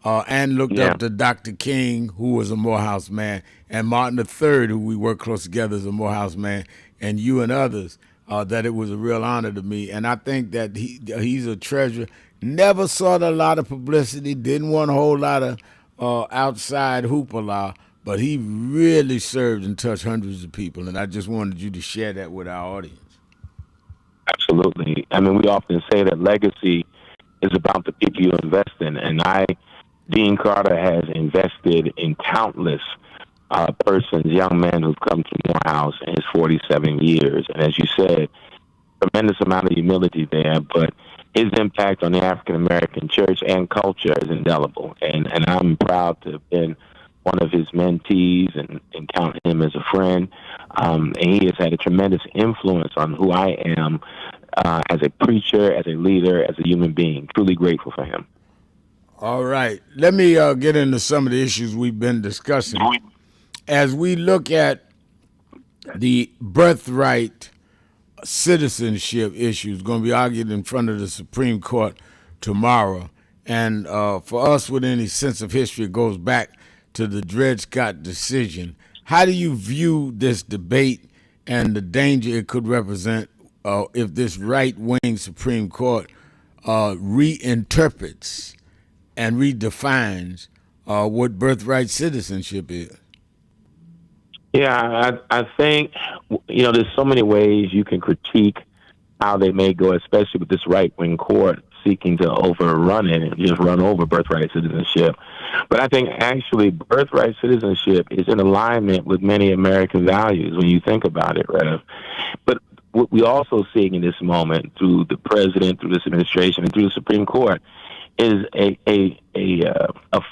and looked up to Dr. King, who was a Morehouse man, and Martin III, who we worked close together as a Morehouse man, and you and others, that it was a real honor to me. And I think that he's a treasure. Never sought a lot of publicity, didn't want a whole lot of outside hoopla, but he really served and touched hundreds of people, and I just wanted you to share that with our audience. Absolutely. I mean, we often say that legacy is about the people you invest in, and Dean Carter has invested in countless persons, young men who've come to Morehouse in his 47 years. And as you said, tremendous amount of humility there, but his impact on the African-American church and culture is indelible. And I'm proud to have been one of his mentees and count him as a friend. And he has had a tremendous influence on who I am as a preacher, as a leader, as a human being. Truly grateful for him. All right. Let me get into some of the issues we've been discussing. As we look at the birthright citizenship issues going to be argued in front of the Supreme Court tomorrow, and for us with any sense of history, it goes back to the Dred Scott decision. How do you view this debate and the danger it could represent if this right-wing Supreme Court reinterprets and redefines what birthright citizenship is? Yeah, I think, there's so many ways you can critique how they may go, especially with this right-wing court seeking to overrun it and just run over birthright citizenship. But I think actually birthright citizenship is in alignment with many American values when you think about it, Rev. But what we're also seeing in this moment through the president, through this administration, and through the Supreme Court is a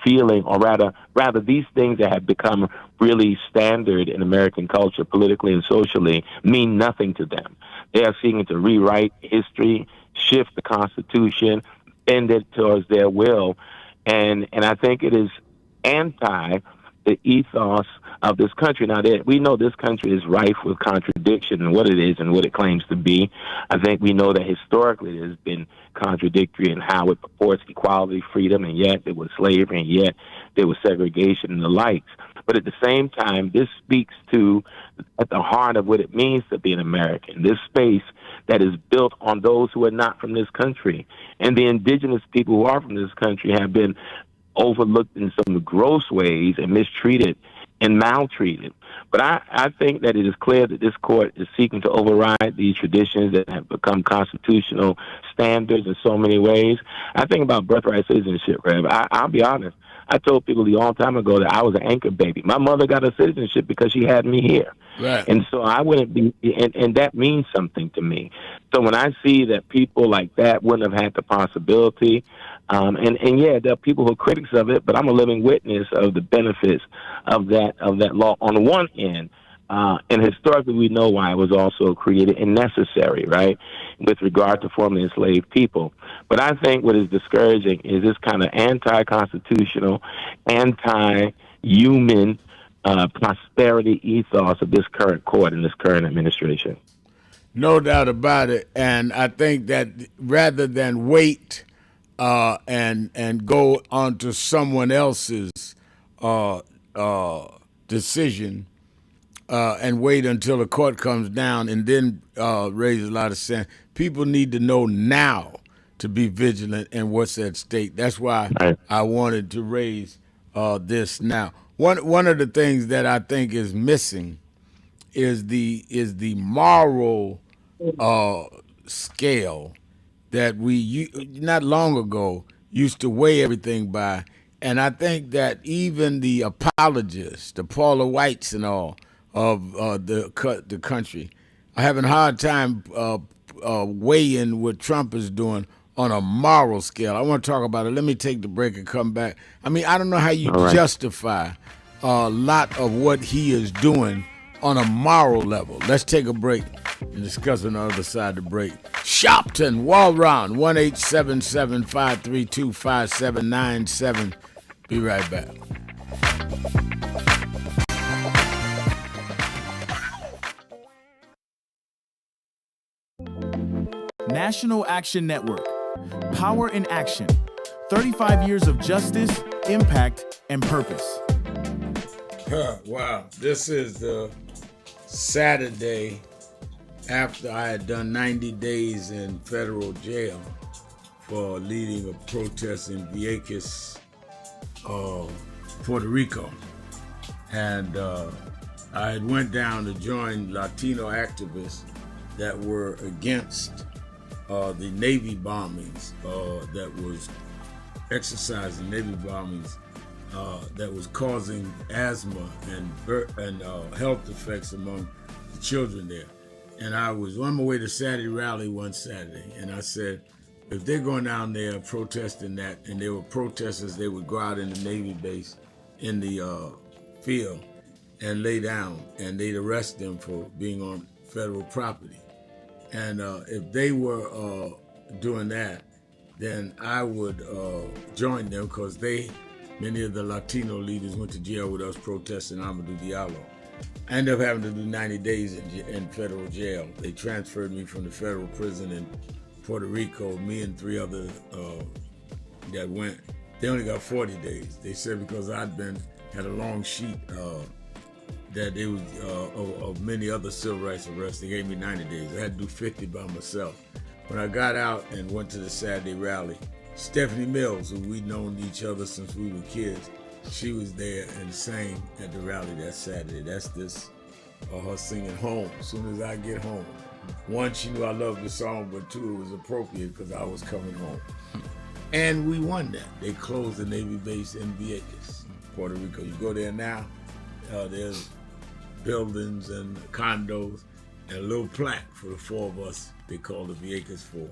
feeling, or rather these things that have become really standard in American culture, politically and socially, mean nothing to them. They are seeking to rewrite history, shift the Constitution, bend it towards their will, and I think it is anti the ethos of this country. Now, we know this country is rife with contradiction in what it is and what it claims to be. I think we know that historically it has been contradictory in how it purports equality, freedom, and yet there was slavery, and yet there was segregation and the likes. But at the same time, this speaks to at the heart of what it means to be an American, this space that is built on those who are not from this country. And the indigenous people who are from this country have been overlooked in some gross ways and mistreated and maltreated. But I think that it is clear that this court is seeking to override these traditions that have become constitutional standards in so many ways. I think about birthright citizenship, Rev. I'll be honest. I told people a long time ago that I was an anchor baby. My mother got a citizenship because she had me here. Right. And so I wouldn't be, and that means something to me. So when I see that people like that wouldn't have had the possibility, and yeah, there are people who are critics of it, but I'm a living witness of the benefits of that law on the one end. And historically, we know why it was also created and necessary, right, with regard to formerly enslaved people. But I think what is discouraging is this kind of anti-constitutional, anti-human prosperity ethos of this current court and this current administration. No doubt about it. And I think that rather than wait and go on to someone else's decision, and wait until the court comes down and then raise a lot of sand. People need to know now to be vigilant and what's at stake. That's why I wanted to raise this now. One of the things that I think is missing is the moral scale that we not long ago used to weigh everything by. And I think that even the apologists, the Paula Whites and all, of the country are having a hard time weighing what Trump is doing on a moral scale. I want to talk about it. Let me take the break and come back. I mean, I don't know how you justify a lot of what he is doing on a moral level. Let's take a break and discuss on the other side of the break. Sharpton, Wall Round, 1-877-532-5797. Be right back. National Action Network. Power in action. 35 years of justice, impact, and purpose. Wow. This is the Saturday after I had done 90 days in federal jail for leading a protest in Vieques, Puerto Rico. And I had went down to join Latino activists that were against the Navy bombings that was exercising Navy bombings that was causing asthma and health effects among the children there. And I was on my way to Saturday rally one Saturday, and I said, if they're going down there protesting that, and there were protesters, they would go out in the Navy base in the field and lay down, and they'd arrest them for being on federal property. And if they were doing that, then I would join them, because many of the Latino leaders went to jail with us protesting Amadou Diallo. I ended up having to do 90 days in federal jail. They transferred me from the federal prison in Puerto Rico, me and 3 others that went. They only got 40 days. They said because had a long sheet that it was of many other civil rights arrests, they gave me 90 days. I had to do 50 by myself. When I got out and went to the Saturday rally, Stephanie Mills, who we'd known each other since we were kids, she was there and sang at the rally that Saturday. That's her singing Home, as soon as I get home. One, she knew I loved the song, but 2, it was appropriate because I was coming home. And we won that. They closed the Navy base in Vieques, Puerto Rico. You go there now, there's buildings and condos and a little plaque for the 4 of us. They call the Vieques 4.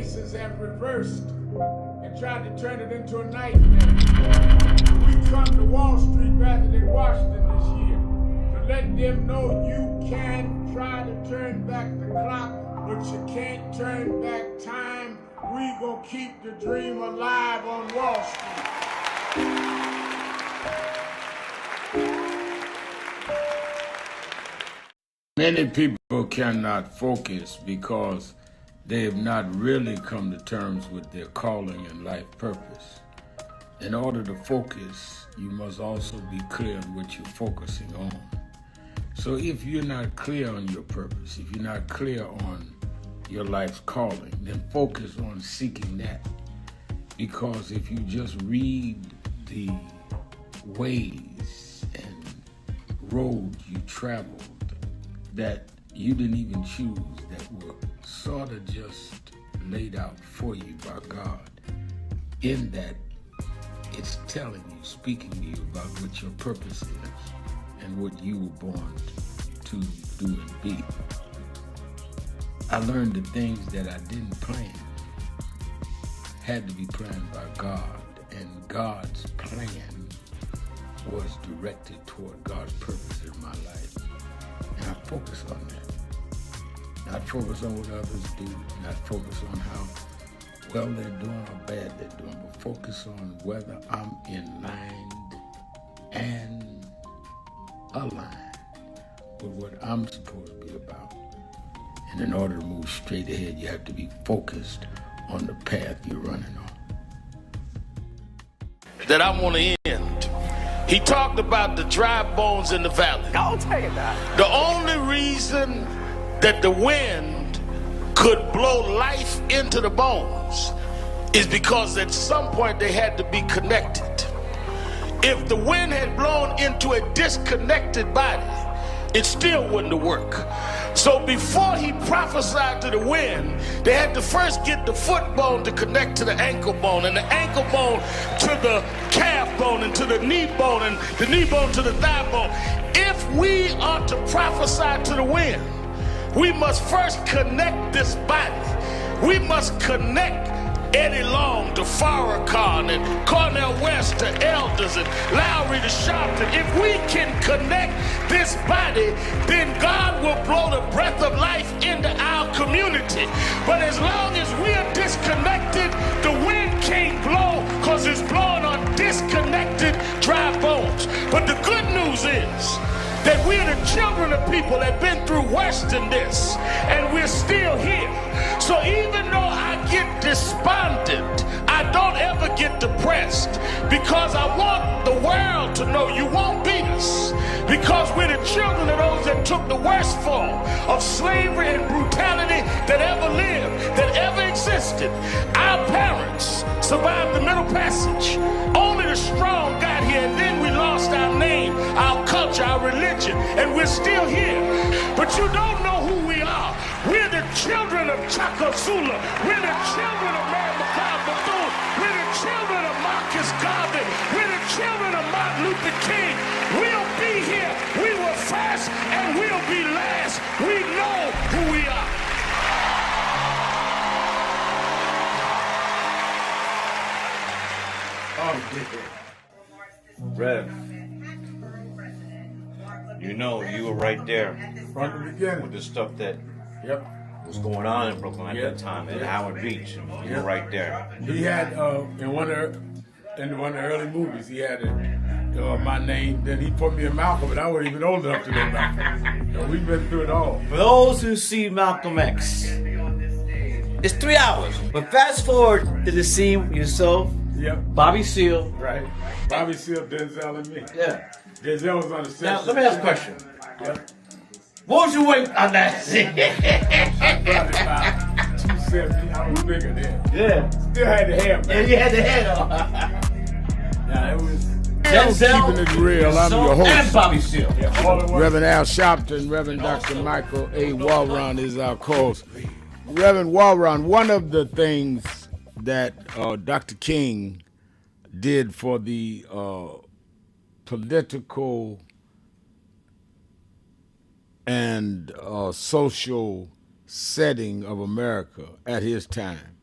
faces have reversed and tried to turn it into a nightmare. We come to Wall Street rather than Washington this year to let them know you can try to turn back the clock, but you can't turn back time. We gonna keep the dream alive on Wall Street. Many people cannot focus because they have not really come to terms with their calling and life purpose. In order to focus, you must also be clear on what you're focusing on. So if you're not clear on your purpose, if you're not clear on your life's calling, then focus on seeking that. Because if you just read the ways and roads you traveled that you didn't even choose, that were sort of just laid out for you by God, in that it's telling you, speaking to you about what your purpose is and what you were born to do and be. I learned the things that I didn't plan had to be planned by God, and God's plan was directed toward God's purpose in my life. And I focus on that. Not focus on what others do, not focus on how well they're doing or bad they're doing, but focus on whether I'm in line and aligned with what I'm supposed to be about. And in order to move straight ahead, you have to be focused on the path you're running on. That I want to end. He talked about the dry bones in the valley. I'll tell you that. The only reason that the wind could blow life into the bones is because at some point they had to be connected. If the wind had blown into a disconnected body, it still wouldn't have worked. So before he prophesied to the wind, they had to first get the foot bone to connect to the ankle bone, and the ankle bone to the calf bone, and to the knee bone, and the knee bone to the thigh bone. If we are to prophesy to the wind, we must first connect this body. We must connect Eddie Long to Farrakhan and Cornel West to Elders and Lowry to Sharpton. If we can connect this body, then God will blow the breath of life into our community. But as long as we are disconnected, the wind can't blow because it's blowing on disconnected dry bones. But the good news is that we're the children of people that have been through worse than this, and we're still here. So even though I get despondent, I don't ever get depressed, because I want the world to know you won't beat us, because we're the children of those that took the worst form of slavery and brutality that ever lived, that ever existed. Our parents survived the Middle Passage. Only the strong got here, and then we lost our name, our culture, our religion, and we're still here. But you don't know who we are. We're the children of Chaka Zulu. We're the children of Mary Bethune. We're the children of Marcus Garvey. We're the children of Martin Luther King. We'll be here. We were first, and we'll be last. We know who we are. Rev, you know, you were right there From the beginning. with the stuff that was going on in Brooklyn at that time, at Howard Beach. You were right there. He had in one of the early movies, he had my name. Then he put me in Malcolm, but I wasn't even old enough to know Malcolm. We've been through it all. For those who see Malcolm X, it's 3 hours. But fast forward to the scene you saw Bobby Seale. Right. Bobby Seale, Denzel, and me. Yeah. Denzel was on the set. Now, let me ask a question. What was your weight on that scene? I probably about 270. I was bigger then. Yeah. Still had the hair, man. Yeah, you had the head on. Yeah, it was. Keeping it real, I'm your host. And Bobby Seale. Reverend Al Sharpton, Reverend Dr. Michael A. Walron is our co-host. Reverend Walron, one of the things that Dr. King did for the political and social setting of America at his time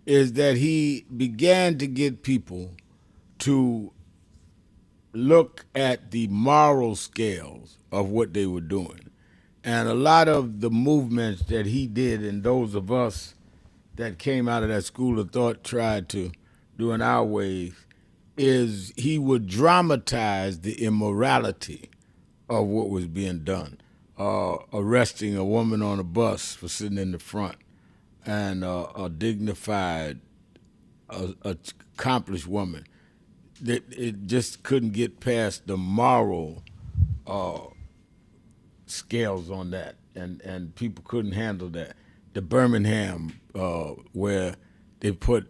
is that he began to get people to look at the moral scales of what they were doing. And a lot of the movements that he did, and those of us that came out of that school of thought tried to do in our ways, is he would dramatize the immorality of what was being done. Arresting a woman on a bus for sitting in the front, and a dignified, accomplished woman. That it just couldn't get past the moral scales on that, and people couldn't handle that. The Birmingham, where they put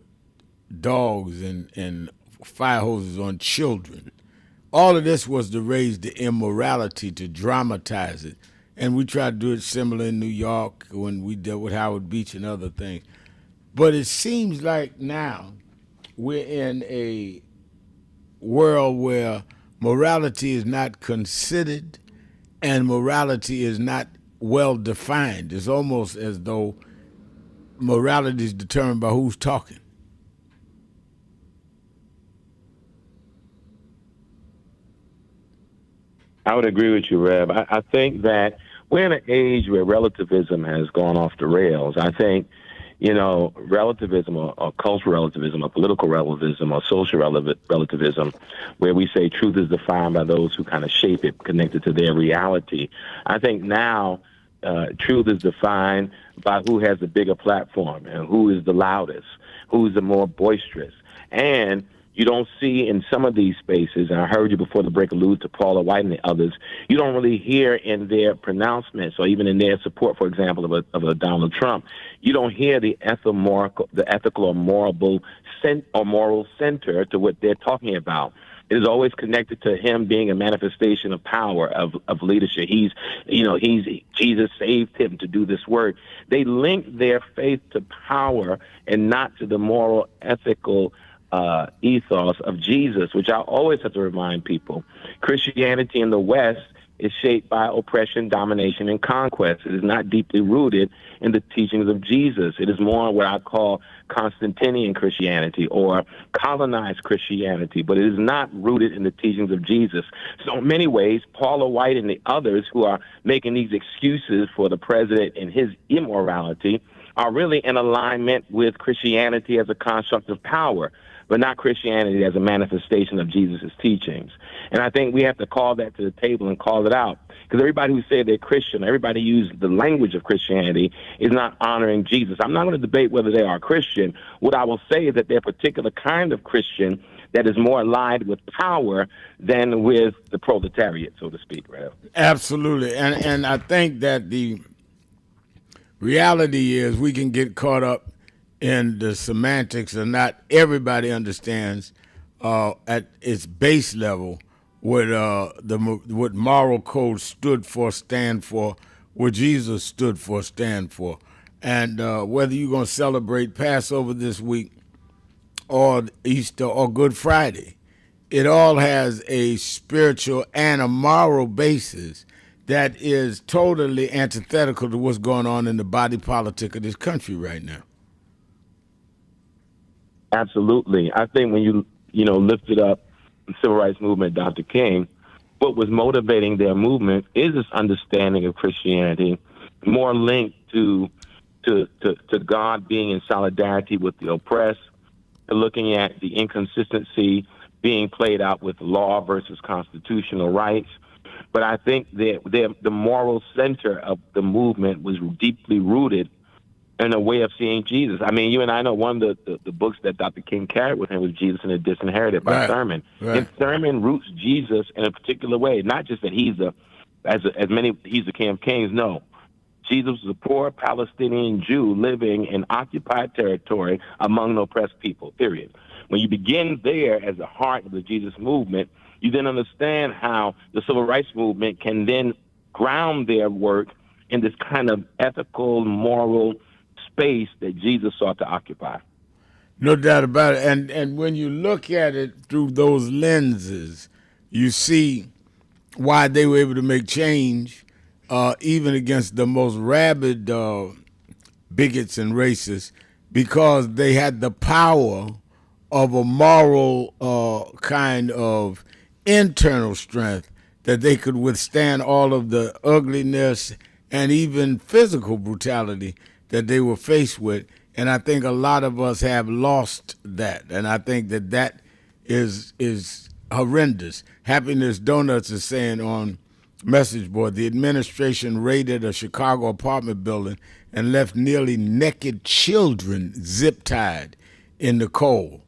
dogs and fire hoses on children. All of this was to raise the immorality, to dramatize it. And we tried to do it similar in New York when we dealt with Howard Beach and other things. But it seems like now we're in a world where morality is not considered and morality is not well defined. It's almost as though morality is determined by who's talking. I would agree with you, Rev. I think that we're in an age where relativism has gone off the rails. I think, relativism or cultural relativism or political relativism or social relativism, where we say truth is defined by those who kind of shape it, connected to their reality. I think now truth is defined by who has the bigger platform and who is the loudest, who is the more boisterous. And you don't see in some of these spaces, and I heard you before the break allude to Paula White and the others, you don't really hear in their pronouncements or even in their support, for example, of a Donald Trump, you don't hear the ethical or moral center to what they're talking about. It is always connected to him being a manifestation of power, of leadership. Jesus saved him to do this work. They link their faith to power and not to the moral, ethical ethos of Jesus, which I always have to remind people. Christianity in the West is shaped by oppression, domination, and conquest. It is not deeply rooted in the teachings of Jesus. It is more what I call Constantinian Christianity or colonized Christianity, but it is not rooted in the teachings of Jesus. So in many ways, Paula White and the others who are making these excuses for the president and his immorality are really in alignment with Christianity as a construct of power, but not Christianity as a manifestation of Jesus' teachings. And I think we have to call that to the table and call it out. Because everybody who say they're Christian, everybody who uses the language of Christianity is not honoring Jesus. I'm not going to debate whether they are Christian. What I will say is that they're a particular kind of Christian that is more aligned with power than with the proletariat, so to speak, right? Absolutely. And I think that the reality is we can get caught up in the semantics, and not everybody understands at its base level what moral code stood for, stand for, what Jesus stood for, stand for. And whether you're going to celebrate Passover this week or Easter or Good Friday, it all has a spiritual and a moral basis that is totally antithetical to what's going on in the body politic of this country right now. Absolutely. I think when you lifted up the civil rights movement, Dr. King, what was motivating their movement is this understanding of Christianity, more linked to God being in solidarity with the oppressed, to looking at the inconsistency being played out with law versus constitutional rights. But I think that the moral center of the movement was deeply rooted in a way of seeing Jesus. I mean, you and I know one of the books that Dr. King carried with him was Jesus and the Disinherited by Thurman. Right. And Thurman roots Jesus in a particular way, not just that he's the King of Kings. No, Jesus was a poor Palestinian Jew living in occupied territory among oppressed people, period. When you begin there as the heart of the Jesus movement, you then understand how the civil rights movement can then ground their work in this kind of ethical, moral space that Jesus sought to occupy. No doubt about it. And when you look at it through those lenses, you see why they were able to make change, even against the most rabid bigots and racists, because they had the power of a moral kind of internal strength that they could withstand all of the ugliness and even physical brutality that they were faced with. And I think a lot of us have lost that. And I think that that is horrendous. Happiness Donuts is saying on message board, the administration raided a Chicago apartment building and left nearly naked children zip-tied in the cold.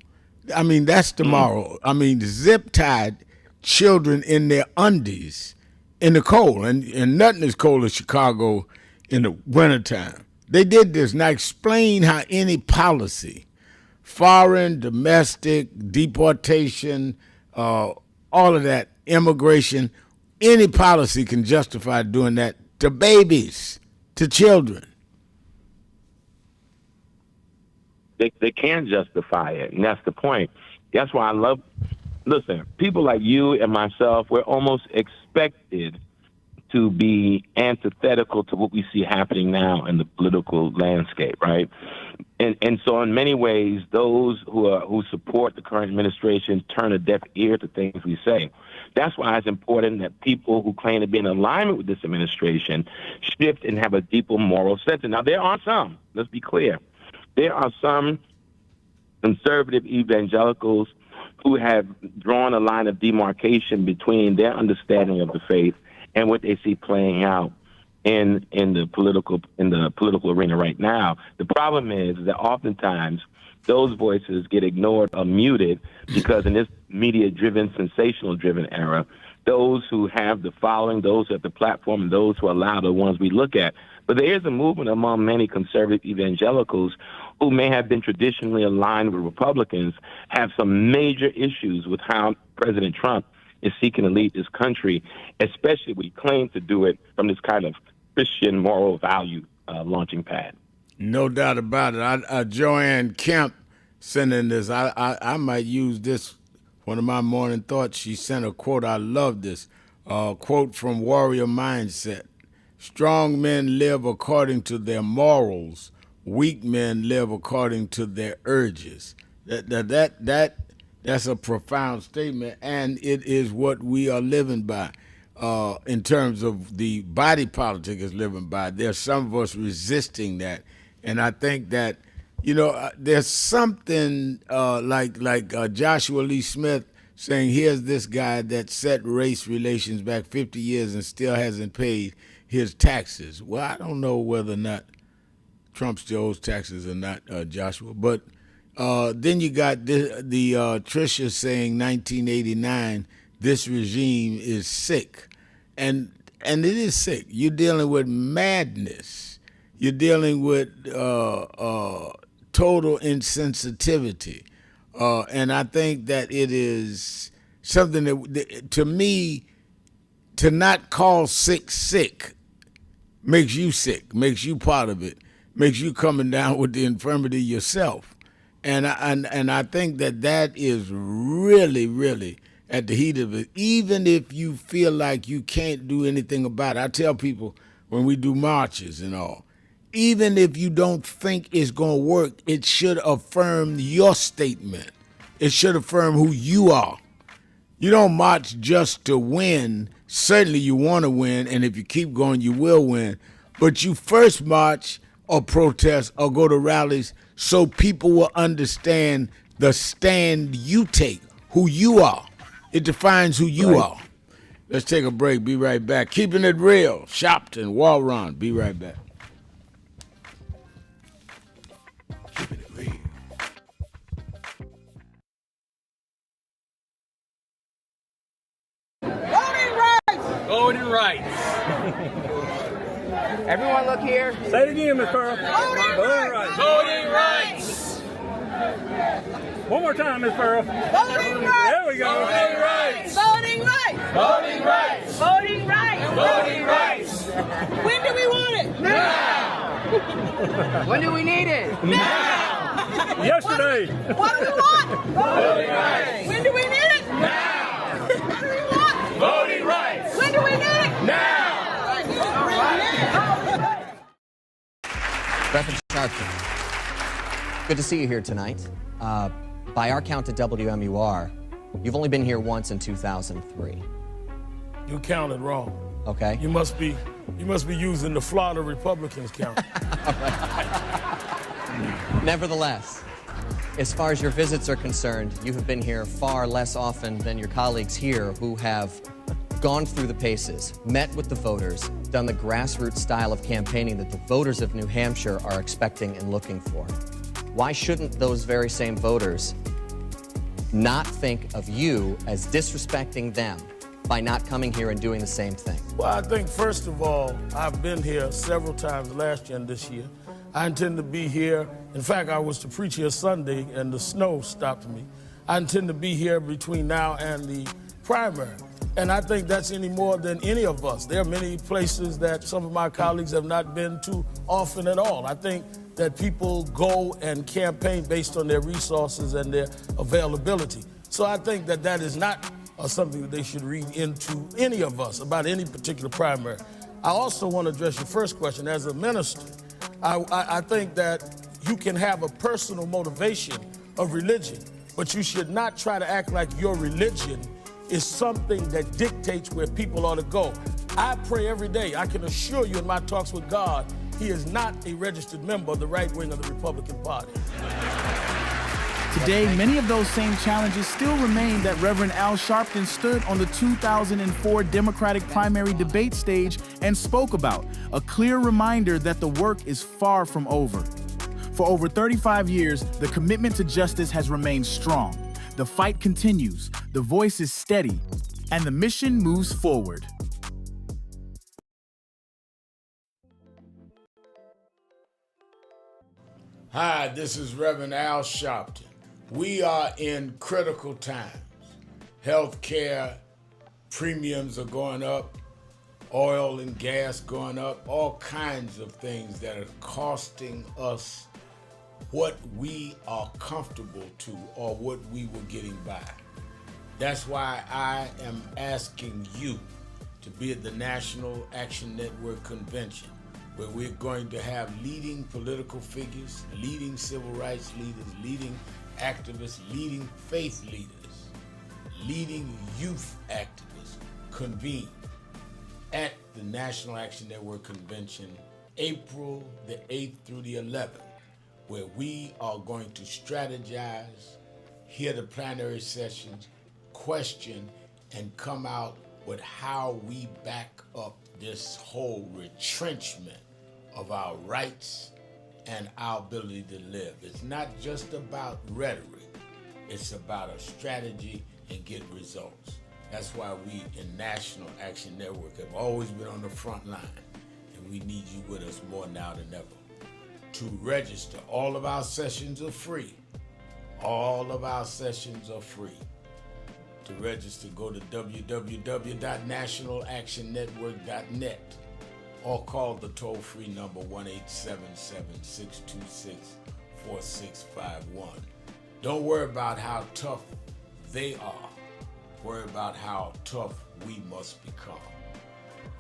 I mean, that's tomorrow. I mean, zip-tied children in their undies in the cold. And nothing is cold as Chicago in the wintertime. They did this. Now explain how any policy, foreign, domestic, deportation, all of that, immigration, any policy can justify doing that to babies, to children. They can justify it, and that's the point. That's why I love, listen, people like you and myself, we're almost expected to be antithetical to what we see happening now in the political landscape, right? And so in many ways, those who support the current administration turn a deaf ear to things we say. That's why it's important that people who claim to be in alignment with this administration shift and have a deeper moral sense. Now, there are some, let's be clear, there are some conservative evangelicals who have drawn a line of demarcation between their understanding of the faith and what they see playing out in the political arena right now. The problem is that oftentimes those voices get ignored or muted because in this media-driven, sensational-driven era, those who have the following, those who have the platform, and those who allow the ones we look at. But there is a movement among many conservative evangelicals who may have been traditionally aligned with Republicans, have some major issues with how President Trump is seeking to lead this country, especially when he claims to do it from this kind of Christian moral value launching pad. No doubt about it. Joanne Kemp sent in this. I might use this, one of my morning thoughts. She sent a quote. I love this. Quote from Warrior Mindset. Strong men live according to their morals. Weak men live according to their urges. That's a profound statement, and it is what we are living by. In terms of the body politic is living by. There's some of us resisting that. And I think that, there's something like Joshua Lee Smith saying, here's this guy that set race relations back 50 years and still hasn't paid his taxes. Well, I don't know whether or not Trump still owes taxes or not, Joshua. But then you got the Tricia saying 1989, this regime is sick. And it is sick. You're dealing with madness. You're dealing with total insensitivity. And I think that it is something that, to me, to not call sick makes you sick, makes you part of it, makes you coming down with the infirmity yourself. And I think that is really, really at the heat of it, even if you feel like you can't do anything about it. I tell people when we do marches and all, even if you don't think it's going to work, it should affirm your statement. It should affirm who you are. You don't march just to win. Certainly you want to win, and if you keep going, you will win. But you first march or protest or go to rallies so people will understand the stand you take, who you are. It defines who you are. Let's take a break. Be right back. Keeping it real. Sharpton, Walron. Be right back. Keeping it real. Voting rights! Voting rights. Everyone look here. Say it again, Ms. Pearl. Voting rights! Voting rights. One more time, Ms. Pearl. Voting rights! There we go. Voting rights! Voting rights! Voting rights. Voting rights! Voting rights. When do we want it? Now. When do we need it? Now. Yesterday. What do we want? Voting rights. When do we need it? Now. What do we want? Voting rights. When do we need it? Now. Reverend Sharpton. Good to see you here tonight. By our count at WMUR, you've only been here once in 2003. You counted wrong. Okay. You must be using the Florida Republicans count. Nevertheless, as far as your visits are concerned, you have been here far less often than your colleagues here who have gone through the paces, met with the voters, done the grassroots style of campaigning that the voters of New Hampshire are expecting and looking for. Why shouldn't those very same voters not think of you as disrespecting them by not coming here and doing the same thing? Well, I think, first of all, I've been here several times last year and this year. I intend to be here. In fact, I was to preach here Sunday, and the snow stopped me. I intend to be here between now and the primary. And I think that's any more than any of us. There are many places that some of my colleagues have not been to often at all. I think that people go and campaign based on their resources and their availability. So I think that that is not something that they should read into any of us about any particular primary. I also want to address your first question. As a minister, I think that you can have a personal motivation of religion, but you should not try to act like your religion is something that dictates where people ought to go. I pray every day. I can assure you in my talks with God, he is not a registered member of the right wing of the Republican Party. Today, many of those same challenges still remain that Reverend Al Sharpton stood on the 2004 Democratic primary debate stage and spoke about, a clear reminder that the work is far from over. For over 35 years, the commitment to justice has remained strong. The fight continues, the voice is steady, and the mission moves forward. Hi, this is Reverend Al Sharpton. We are in critical times. Healthcare premiums are going up, oil and gas going up, all kinds of things that are costing us what we are comfortable to or what we were getting by. That's why I am asking you to be at the National Action Network Convention, where we're going to have leading political figures, leading civil rights leaders, leading activists, leading faith leaders, leading youth activists convene at the National Action Network Convention, April the 8th through the 11th, where we are going to strategize, hear the plenary sessions, question, and come out with how we back up this whole retrenchment of our rights and our ability to live. It's not just about rhetoric, it's about a strategy and get results. That's why we in National Action Network have always been on the front line, and we need you with us more now than ever. To register, all of our sessions are free. All of our sessions are free. To register, go to www.nationalactionnetwork.net or call the toll-free number 1-877-626-4651. Don't worry about how tough they are. Worry about how tough we must become.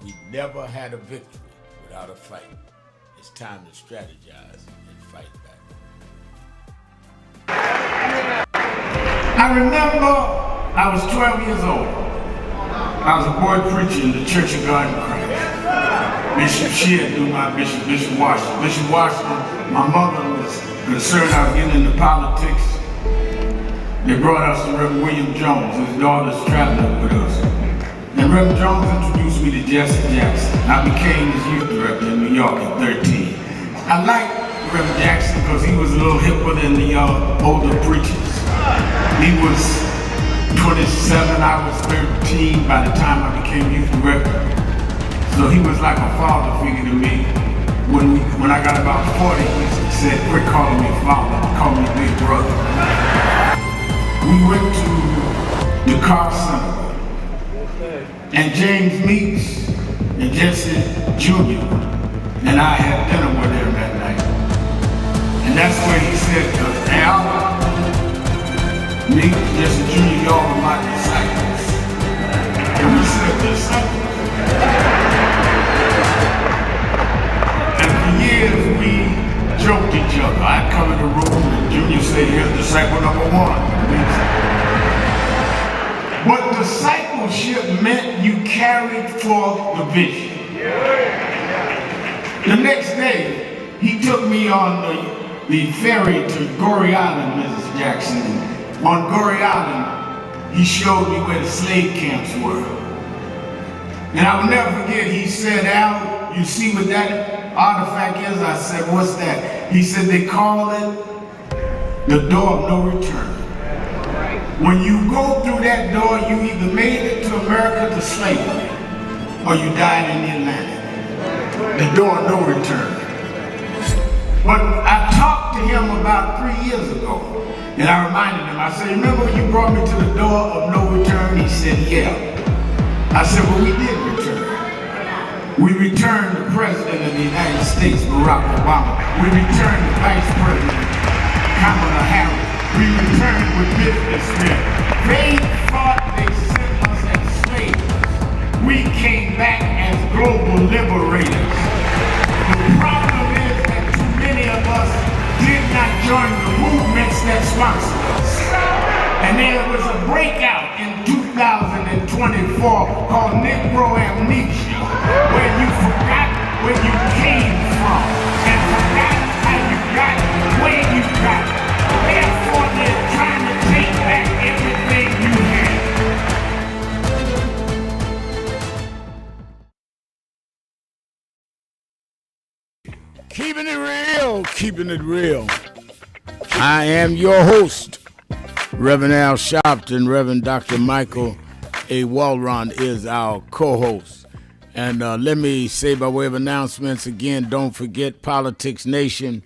We never had a victory without a fight. It's time to strategize and fight back. I remember I was 12 years old. I was a boy preacher in the Church of God in Christ. Bishop Shear knew my bishop, Bishop Washington. Bishop Washington, my mother was concerned I was getting into politics. They brought us to Reverend William Jones. His daughter's traveling with us. And Reverend Jones introduced me to Jesse Jackson. I became his youth director in New York at 13. I liked Reverend Jackson because he was a little hipper than the older preachers. He was 27, I was 13 by the time I became youth director. So he was like a father figure to me. When I got about 40, he said, quit calling me father, call me big brother. We went to the Car Center. And James Meeks and Jesse Jr. and I had dinner with him that night. And that's where he said to us, Al, Meeks, Jesse Jr., y'all are my disciples. And we said, disciples? And for years we joked each other. I'd come in the room and ownership meant you carried forth the vision. The next day, he took me on the ferry to Goree Island, Mrs. Jackson. On Goree Island, he showed me where the slave camps were. And I will never forget, he said, Al, you see what that artifact is? I said, what's that? He said, they call it the door of no return. When you go through that door, you either made it to America to slavery, or you died in the Atlantic. The door of no return. But I talked to him about 3 years ago, and I reminded him, I said, remember when you brought me to the door of no return? He said, yeah. I said, well, we did return. We returned the President of the United States, Barack Obama. We returned the Vice President, Kamala Harris. We returned with businessmen. They thought they sent us as slaves. We came back as global liberators. The problem is that too many of us did not join the movements that sponsored us. And there was a breakout in 2024 called Negro Amnesia, where you forgot where you came from and forgot how you got where you got. Therefore, they're trying to take back everything you had. Keeping it real, keeping it real. I am your host, Reverend Al Sharpton. Reverend Dr. Michael A. Walron is our co-host. And let me say by way of announcements again, don't forget Politics Nation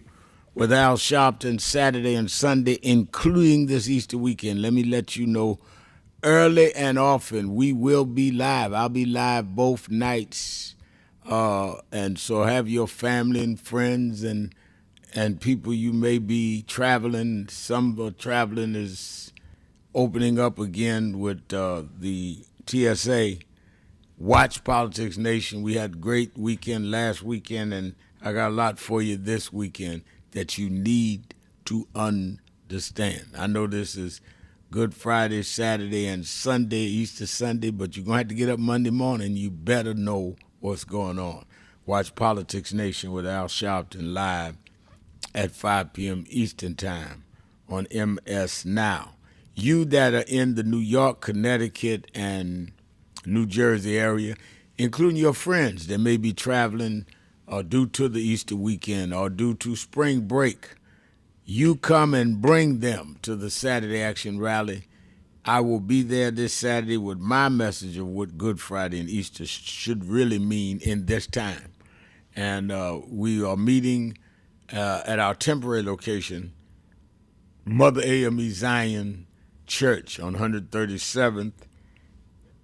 with Al Sharpton Saturday and Sunday, including this Easter weekend. Let me let you know early and often we will be live. I'll be live both nights. And so have your family and friends and people you may be traveling. Some traveling is opening up again with the TSA. Watch Politics Nation. We had a great weekend last weekend, and I got a lot for you this weekend that you need to understand. I know this is Good Friday, Saturday, and Sunday, Easter Sunday, but you're going to have to get up Monday morning. You better know what's going on. Watch Politics Nation with Al Sharpton live at 5 p.m. Eastern Time on MS Now. You that are in the New York, Connecticut, and New Jersey area, including your friends that may be traveling due to the Easter weekend or due to spring break, you come and bring them to the Saturday Action Rally. I will be there this Saturday with my message of what Good Friday and Easter should really mean in this time. And we are meeting at our temporary location, Mother AME Zion Church on 137th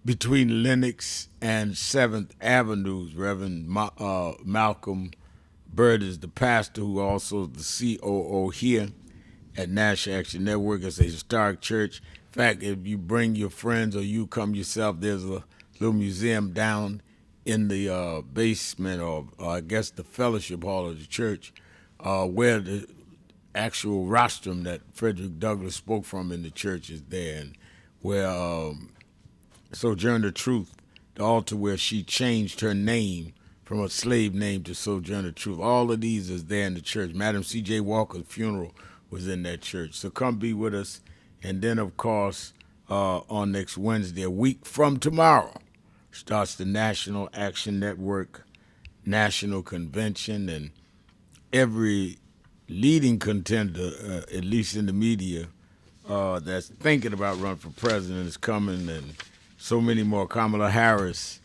between Lenox and 7th Avenues. Reverend Malcolm Bird is the pastor, who also is the COO here at National Action Network. It's a historic church. In fact, if you bring your friends or you come yourself, there's a little museum down in the basement, or I guess the fellowship hall of the church, where the actual rostrum that Frederick Douglass spoke from in the church is there, and where Sojourner Truth, the altar where she changed her name from a slave name to Sojourner Truth. All of these is there in the church. Madam C.J. Walker's funeral was in that church. So come be with us. And then, of course, on next Wednesday, a week from tomorrow, starts the National Action Network National Convention, and every leading contender, at least in the media, that's thinking about running for president is coming, and so many more. Kamala Harris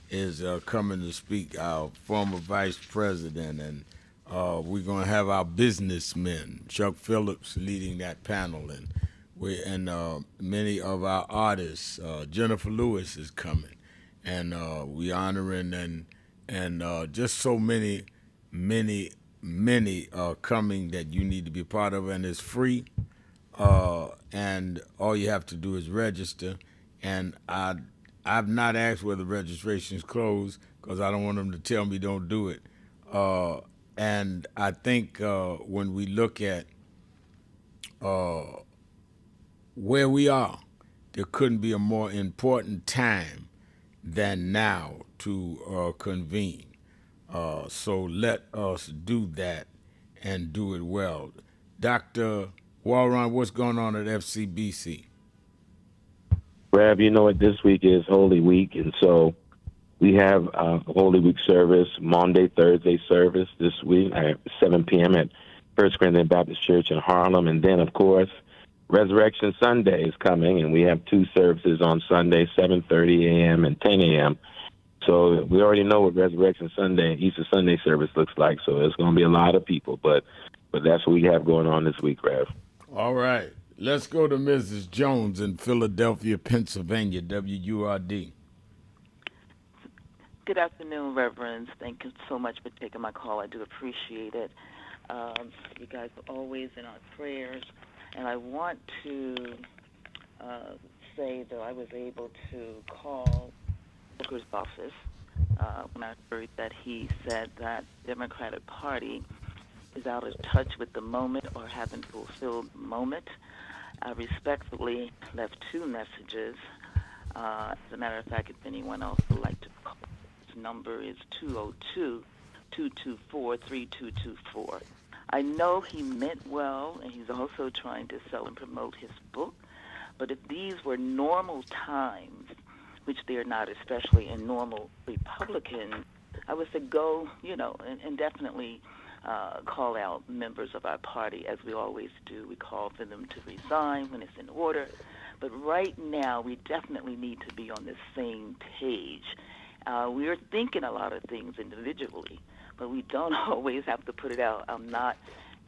is coming to speak, our former vice president, and we're going to have our businessmen, Chuck Phillips leading that panel, and many of our artists. Jennifer Lewis is coming, and we honoring and just so many are coming that you need to be part of, and it's free, and all you have to do is register. And I've not asked whether registration is closed because I don't want them to tell me don't do it. And I think when we look at where we are there couldn't be a more important time than now to convene. So let us do that and do it well. Dr. Walron, what's going on at FCBC? Rev, you know what this week is, Holy Week, and so we have a Holy Week service, Monday, Thursday service this week at 7 p.m. at First Corinthian Baptist Church in Harlem. And then, of course, Resurrection Sunday is coming, and we have two services on Sunday, 7:30 a.m. and 10 a.m. So we already know what Resurrection Sunday, Easter Sunday service looks like, so it's going to be a lot of people. But that's what we have going on this week, Rev. All right. Let's go to Mrs. Jones in Philadelphia, Pennsylvania, WURD. Good afternoon, Reverends. Thank you so much for taking my call. I do appreciate it. You guys are always in our prayers. And I want to say that I was able to call Booker's office when I heard that he said that the Democratic Party is out of touch with the moment or haven't fulfilled the moment. I respectfully left two messages. As a matter of fact, if anyone else would like to call, his number is 202-224-3224. I know he meant well, and he's also trying to sell and promote his book. But if these were normal times, which they're not, especially in normal Republican, I would say go, and definitely call out members of our party, as we always do. We call for them to resign when it's in order. But right now, we definitely need to be on the same page. We're thinking a lot of things individually, but we don't always have to put it out. I'm not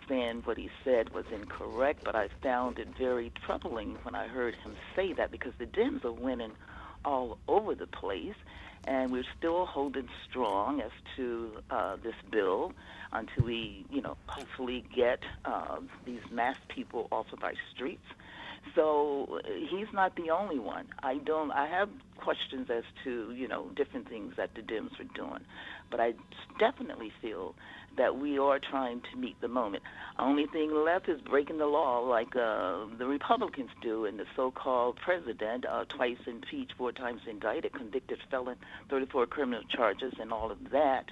saying what he said was incorrect, but I found it very troubling when I heard him say that, because the Dems are winning all over the place, and we're still holding strong as to this bill until we, hopefully get these mass people off of our streets. So he's not the only one. I have questions as to, different things that the Dems are doing. But I definitely feel that we are trying to meet the moment. Only thing left is breaking the law like the Republicans do, and the so-called president, twice impeached, 4 times indicted, convicted felon, 34 criminal charges, and all of that.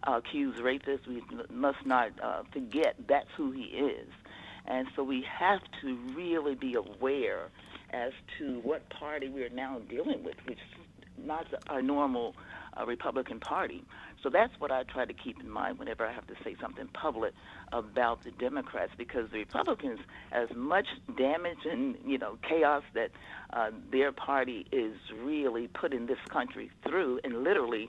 Accused rapist, we must not forget that's who he is. And so we have to really be aware as to what party we are now dealing with, which is not our normal Republican Party. So that's what I try to keep in mind whenever I have to say something public about the Democrats, because the Republicans, as much damage and chaos that their party is really putting this country through, and literally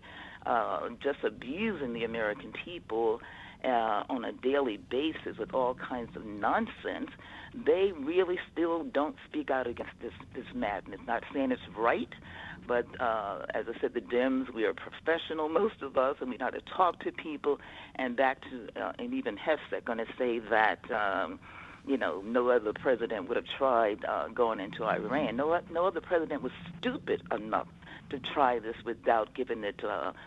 just abusing the American people on a daily basis with all kinds of nonsense, they really still don't speak out against this madness. Not saying it's right, but as I said, the Dems, we are professional, most of us, and we know how to talk to people. And back to, and even Hessek going to say that, no other president would have tried going into Iran. No other president was stupid enough to try this without giving it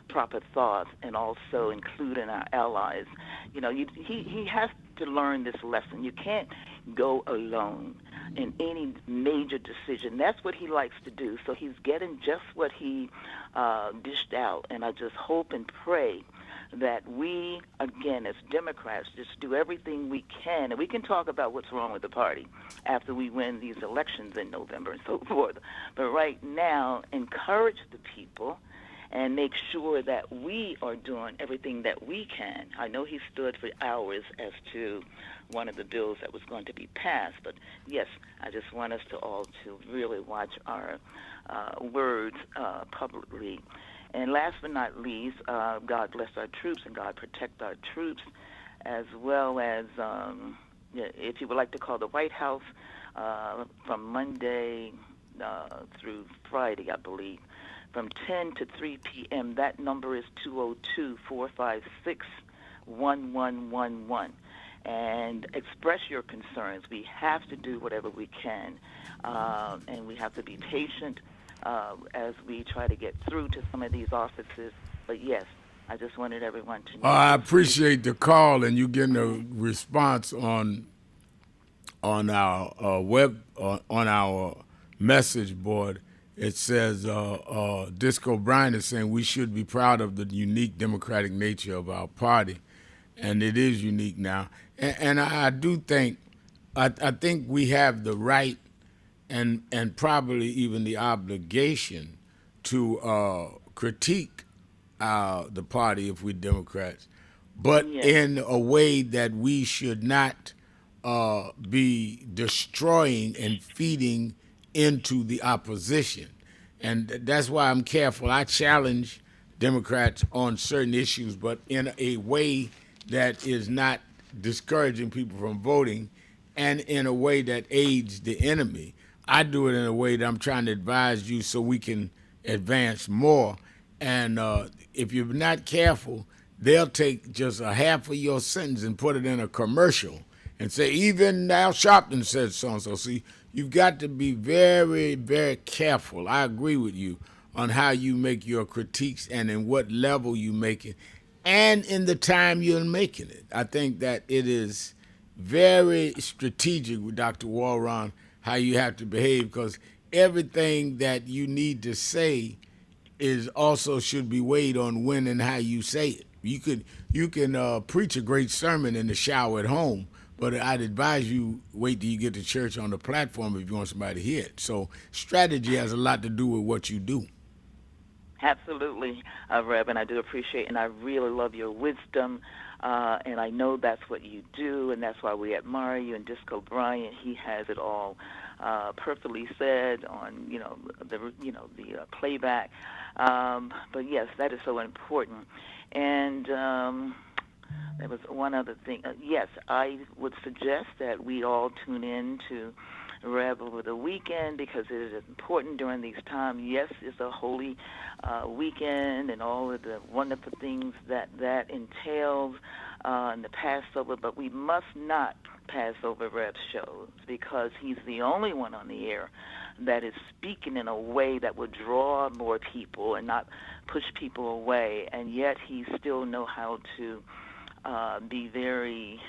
proper thought, and also including our allies. He has to learn this lesson. You can't go alone in any major decision. That's what he likes to do. So he's getting just what he dished out. And I just hope and pray that we, again, as Democrats, just do everything we can. And we can talk about what's wrong with the party after we win these elections in November and so forth. But right now, encourage the people and make sure that we are doing everything that we can. I know he stood for hours as to one of the bills that was going to be passed, but yes, I just want us to all to really watch our words publicly. And last but not least, God bless our troops and God protect our troops, as well as, if you would like to call the White House from Monday through Friday, I believe, from 10 to 3 p.m., that number is 202-456-1111. And express your concerns. We have to do whatever we can, and we have to be patient as we try to get through to some of these offices. But yes, I just wanted everyone to know. I appreciate the call, and you getting a response on our web on our message board, it says, Disco Bryant is saying we should be proud of the unique democratic nature of our party. And it is unique now. And I do think, I think we have the right and probably even the obligation to critique the party if we're Democrats, but in a way that we should not be destroying and feeding into the opposition. And that's why I'm careful. I challenge Democrats on certain issues, but in a way that is not discouraging people from voting and in a way that aids the enemy. I do it in a way that I'm trying to advise you so we can advance more. And if you're not careful, they'll take just a half of your sentence and put it in a commercial and say, even Al Sharpton said so-and-so. See, you've got to be very, very careful. I agree with you on how you make your critiques and in what level you make it and in the time you're making it. I think that it is very strategic with Dr. Walron how you have to behave, because everything that you need to say is also should be weighed on when and how you say it. You can preach a great sermon in the shower at home, but I'd advise you wait till you get to church on the platform if you want somebody to hear it. So strategy has a lot to do with what you do. Absolutely, Reverend. I do appreciate, and I really love your wisdom, and I know that's what you do, and that's why we admire you. And Disco Bryant, he has it all perfectly said on the playback. But yes, that is so important. And there was one other thing. Yes, I would suggest that we all tune in to Rev over the weekend, because it is important during these times. Yes, it's a holy weekend and all of the wonderful things that entails in the Passover, but we must not pass over Rev's shows, because he's the only one on the air that is speaking in a way that would draw more people and not push people away, and yet he still know how to be very,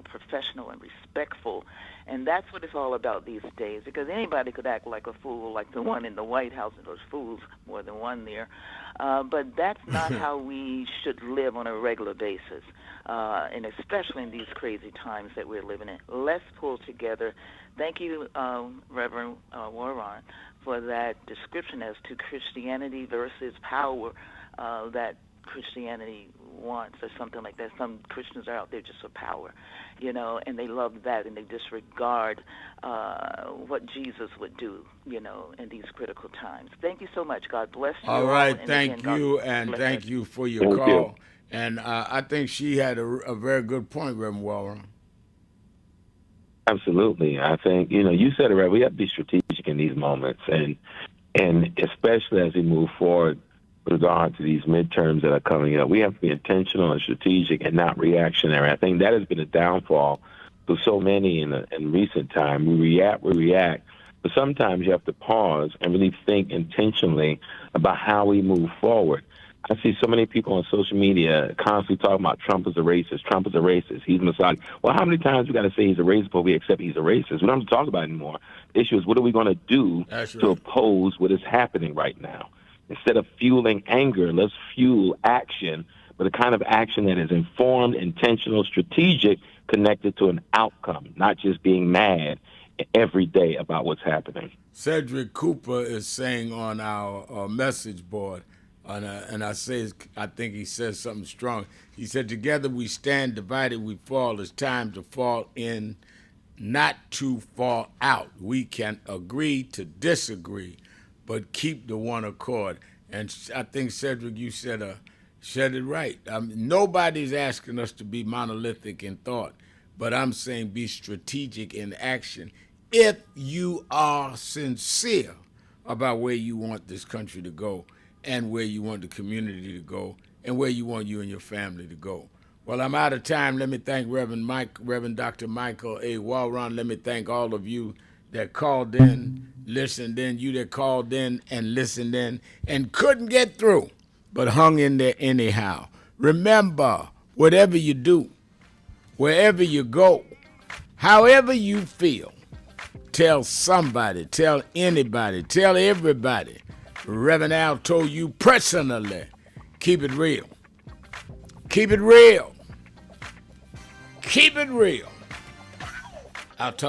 professional and respectful. And that's what it's all about these days, because anybody could act like a fool, like the one in the White House, and those fools, more than one there. But that's not how we should live on a regular basis, and especially in these crazy times that we're living in. Let's pull together. Thank you, Reverend Warren, for that description as to Christianity versus power that Christianity wants, or something like that. Some Christians are out there just for power, and they love that, and they disregard what Jesus would do, in these critical times. Thank you so much. God bless you. All right, and thank again, you, God and bless thank us. you for your call. And I think she had a very good point, Reverend Warren. Absolutely. I think, you said it right. We have to be strategic in these moments, and especially as we move forward with regard to these midterms that are coming up. We have to be intentional and strategic and not reactionary. I think that has been a downfall for so many in recent time. We react, but sometimes you have to pause and really think intentionally about how we move forward. I see so many people on social media constantly talking about Trump is a racist. Trump is a racist. He's misogynist. Well, how many times we got to say he's a racist before we accept he's a racist? We don't have to talk about it anymore. The issue is, what are we going to do to oppose what is happening right now? Instead of fueling anger, let's fuel action, but a kind of action that is informed, intentional, strategic, connected to an outcome, not just being mad every day about what's happening. Cedric Cooper is saying on our message board, and I think he says something strong. He said, together we stand, divided we fall. It's time to fall in, not to fall out. We can agree to disagree, but keep the one accord. And I think, Cedric, you said it right. Nobody's asking us to be monolithic in thought, but I'm saying be strategic in action if you are sincere about where you want this country to go and where you want the community to go and where you want you and your family to go. Well, I'm out of time. Let me thank Reverend Dr. Michael A. Walron. Let me thank all of you that called in, listened in, you that called in and listened in and couldn't get through, but hung in there anyhow. Remember, whatever you do, wherever you go, however you feel, tell somebody, tell anybody, tell everybody. Reverend Al told you personally, keep it real. Keep it real. Keep it real. I'll talk.